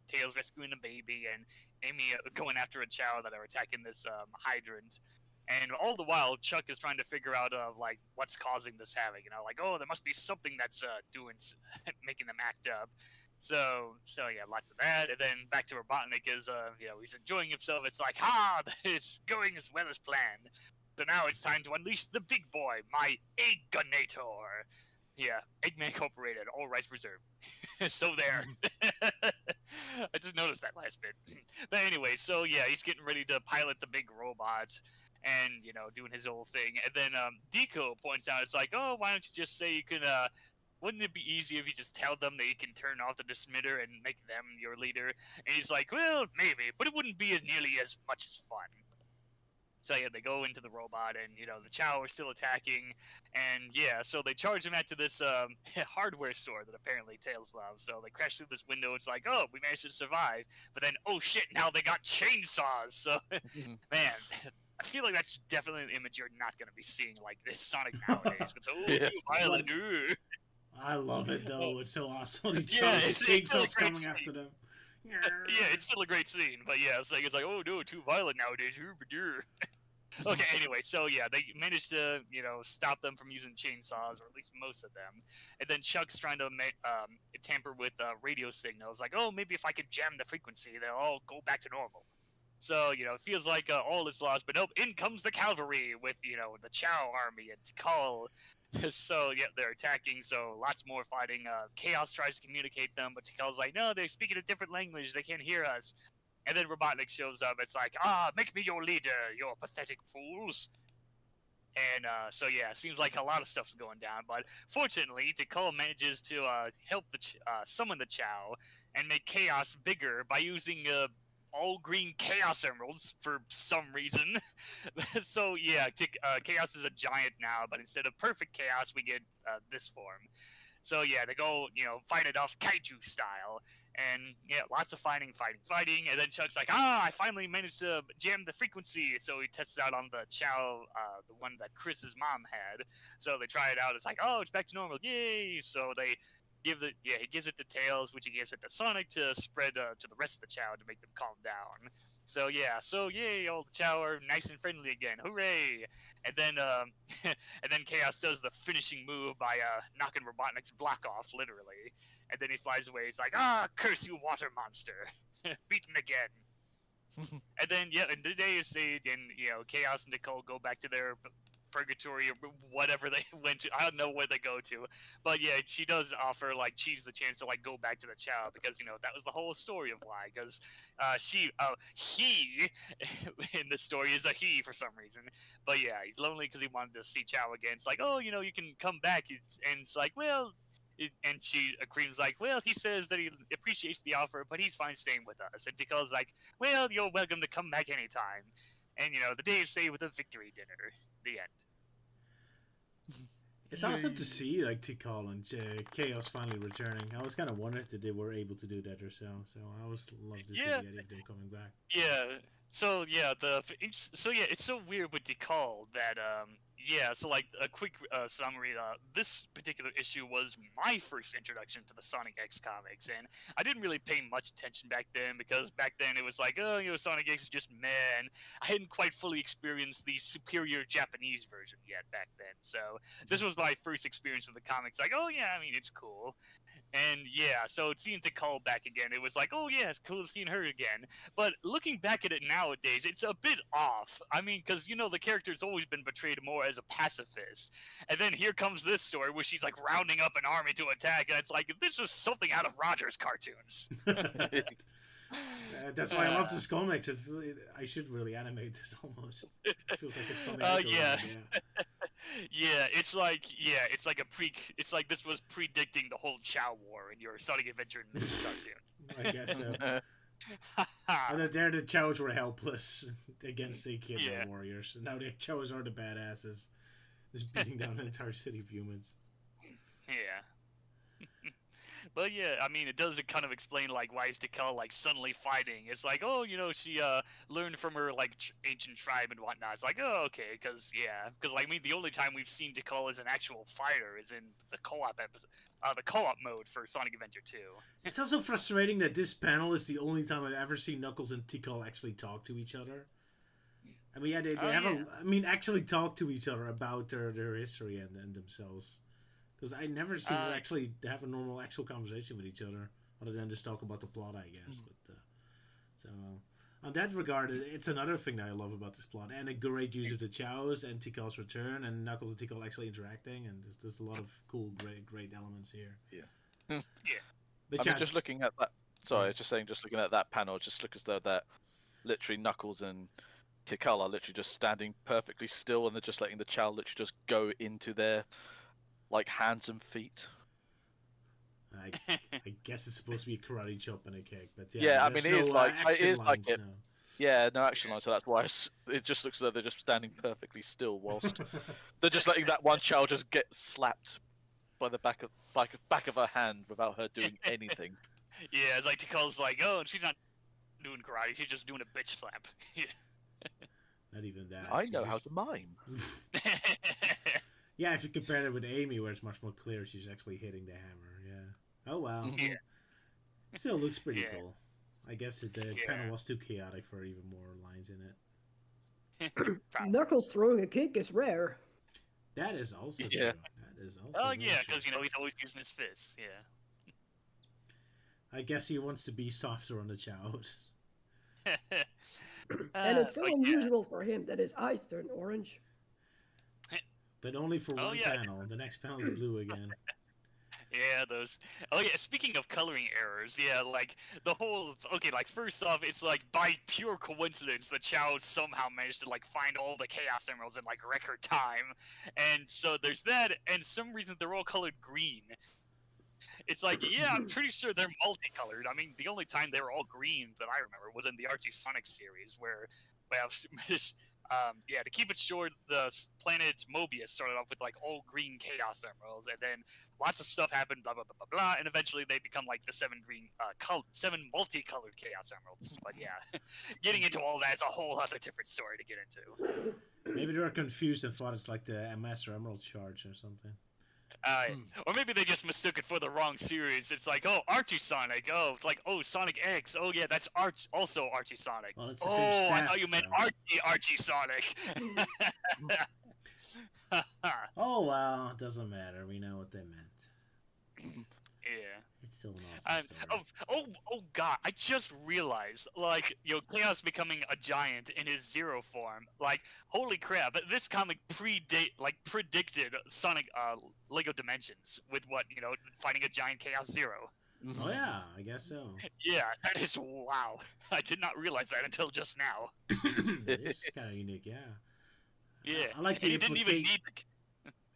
Tails rescuing a baby, and Amy going after a Chow that are attacking this hydrant. And all the while, Chuck is trying to figure out like what's causing this havoc. Like, oh, there must be something that's making them act up. So yeah, lots of that, and then back to Robotnik is he's enjoying himself. It's like, it's going as well as planned. So now it's time to unleash the big boy, my Egganator. Yeah, Eggman Incorporated, all rights reserved. So there. I just noticed that last bit. But anyway, so yeah, he's getting ready to pilot the big robot. And, doing his whole thing. And then Deco points out, it's like, oh, why don't you just say you can, wouldn't it be easy if you just tell them that you can turn off the dismitter and make them your leader? And he's like, well, maybe, but it wouldn't be nearly as much as fun. So yeah, they go into the robot, and, the Chow are still attacking. And yeah, so they charge him out to this hardware store that apparently Tails loves. So they crash through this window. It's like, oh, we managed to survive. But then, oh shit, now they got chainsaws. So, man... I feel like that's definitely an image you're not going to be seeing like this Sonic nowadays. It's, too violent, I love it though. It's so awesome. It's still a great coming scene. after them. Yeah, it's still a great scene, but yeah, it's like oh no, too violent nowadays. Okay, anyway, so yeah, they managed to stop them from using chainsaws, or at least most of them. And then Chuck's trying to tamper with radio signals, like, oh, maybe if I could jam the frequency, they'll all go back to normal. So, it feels like all is lost, but nope, in comes the cavalry with, the Chow army and Tikal. So, yeah, they're attacking, so lots more fighting. Chaos tries to communicate them, but Tikal's like, no, they're speaking a different language, they can't hear us. And then Robotnik shows up, it's like, make me your leader, you pathetic fools. And so, yeah, seems like a lot of stuff's going down, but fortunately, Tikal manages to help summon the Chow and make Chaos bigger by using all green Chaos Emeralds for some reason. So yeah, Chaos is a giant now, but instead of perfect Chaos, we get this form. So yeah, they go, fight it off Kaiju style. And yeah, lots of fighting, and then Chuck's like, I finally managed to jam the frequency. So he tests it out on the Chow, the one that Chris's mom had. So they try it out, it's like, oh, it's back to normal, yay! So they he gives it to Tails, which he gives it to Sonic to spread to the rest of the Chow to make them calm down. So yeah, yay, all the Chow are nice and friendly again, hooray! And then Chaos does the finishing move by knocking Robotnik's block off, literally. And then he flies away. He's like, curse you, water monster, beaten again. And then and the day is saved, and Chaos and Nicole go back to their purgatory or whatever they went to. I don't know where they go to, but yeah, she does offer like Cheese the chance to like go back to the Chow, because that was the whole story of why, because he in the story is a he for some reason, but yeah, he's lonely because he wanted to see Chow again. It's like, oh, you can come back, and it's like, well, and Cream's like, well, he says that he appreciates the offer, but he's fine staying with us. And Tikal's like, well, you're welcome to come back anytime. And the day is saved with a victory dinner. The end. It's awesome to see like Tikal and Chaos finally returning. I was kind of wondering that they were able to do that themselves. So I always love to see the idea of them coming back. Yeah. So yeah, it's so weird with Tikal that so like a quick summary. This particular issue was my first introduction to the Sonic X comics, and I didn't really pay much attention back then, because back then it was like, oh, Sonic X is just man. I hadn't quite fully experienced the superior Japanese version yet back then. So this was my first experience with the comics. Like, oh yeah, I mean, it's cool. And yeah, so seeing Tikal back again, it was like, oh yeah, it's cool seeing her again. But looking back at it nowadays, it's a bit off. I mean, because the character's always been portrayed more as a pacifist, and then here comes this story where she's like rounding up an army to attack, and it's like, this is something out of Roger's cartoons. That's why I love this comics. I should really animate this almost. It feels like it's something. Yeah, it's like it's like this was predicting the whole Chow War in your Sonic Adventure in this cartoon. I guess so. And then there the Chows were helpless against the Kidman warriors. And now the Chows are the badasses. Just beating down an entire city of humans. Yeah. But yeah, I mean, it does kind of explain like why is Tikal like suddenly fighting. It's like, oh, you know, she learned from her like ancient tribe and whatnot. It's like, oh, okay, because like I mean, the only time we've seen Tikal as an actual fighter is in the co-op episode, the co-op mode for Sonic Adventure 2. It's also frustrating that this panel is the only time I've ever seen Knuckles and Tikal actually talk to each other. I mean, yeah, they actually talk to each other about their history and themselves. Because I never see them actually have a normal, actual conversation with each other, other than just talk about the plot, I guess. But so, on that regard, it's another thing that I love about this plot, and a great use of the Chows and Tikal's return, and Knuckles and Tikal actually interacting, and there's a lot of cool, great elements here. Yeah. But I mean, just looking at that. Sorry, just looking at that panel, just look as though that literally Knuckles and Tikal are literally just standing perfectly still, and they're just letting the Chow literally just go into their like hands and feet. I guess it's supposed to be a karate chop and a kick, but I mean it is like it. No. Yeah, no action lines, so that's why it just looks as though they're just standing perfectly still whilst they're just letting that one child just get slapped by the back of her hand without her doing anything. Yeah, it's like Tikal's like, oh, and she's not doing karate, she's just doing a bitch slap. Not even that. I know how to mime. Yeah, if you compare it with Amy, where it's much more clear she's actually hitting the hammer, yeah. Oh, wow. Yeah. Still looks pretty cool. I guess the panel was too chaotic for even more lines in it. Knuckles throwing a kick is rare. That is also true. That is also oh, yeah, because, you know, he's always using his fists, yeah. I guess he wants to be softer on the Chows. And it's so unusual for him that his eyes turn orange. But only for one panel. The next panel is blue again. Yeah, those. Oh yeah, speaking of coloring errors, yeah, like the whole. Okay, like first off, it's like by pure coincidence, the Chow somehow managed to like find all the Chaos Emeralds in like record time, and so there's that. And some reason they're all colored green. It's like, yeah, I'm pretty sure they're multicolored. I mean, the only time they were all green that I remember was in the Archie Sonic series, where to keep it short, the planet Mobius started off with like all green Chaos Emeralds, and then lots of stuff happened, blah blah blah blah blah, and eventually they become like the seven multicolored Chaos Emeralds. But yeah, getting into all that's a whole other different story to get into. Maybe they were confused and thought it's like the Master Emerald charge or something. Or maybe they just mistook it for the wrong series. It's like, oh, Archie Sonic. Oh, it's like, oh, Sonic X. Oh, yeah, that's also Archie Sonic. Well, I thought you meant Archie Sonic. Oh, well, it doesn't matter. We know what they meant. Yeah. It's still an awesome story. Oh, God, I just realized, like, Chaos becoming a giant in his Zero form. Like, holy crap, this comic predicted Sonic, Lego Dimensions with fighting a giant Chaos Zero. Oh, yeah, I guess so. Yeah, that is, wow. I did not realize that until just now. It's kind of unique, yeah. Yeah, I like he didn't even need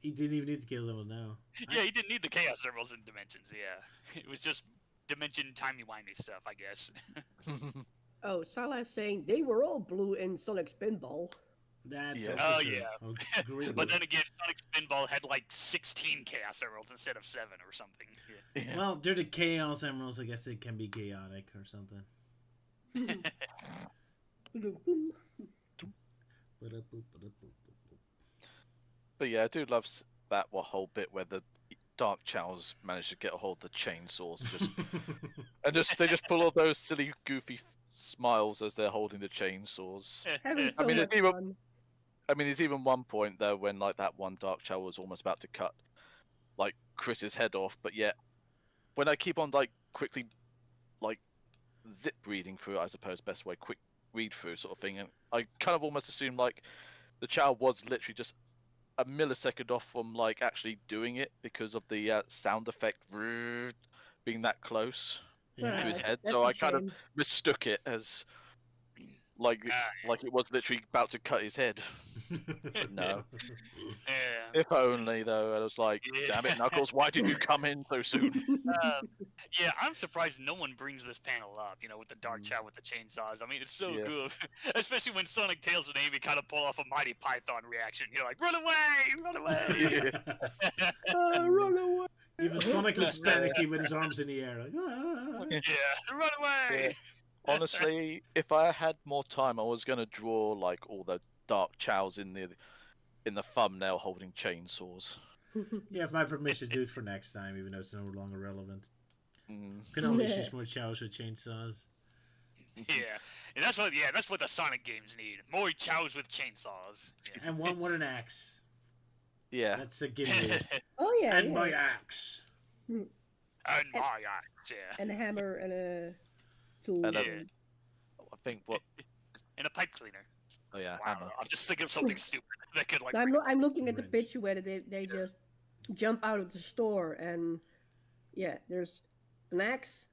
He didn't even need to kill them now. Yeah, he didn't need the Chaos Emeralds in Dimensions, yeah. It was just Dimension timey-wimey stuff, I guess. Oh, Sala's saying they were all blue in Sonic Spinball. That's Oh, yeah. But then then again, Sonic Spinball had like 16 Chaos Emeralds instead of 7 or something. Yeah. Well, they're the Chaos Emeralds. I guess it can be chaotic or something. But yeah, I do love that whole bit where the Dark Chows manage to get a hold of the chainsaws and they just pull all those silly, goofy smiles as they're holding the chainsaws. There's even one point there when like that one Dark Chow was almost about to cut like Chris's head off, but yet when I keep on like quickly like zip reading through it, I suppose best way, quick read through sort of thing, and I kind of almost assumed like the Chow was literally just a millisecond off from like actually doing it because of the sound effect being that close to his head. So I kind of mistook it as like it was literally about to cut his head. No. Yeah. If only, though. I was like, Yeah. damn it, Knuckles, why did you come in so soon? Yeah, I'm surprised no one brings this panel up, with the Dark Child with the chainsaws. I mean, it's so good. Especially when Sonic, Tails, and Amy kind of pull off a Mighty Python reaction. You're like, run away! Run away! Run away! Even Sonic looks panicky with his arms in the air. Like, Yeah, run away! Yeah. Honestly, if I had more time, I was going to draw, like, all the Dark Chows in the thumbnail holding chainsaws. You have my permission to do it for next time, even though it's no longer relevant. Mm. You can always use more chows with chainsaws. Yeah, and that's what the Sonic games need. More chows with chainsaws. Yeah. And one with an axe. Yeah. That's a gimme. Oh yeah. And my axe. And my axe, yeah. And a hammer and a tool. And Yeah. I think what... And a pipe cleaner. Oh yeah, Wow, hammer. I'm just thinking of something stupid that could like. I'm looking at the wrench. picture where they just jump out of the store and there's an axe,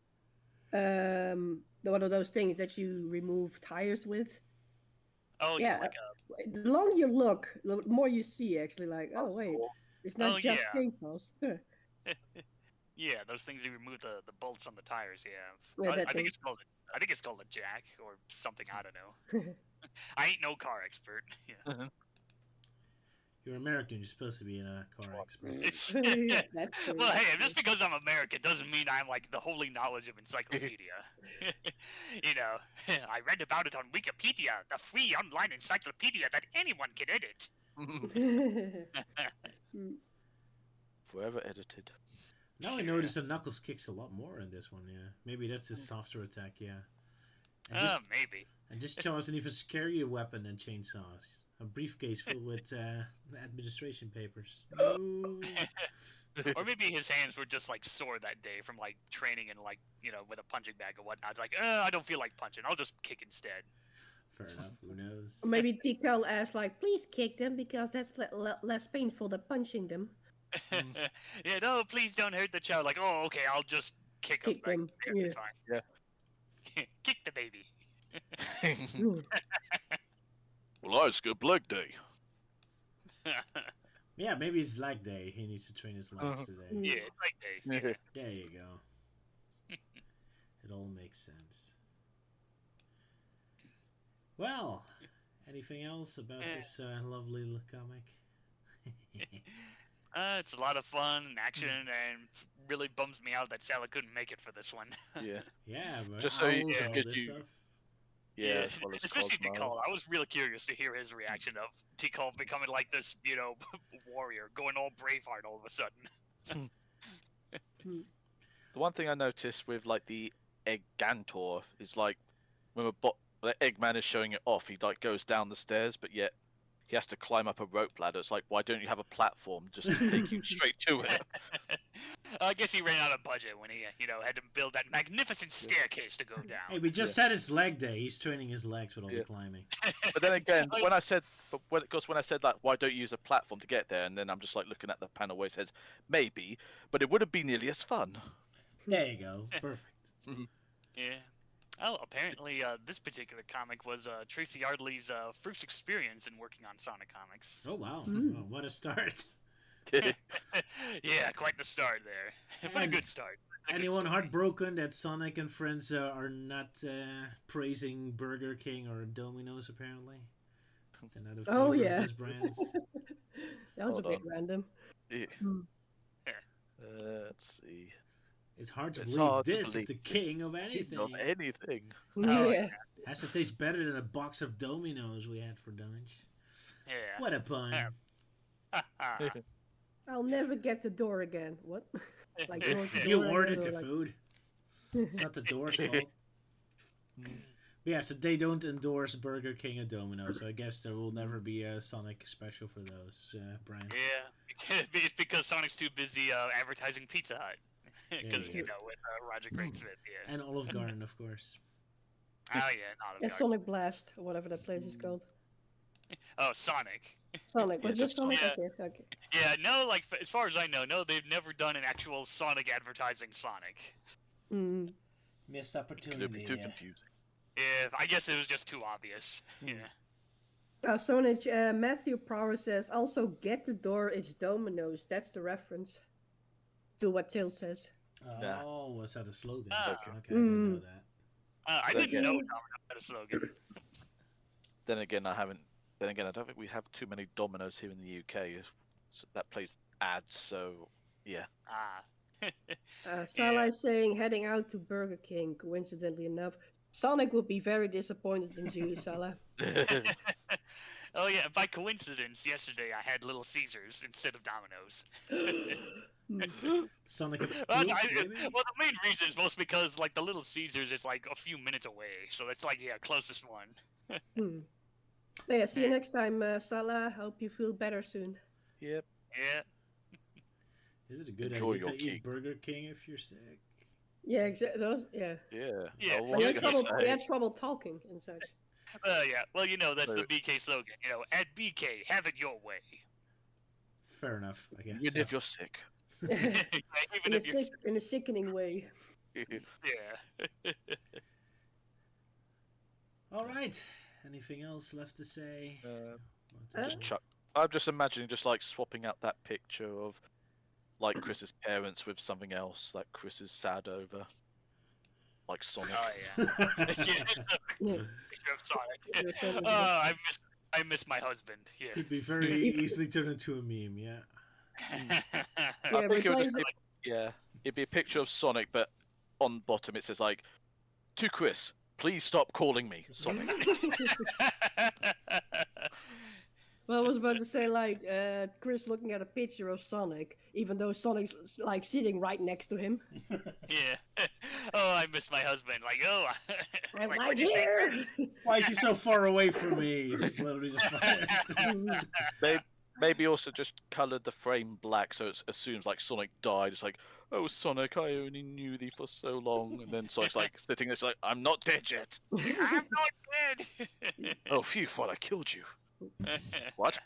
one of those things that you remove tires with. Oh yeah. Like The longer you look, the more you see actually. Like, oh wait, it's not just chainsaws. Yeah, those things you remove the bolts on the tires. Yeah, Yeah, I think it's called a jack or something. I don't know. I ain't no car expert. Yeah. You're American. You're supposed to be a car expert. It's That's true. well, hey, just because I'm American doesn't mean I'm like the holy knowledge of encyclopedia. I read about it on Wikipedia, the free online encyclopedia that anyone can edit. Forever edited. Now I notice that Knuckles kicks a lot more in this one. Yeah, maybe that's his softer attack. Yeah. Maybe. And this Chaw is an even scarier weapon than chainsaws. A briefcase filled with administration papers. No. Or maybe his hands were just like sore that day from like training and like with a punching bag and whatnot. It's like, I don't feel like punching. I'll just kick instead. Fair enough. Who knows? Or maybe Tikal asked like, please kick them because that's less painful than punching them. Yeah, no, please don't hurt the child. Like, oh, okay, I'll just kick him. Kick them. Like, Yeah. fine. Yeah. Kick the baby. Well, it's good leg day. Yeah, maybe it's leg day. He needs to train his legs today. Yeah, it's like day. There you go. It all makes sense. Well, anything else about this lovely little comic? It's a lot of fun and action, and really bums me out that Sala couldn't make it for this one. Yeah. Yeah, but Just so you can get you. Stuff. Yeah, as well as especially Cosmo. Tikal. I was really curious to hear his reaction of Tikal becoming like this, warrior, going all Braveheart all of a sudden. The one thing I noticed with like the Eggantor is like when the Eggman is showing it off, he like goes down the stairs, but yet he has to climb up a rope ladder. It's like, why don't you have a platform just to take you straight to it? I guess he ran out of budget when he, had to build that magnificent staircase to go down. Hey, we just said it's leg day. He's training his legs with all the climbing. But then again, when I said like, why don't you use a platform to get there, and then I'm just like looking at the panel where it says maybe, but it wouldn't be nearly as fun. There you go. Perfect. Yeah. Oh, apparently this particular comic was Tracy Yardley's first experience in working on Sonic comics. Oh wow! Well, what a start! Yeah, quite the start there. But a good start. Anyone heartbroken that Sonic and friends are not praising Burger King or Domino's apparently? Oh yeah. His brands. That was a bit random. Yeah. Let's see. It's hard to It's believe hard to this is believe the king of anything. Of anything. Oh, Yeah. Has to taste better than a box of Domino's we had for lunch. Yeah. What a pun! I'll never get the door again. What? Like You ordered the food. It's not the door's fault. Yeah, so they don't endorse Burger King and Domino's, so I guess there will never be a Sonic special for those brands. Yeah, it's because Sonic's too busy advertising Pizza Hut. Because, with Roger Craig Smith, yeah. And Olive Garden, of course. Oh, yeah, not Yeah, Sonic Blast, or whatever that place is called. Oh, Sonic. Sonic, but just Sonic? Yeah. Okay. Yeah, no, like, as far as I know, no, they've never done an actual Sonic advertising Sonic. Missed opportunity. Could be too confusing. Yeah, I guess it was just too obvious. Yeah. Sonage, Matthew Prower says, also get the door is Domino's. That's the reference to what Tail says. Oh, was that a slogan? Okay. Okay, I didn't know that. I didn't know Domino had a slogan. Then again, I don't think we have too many Domino's here in the UK. That plays ads, so yeah. Sala is saying heading out to Burger King. Coincidentally enough, Sonic would be very disappointed in you, Sala. Oh yeah, by coincidence, yesterday I had Little Caesars instead of Domino's. Sonic. Well, the main reason is mostly because like the Little Caesars is like a few minutes away, so it's like closest one. Yeah, see you next time, Sala. Hope you feel better soon. Yep. Yeah. Is it a good Enjoy idea to your eat Burger King if you're sick? Yeah, exactly. Those, yeah. Yeah. Yeah. When you had trouble talking and such. Yeah. Well, that's the BK slogan. At BK, have it your way. Fair enough, I guess. Even if you're sick. Even if you're sick. In a sickening way. Yeah. All right. Anything else left to say? I'm just imagining just like swapping out that picture of like Chris's parents with something else that Chris is sad over. Like Sonic. Oh yeah. Picture of Sonic. Oh, I miss my husband. Yeah. Could be very easily turned into a meme. Yeah. I think it'd be a picture of Sonic, but on bottom it says like, to Chris, please stop calling me Sonic. Well, I was about to say, like, Chris looking at a picture of Sonic, even though Sonic's, like, sitting right next to him. Yeah. Oh, I miss my husband. Like, oh. I'm right here! Why is he so far away from me? He's just literally just Maybe also just coloured the frame black so it assumes, like, Sonic died. It's like, oh, Sonic, I only knew thee for so long. And then Sonic's, like, sitting there, like, I'm not dead yet. I'm not dead! Oh, phew, thought I killed you. What?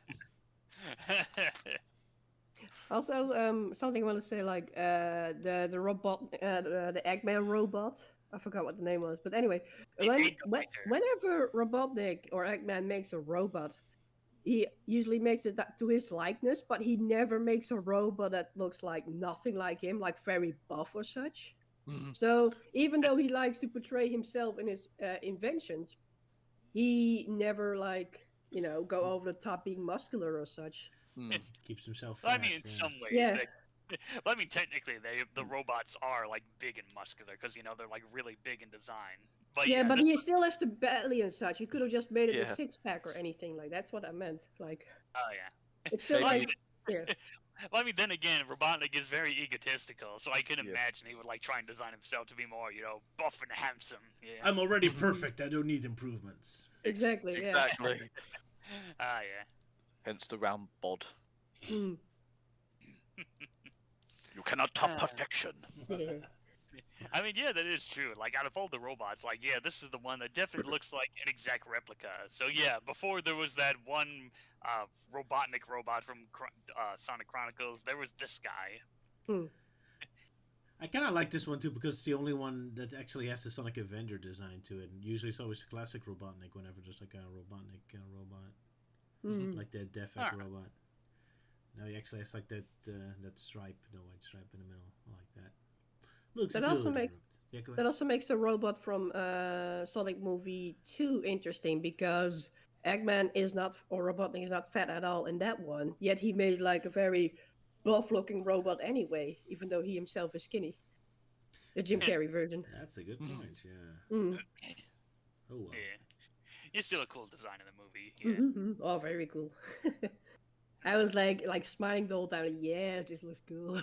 Also, something I want to say, like the robot, the Eggman robot. I forgot what the name was, but anyway, whenever Robotnik or Eggman makes a robot, he usually makes it to his likeness, but he never makes a robot that looks like nothing like him, like very buff or such. So even though he likes to portray himself in his inventions, he never go over the top being muscular or such. Keeps himself Well, fat, I mean, in some ways. Yeah. Well, I mean, technically, the robots are, like, big and muscular, because, they're, like, really big in design. But yeah, but he still has the belly and such. You could have just made it a six-pack or anything. Like, that's what I meant. Like, oh, yeah. It's still like... Yeah. Well, I mean, then again, Robotnik is very egotistical, so I can imagine he would, like, try and design himself to be more, buff and handsome. Yeah. I'm already perfect. I don't need improvements. Exactly, yeah. Exactly. Ah, yeah. Hence the round bod. You cannot top perfection. Yeah. I mean, yeah, that is true. Like, out of all the robots, like, yeah, this is the one that definitely looks like an exact replica. So, yeah, before there was that one Robotnik robot from Sonic Chronicles, there was this guy. I kind of like this one, too, because it's the only one that actually has the Sonic Avenger design to it. And usually it's always classic Robotnik whenever there's, like, a Robotnik robot. Like that Def robot. Now he actually has, like, that stripe, the white stripe in the middle. I like that. Looks that good. Also makes the robot from Sonic Movie 2 interesting, because Eggman is not, or Robotnik is not fat at all in that one, yet he made like a very buff-looking robot anyway, even though he himself is skinny. The Jim Carrey version. That's a good point, yeah. Oh, well. Yeah. You're still a cool design in the movie. Yeah. Oh, very cool. I was like smiling the whole time. Like, yes, this looks cool.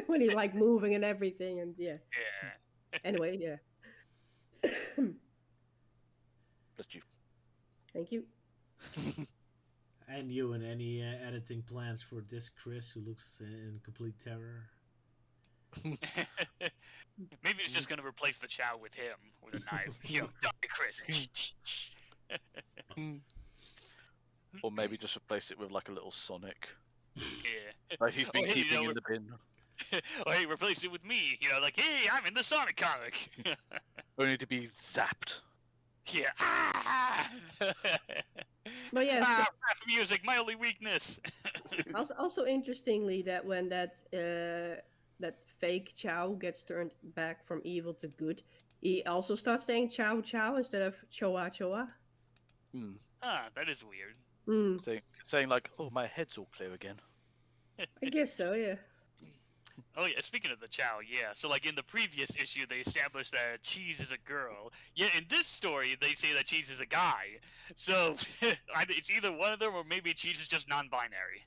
When he's like moving and everything, and yeah. Anyway, yeah. Bless you. Thank you. And you, and any editing plans for this Chris, who looks in complete terror? Maybe he's just gonna replace the Chow with him with a knife. Die, Chris. Or maybe just replace it with like a little Sonic. Yeah. Like he's been keeping in the bin. Or hey, replace it with me. Like, hey, I'm in the Sonic comic. Only to be zapped. Yeah. Ah! But yes, rap music, my only weakness. also interestingly that when that fake Chow gets turned back from evil to good, he also starts saying Chow Chow instead of Choa Choa. That is weird. Saying like, oh, my head's all clear again. I guess so, yeah. Oh yeah, speaking of the Chow, yeah. So like in the previous issue, they established that Cheese is a girl. Yet in this story, they say that Cheese is a guy. So it's either one of them, or maybe Cheese is just non-binary.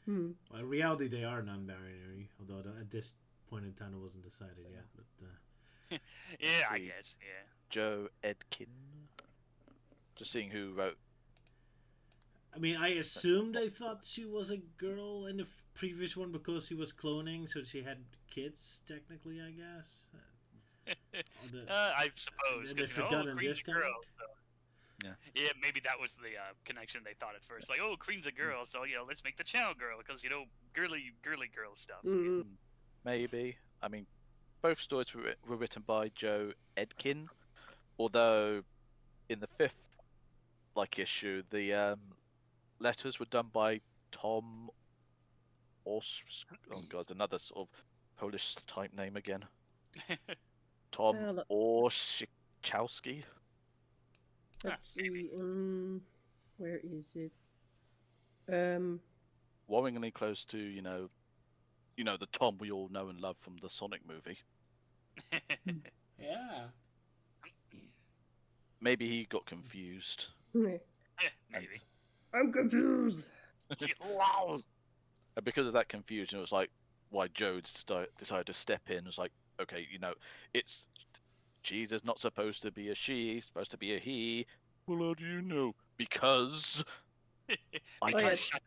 Well, in reality, they are non-binary. Although at this point in time, it wasn't decided yet. But yeah, I guess. Yeah. Joe Edkin. Just seeing who wrote. I mean, I assumed they thought she was a girl in the previous one because she was cloning, so she had kids, technically, I guess. I suppose, because Queen's a girl. So. Yeah, maybe that was the connection they thought at first. Like, oh, Queen's a girl, so, let's make the Chow girl, because, girly girl stuff. Maybe. I mean, both stories were written by Joe Edkin, although in the 5th, issue, the letters were done by Tom oh god, another sort of Polish type name again. Tom Orszykowski. Let's see. Where is it? Worryingly close to the Tom we all know and love from the Sonic movie. Yeah. Maybe he got confused. Maybe. I'm confused. Lol. And because of that confusion, it was like why Joe decided to step in. It was like, okay, it's Cheese is not supposed to be a she, it's supposed to be a he. Well, how do you know? Because I can't shut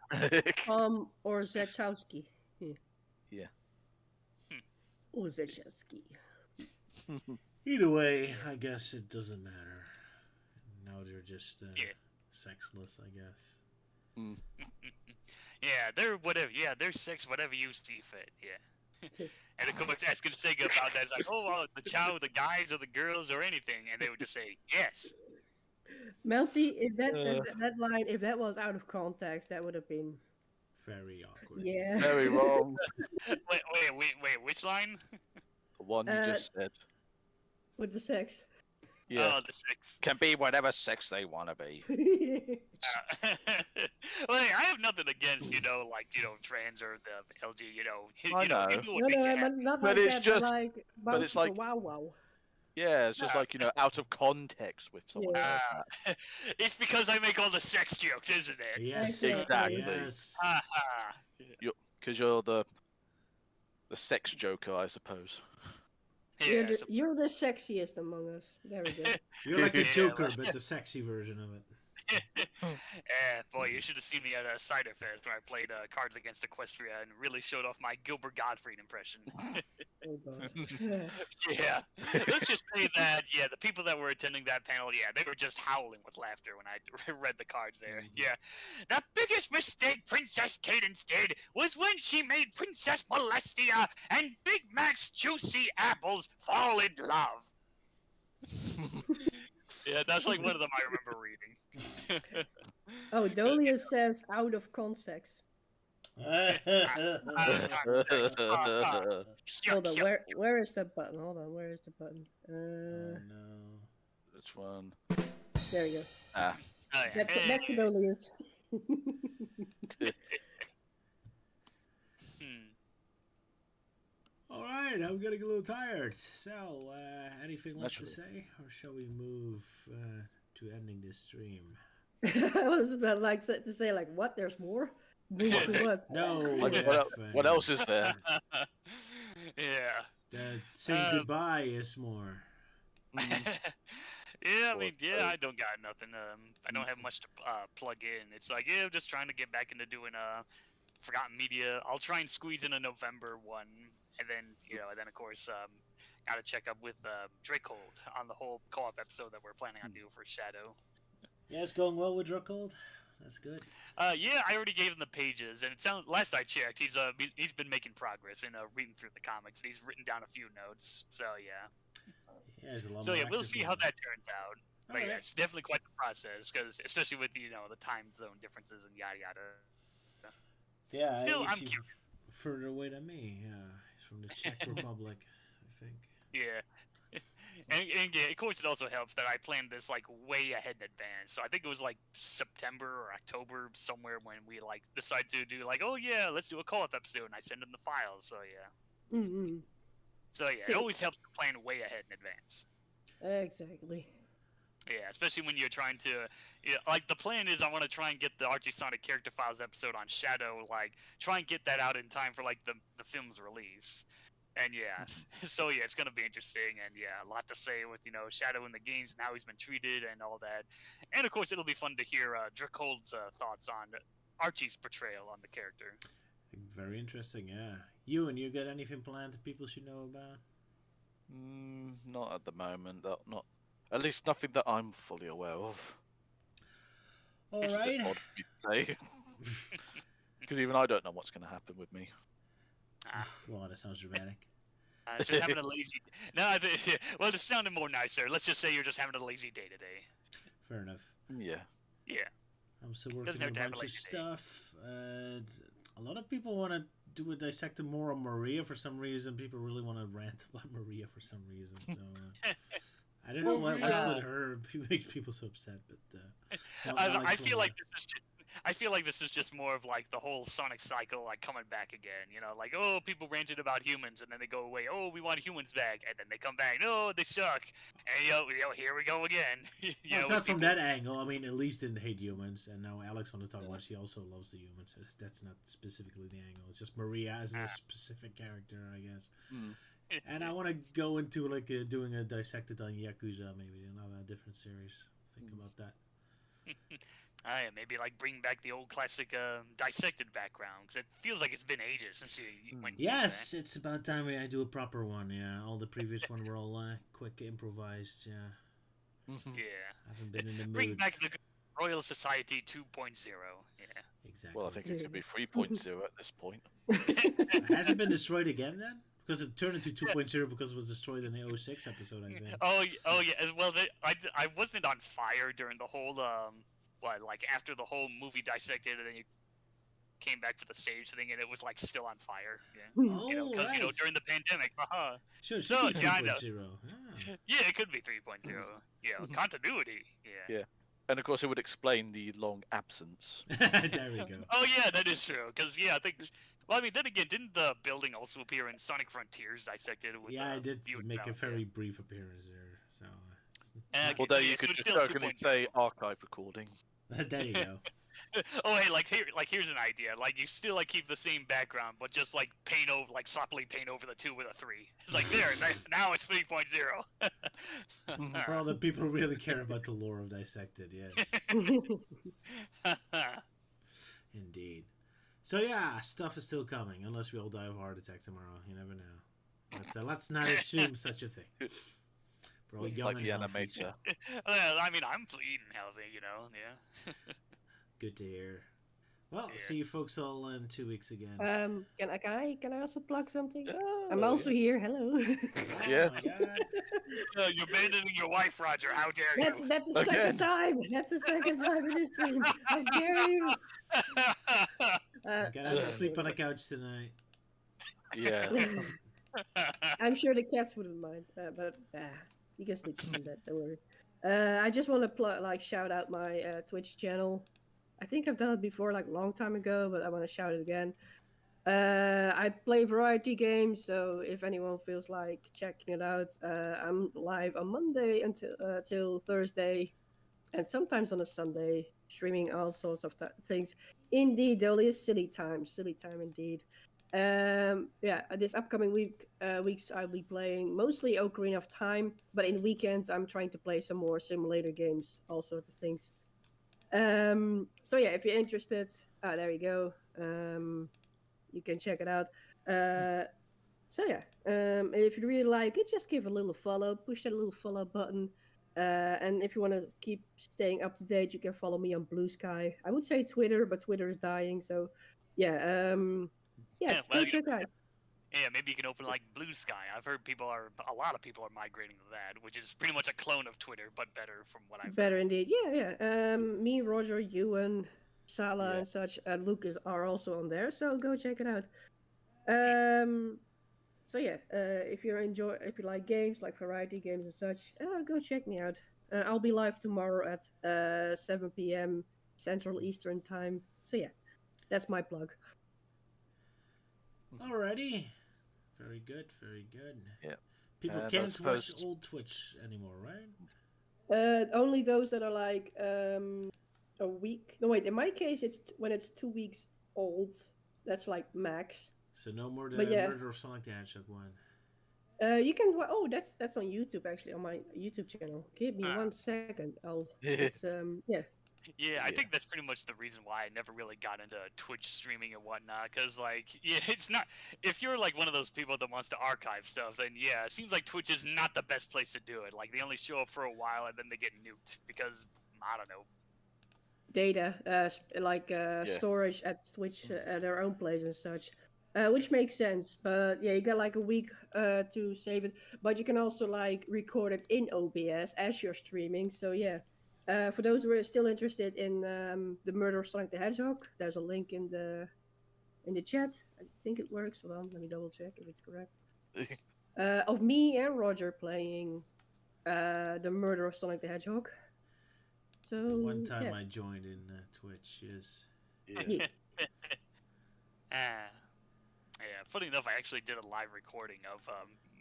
Tom Orzechowski. Yeah. Orzechowski. Either way, I guess it doesn't matter. Now they're just sexless, I guess. Yeah, they're whatever. Yeah, they're sex, whatever you see fit. Yeah. And of course, asking Sega about that, it's like, oh, well, the Chow, the guys, or the girls, or anything, and they would just say yes. Melty, if that line, if that was out of context, that would have been very awkward. Yeah. Very wrong. Wait, which line? The one you just said. With the sex. Yeah. Oh, the sex. Can be whatever sex they want to be. Well, hey, I have nothing against, trans or the LG, I know. Not but like it's that, just, but it's like, wow. Yeah, it's just out of context with someone else. It's because I make all the sex jokes, isn't it? Yes, exactly. Yes. Because you're the sex joker, I suppose. Yeah, you're the sexiest among us. There we go. You're like the Joker, but the sexy version of it. Boy, you should have seen me at a Cider Fest where I played Cards Against Equestria and really showed off my Gilbert Gottfried impression. Oh, God. Yeah. Let's just say that, the people that were attending that panel, they were just howling with laughter when I read the cards there. Yeah. The biggest mistake Princess Cadence did was when she made Princess Molestia and Big Mac's Juicy Apples fall in love. Yeah, that's like one of them I remember reading. Oh, Dolius says out of context. Oh, Hold on, where is the button? Hold on, where is the button? no. Which one? There you go. Ah. Oh, yeah. That's for Dolius. Alright, I'm getting a little tired. So, anything left to say? Or shall we move to ending this stream? I was like to say, like, what? There's more? Move to what? No. What else is there? Yeah. Saying goodbye is more. Yeah, I mean, I don't got nothing. I don't have much to plug in. It's like, I'm just trying to get back into doing Forgotten Media. I'll try and squeeze in a November one, and then of course, got to check up with Drakehold on the whole co-op episode that we're planning on doing for Shadow. Yeah, it's going well with Drakehold. That's good. Yeah, I already gave him the pages, and it sounds. Last I checked, he's been making progress in reading through the comics, and he's written down a few notes. So yeah. Yeah, So we'll see how that turns out. But yeah, it's definitely quite the process, because especially with the time zone differences and yada yada. Yeah, Still, I'm curious. Further away than me. Yeah, he's from the Czech Republic, I think. Yeah. And yeah, of course, it also helps that I planned this like way ahead in advance. So I think it was like September or October somewhere when we like decided to do like, oh yeah, let's do a call-up episode, and I send them the files. So yeah. Mm-hmm. So yeah, it always helps to plan way ahead in advance. Exactly. Yeah, especially when you're trying to, like the plan is I want to try and get the Archie Sonic character files episode on Shadow, like try and get that out in time for like the film's release. And yeah, so yeah, it's gonna be interesting, and yeah, a lot to say with Shadow in the games and how he's been treated and all that, and of course it'll be fun to hear Dracold's thoughts on Archie's portrayal on the character. Very interesting, yeah. You got anything planned that people should know about? Not at the moment. Not at least nothing that I'm fully aware of. All right. Odd for me to say, because even I don't know what's going to happen with me. Well, that sounds dramatic. Just having a lazy. No, well, it sounded more nicer. Let's just say you're just having a lazy day today. Fair enough. Yeah. Yeah. I'm still working on a bunch of stuff. A lot of people want to do a dissect more on Maria for some reason. People really want to rant about Maria for some reason. So I don't know what's with her. Makes people so upset, but I feel like this is just. I feel like this is just more of like the whole Sonic cycle, like coming back again. Like, oh, people ranted about humans, and then they go away. Oh, we want humans back, and then they come back. No, they suck. And here we go again. It's not from that angle. I mean, Elise didn't hate humans, and now Alex on the talk about she also loves the humans. So that's not specifically the angle. It's just Maria as a specific character, I guess. And I want to go into like doing a dissected on Yakuza, maybe another different series. Think about that. Yeah, maybe like bring back the old classic dissected background, because it feels like it's been ages since you went. Yes, it's about time I do a proper one. Yeah, all the previous one were all quick improvised. Yeah. Yeah. I haven't been in the mood. Bring back the Royal Society 2.0. Yeah. Exactly. Well, I think it could be 3.0 at this point. Has it been destroyed again then? Because it turned into 2.0 because it was destroyed in the 06 episode, I think. Oh yeah. Well, I wasn't on fire during the whole like after the whole movie Dissected, and then you came back for the stage thing, and it was like still on fire. Yeah. Oh, because right. during the pandemic. Sure. So yeah, 3.0. Yeah, it could be 3.0. Yeah, continuity. Yeah. Yeah. And of course, it would explain the long absence. There we go. Oh yeah, that is true. Because I think. Well, I mean, then again, didn't the building also appear in Sonic Frontiers Dissected? With, I did make a very brief appearance there. So. Well, there you could just jokingly say archive recording. There you go. Oh, hey, here's an idea. Like, you still like keep the same background, but just like paint over, like sloppily paint over the 2 with a 3. It's like there, now it's 3.0. For all the people who really care about the lore of Dissected, yes. Indeed. So yeah, stuff is still coming, unless we all die of a heart attack tomorrow. You never know. But let's not assume such a thing. We're all young like and the healthy. animator. Well, I mean, I'm eating healthy, yeah. Good to hear. Well, see you folks all in 2 weeks again. Can I also plug something? Oh, I'm also here. Hello. Yeah. Oh my God. You're abandoning your wife, Roger. How dare you? That's the second time. That's the second time in this stream. How dare you? Gotta sleep on the couch tonight. Yeah. I'm sure the cats wouldn't mind, but you can sleep on that. Don't worry. I just want to shout out my Twitch channel. I think I've done it before, like a long time ago, but I want to shout it again. I play variety games, so if anyone feels like checking it out, I'm live on Monday until Thursday, and sometimes on a Sunday, streaming all sorts of things. Indeed, there is silly time indeed. This upcoming weeks I'll be playing mostly Ocarina of Time, but in weekends I'm trying to play some more simulator games, all sorts of things. So yeah, if you're interested, there you go. You can check it out. So yeah, if you really like it, just give a little follow, push that little follow button. And if you want to keep staying up to date, you can follow me on Blue Sky. I would say Twitter, but Twitter is dying. So yeah, go check it out. Yeah, maybe you can open like Blue Sky. I've heard a lot of people are migrating to that, which is pretty much a clone of Twitter, but better from what I've Better heard. indeed. Yeah. Me, Roger, Ewan, Sala, and such, and Lucas are also on there. So go check it out. So yeah, if you like games, like variety games and such, go check me out. I'll be live tomorrow at 7 p.m. Central Eastern Time. So yeah, that's my plug. Alrighty. Very good, very good. Yeah. People can't watch old Twitch anymore, right? Only those that are like a week. No, wait. In my case, it's when it's 2 weeks old. That's like max. So no more the Murder of Sonic the Hedgehog one. You can. Oh, that's on YouTube actually, on my YouTube channel. Give me 1 second. Yeah. Yeah, I think that's pretty much the reason why I never really got into Twitch streaming and whatnot. Cause like, yeah, it's not. If you're like one of those people that wants to archive stuff, then yeah, it seems like Twitch is not the best place to do it. Like they only show up for a while and then they get nuked because I don't know. Data, storage at Twitch at their own place and such, which makes sense. But yeah, you got like a week to save it. But you can also like record it in OBS as you're streaming. So yeah. For those who are still interested in the Murder of Sonic the Hedgehog, there's a link in the chat. I think it works. Hold on, let me double check if it's correct. Of me and Roger playing the Murder of Sonic the Hedgehog. So one time I joined in Twitch, yes. Yeah. Yeah. Funny enough, I actually did a live recording of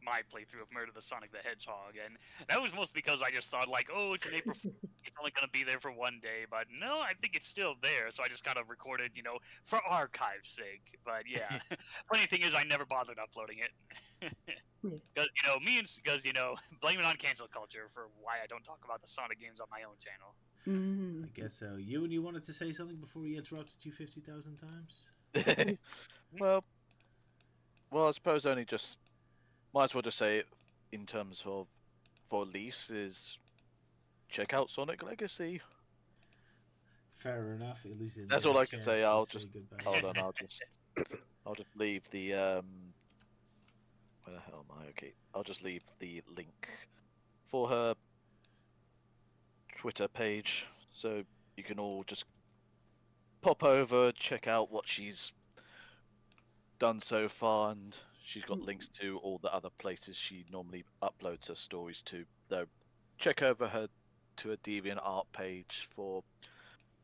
my playthrough of Murder the Sonic the Hedgehog, and that was mostly because I just thought like, oh, it's an April Fool, it's only gonna be there for 1 day, but no, I think it's still there, so I just kind of recorded, for archive's sake. But yeah, funny thing is, I never bothered uploading it because blame it on cancel culture for why I don't talk about the Sonic games on my own channel. Mm. I guess so. You wanted to say something before we interrupted you 50,000 times? Well, I suppose only just. Might as well just say it in terms of for lease is check out Sonic Legacy. Fair enough. At least that's all I can say. I'll just hold on. I'll just leave the where the hell am I? Okay, I'll just leave the link for her Twitter page, so you can all just pop over, check out what she's done so far, and she's got links to all the other places she normally uploads her stories to. Though, check over her to a DeviantArt page for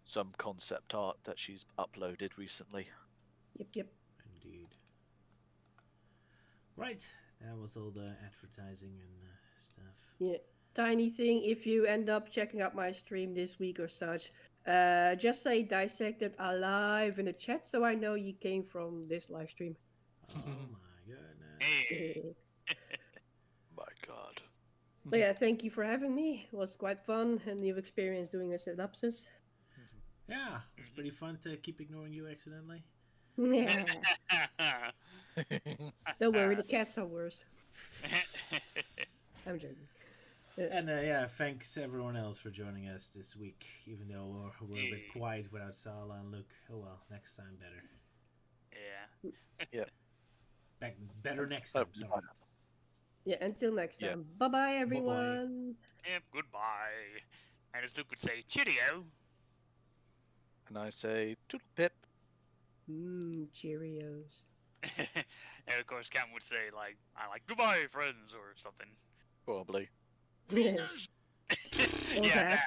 some concept art that she's uploaded recently. Yep. Indeed. Right, that was all the advertising and stuff. Yeah. Tiny thing, if you end up checking out my stream this week or such, just say Dissected Alive in the chat so I know you came from this live stream. Oh my goodness. My god. But yeah, thank you for having me. It was quite fun, a new experience doing a synopsis. Yeah, it's pretty fun to keep ignoring you accidentally. Yeah. Don't worry, the cats are worse. I'm joking. And thanks everyone else for joining us this week, even though we're a bit quiet without Sala and Luke. Oh well, next time better. Yeah. Better next time. Sorry. Yeah, until next time. Bye-bye, everyone. Bye-bye. Yep, goodbye. And as Luke would say, cheerio. And I say, toodle pip. Cheerios. And of course, Cam would say, like, I like goodbye, friends, or something. Probably. Yeah, that.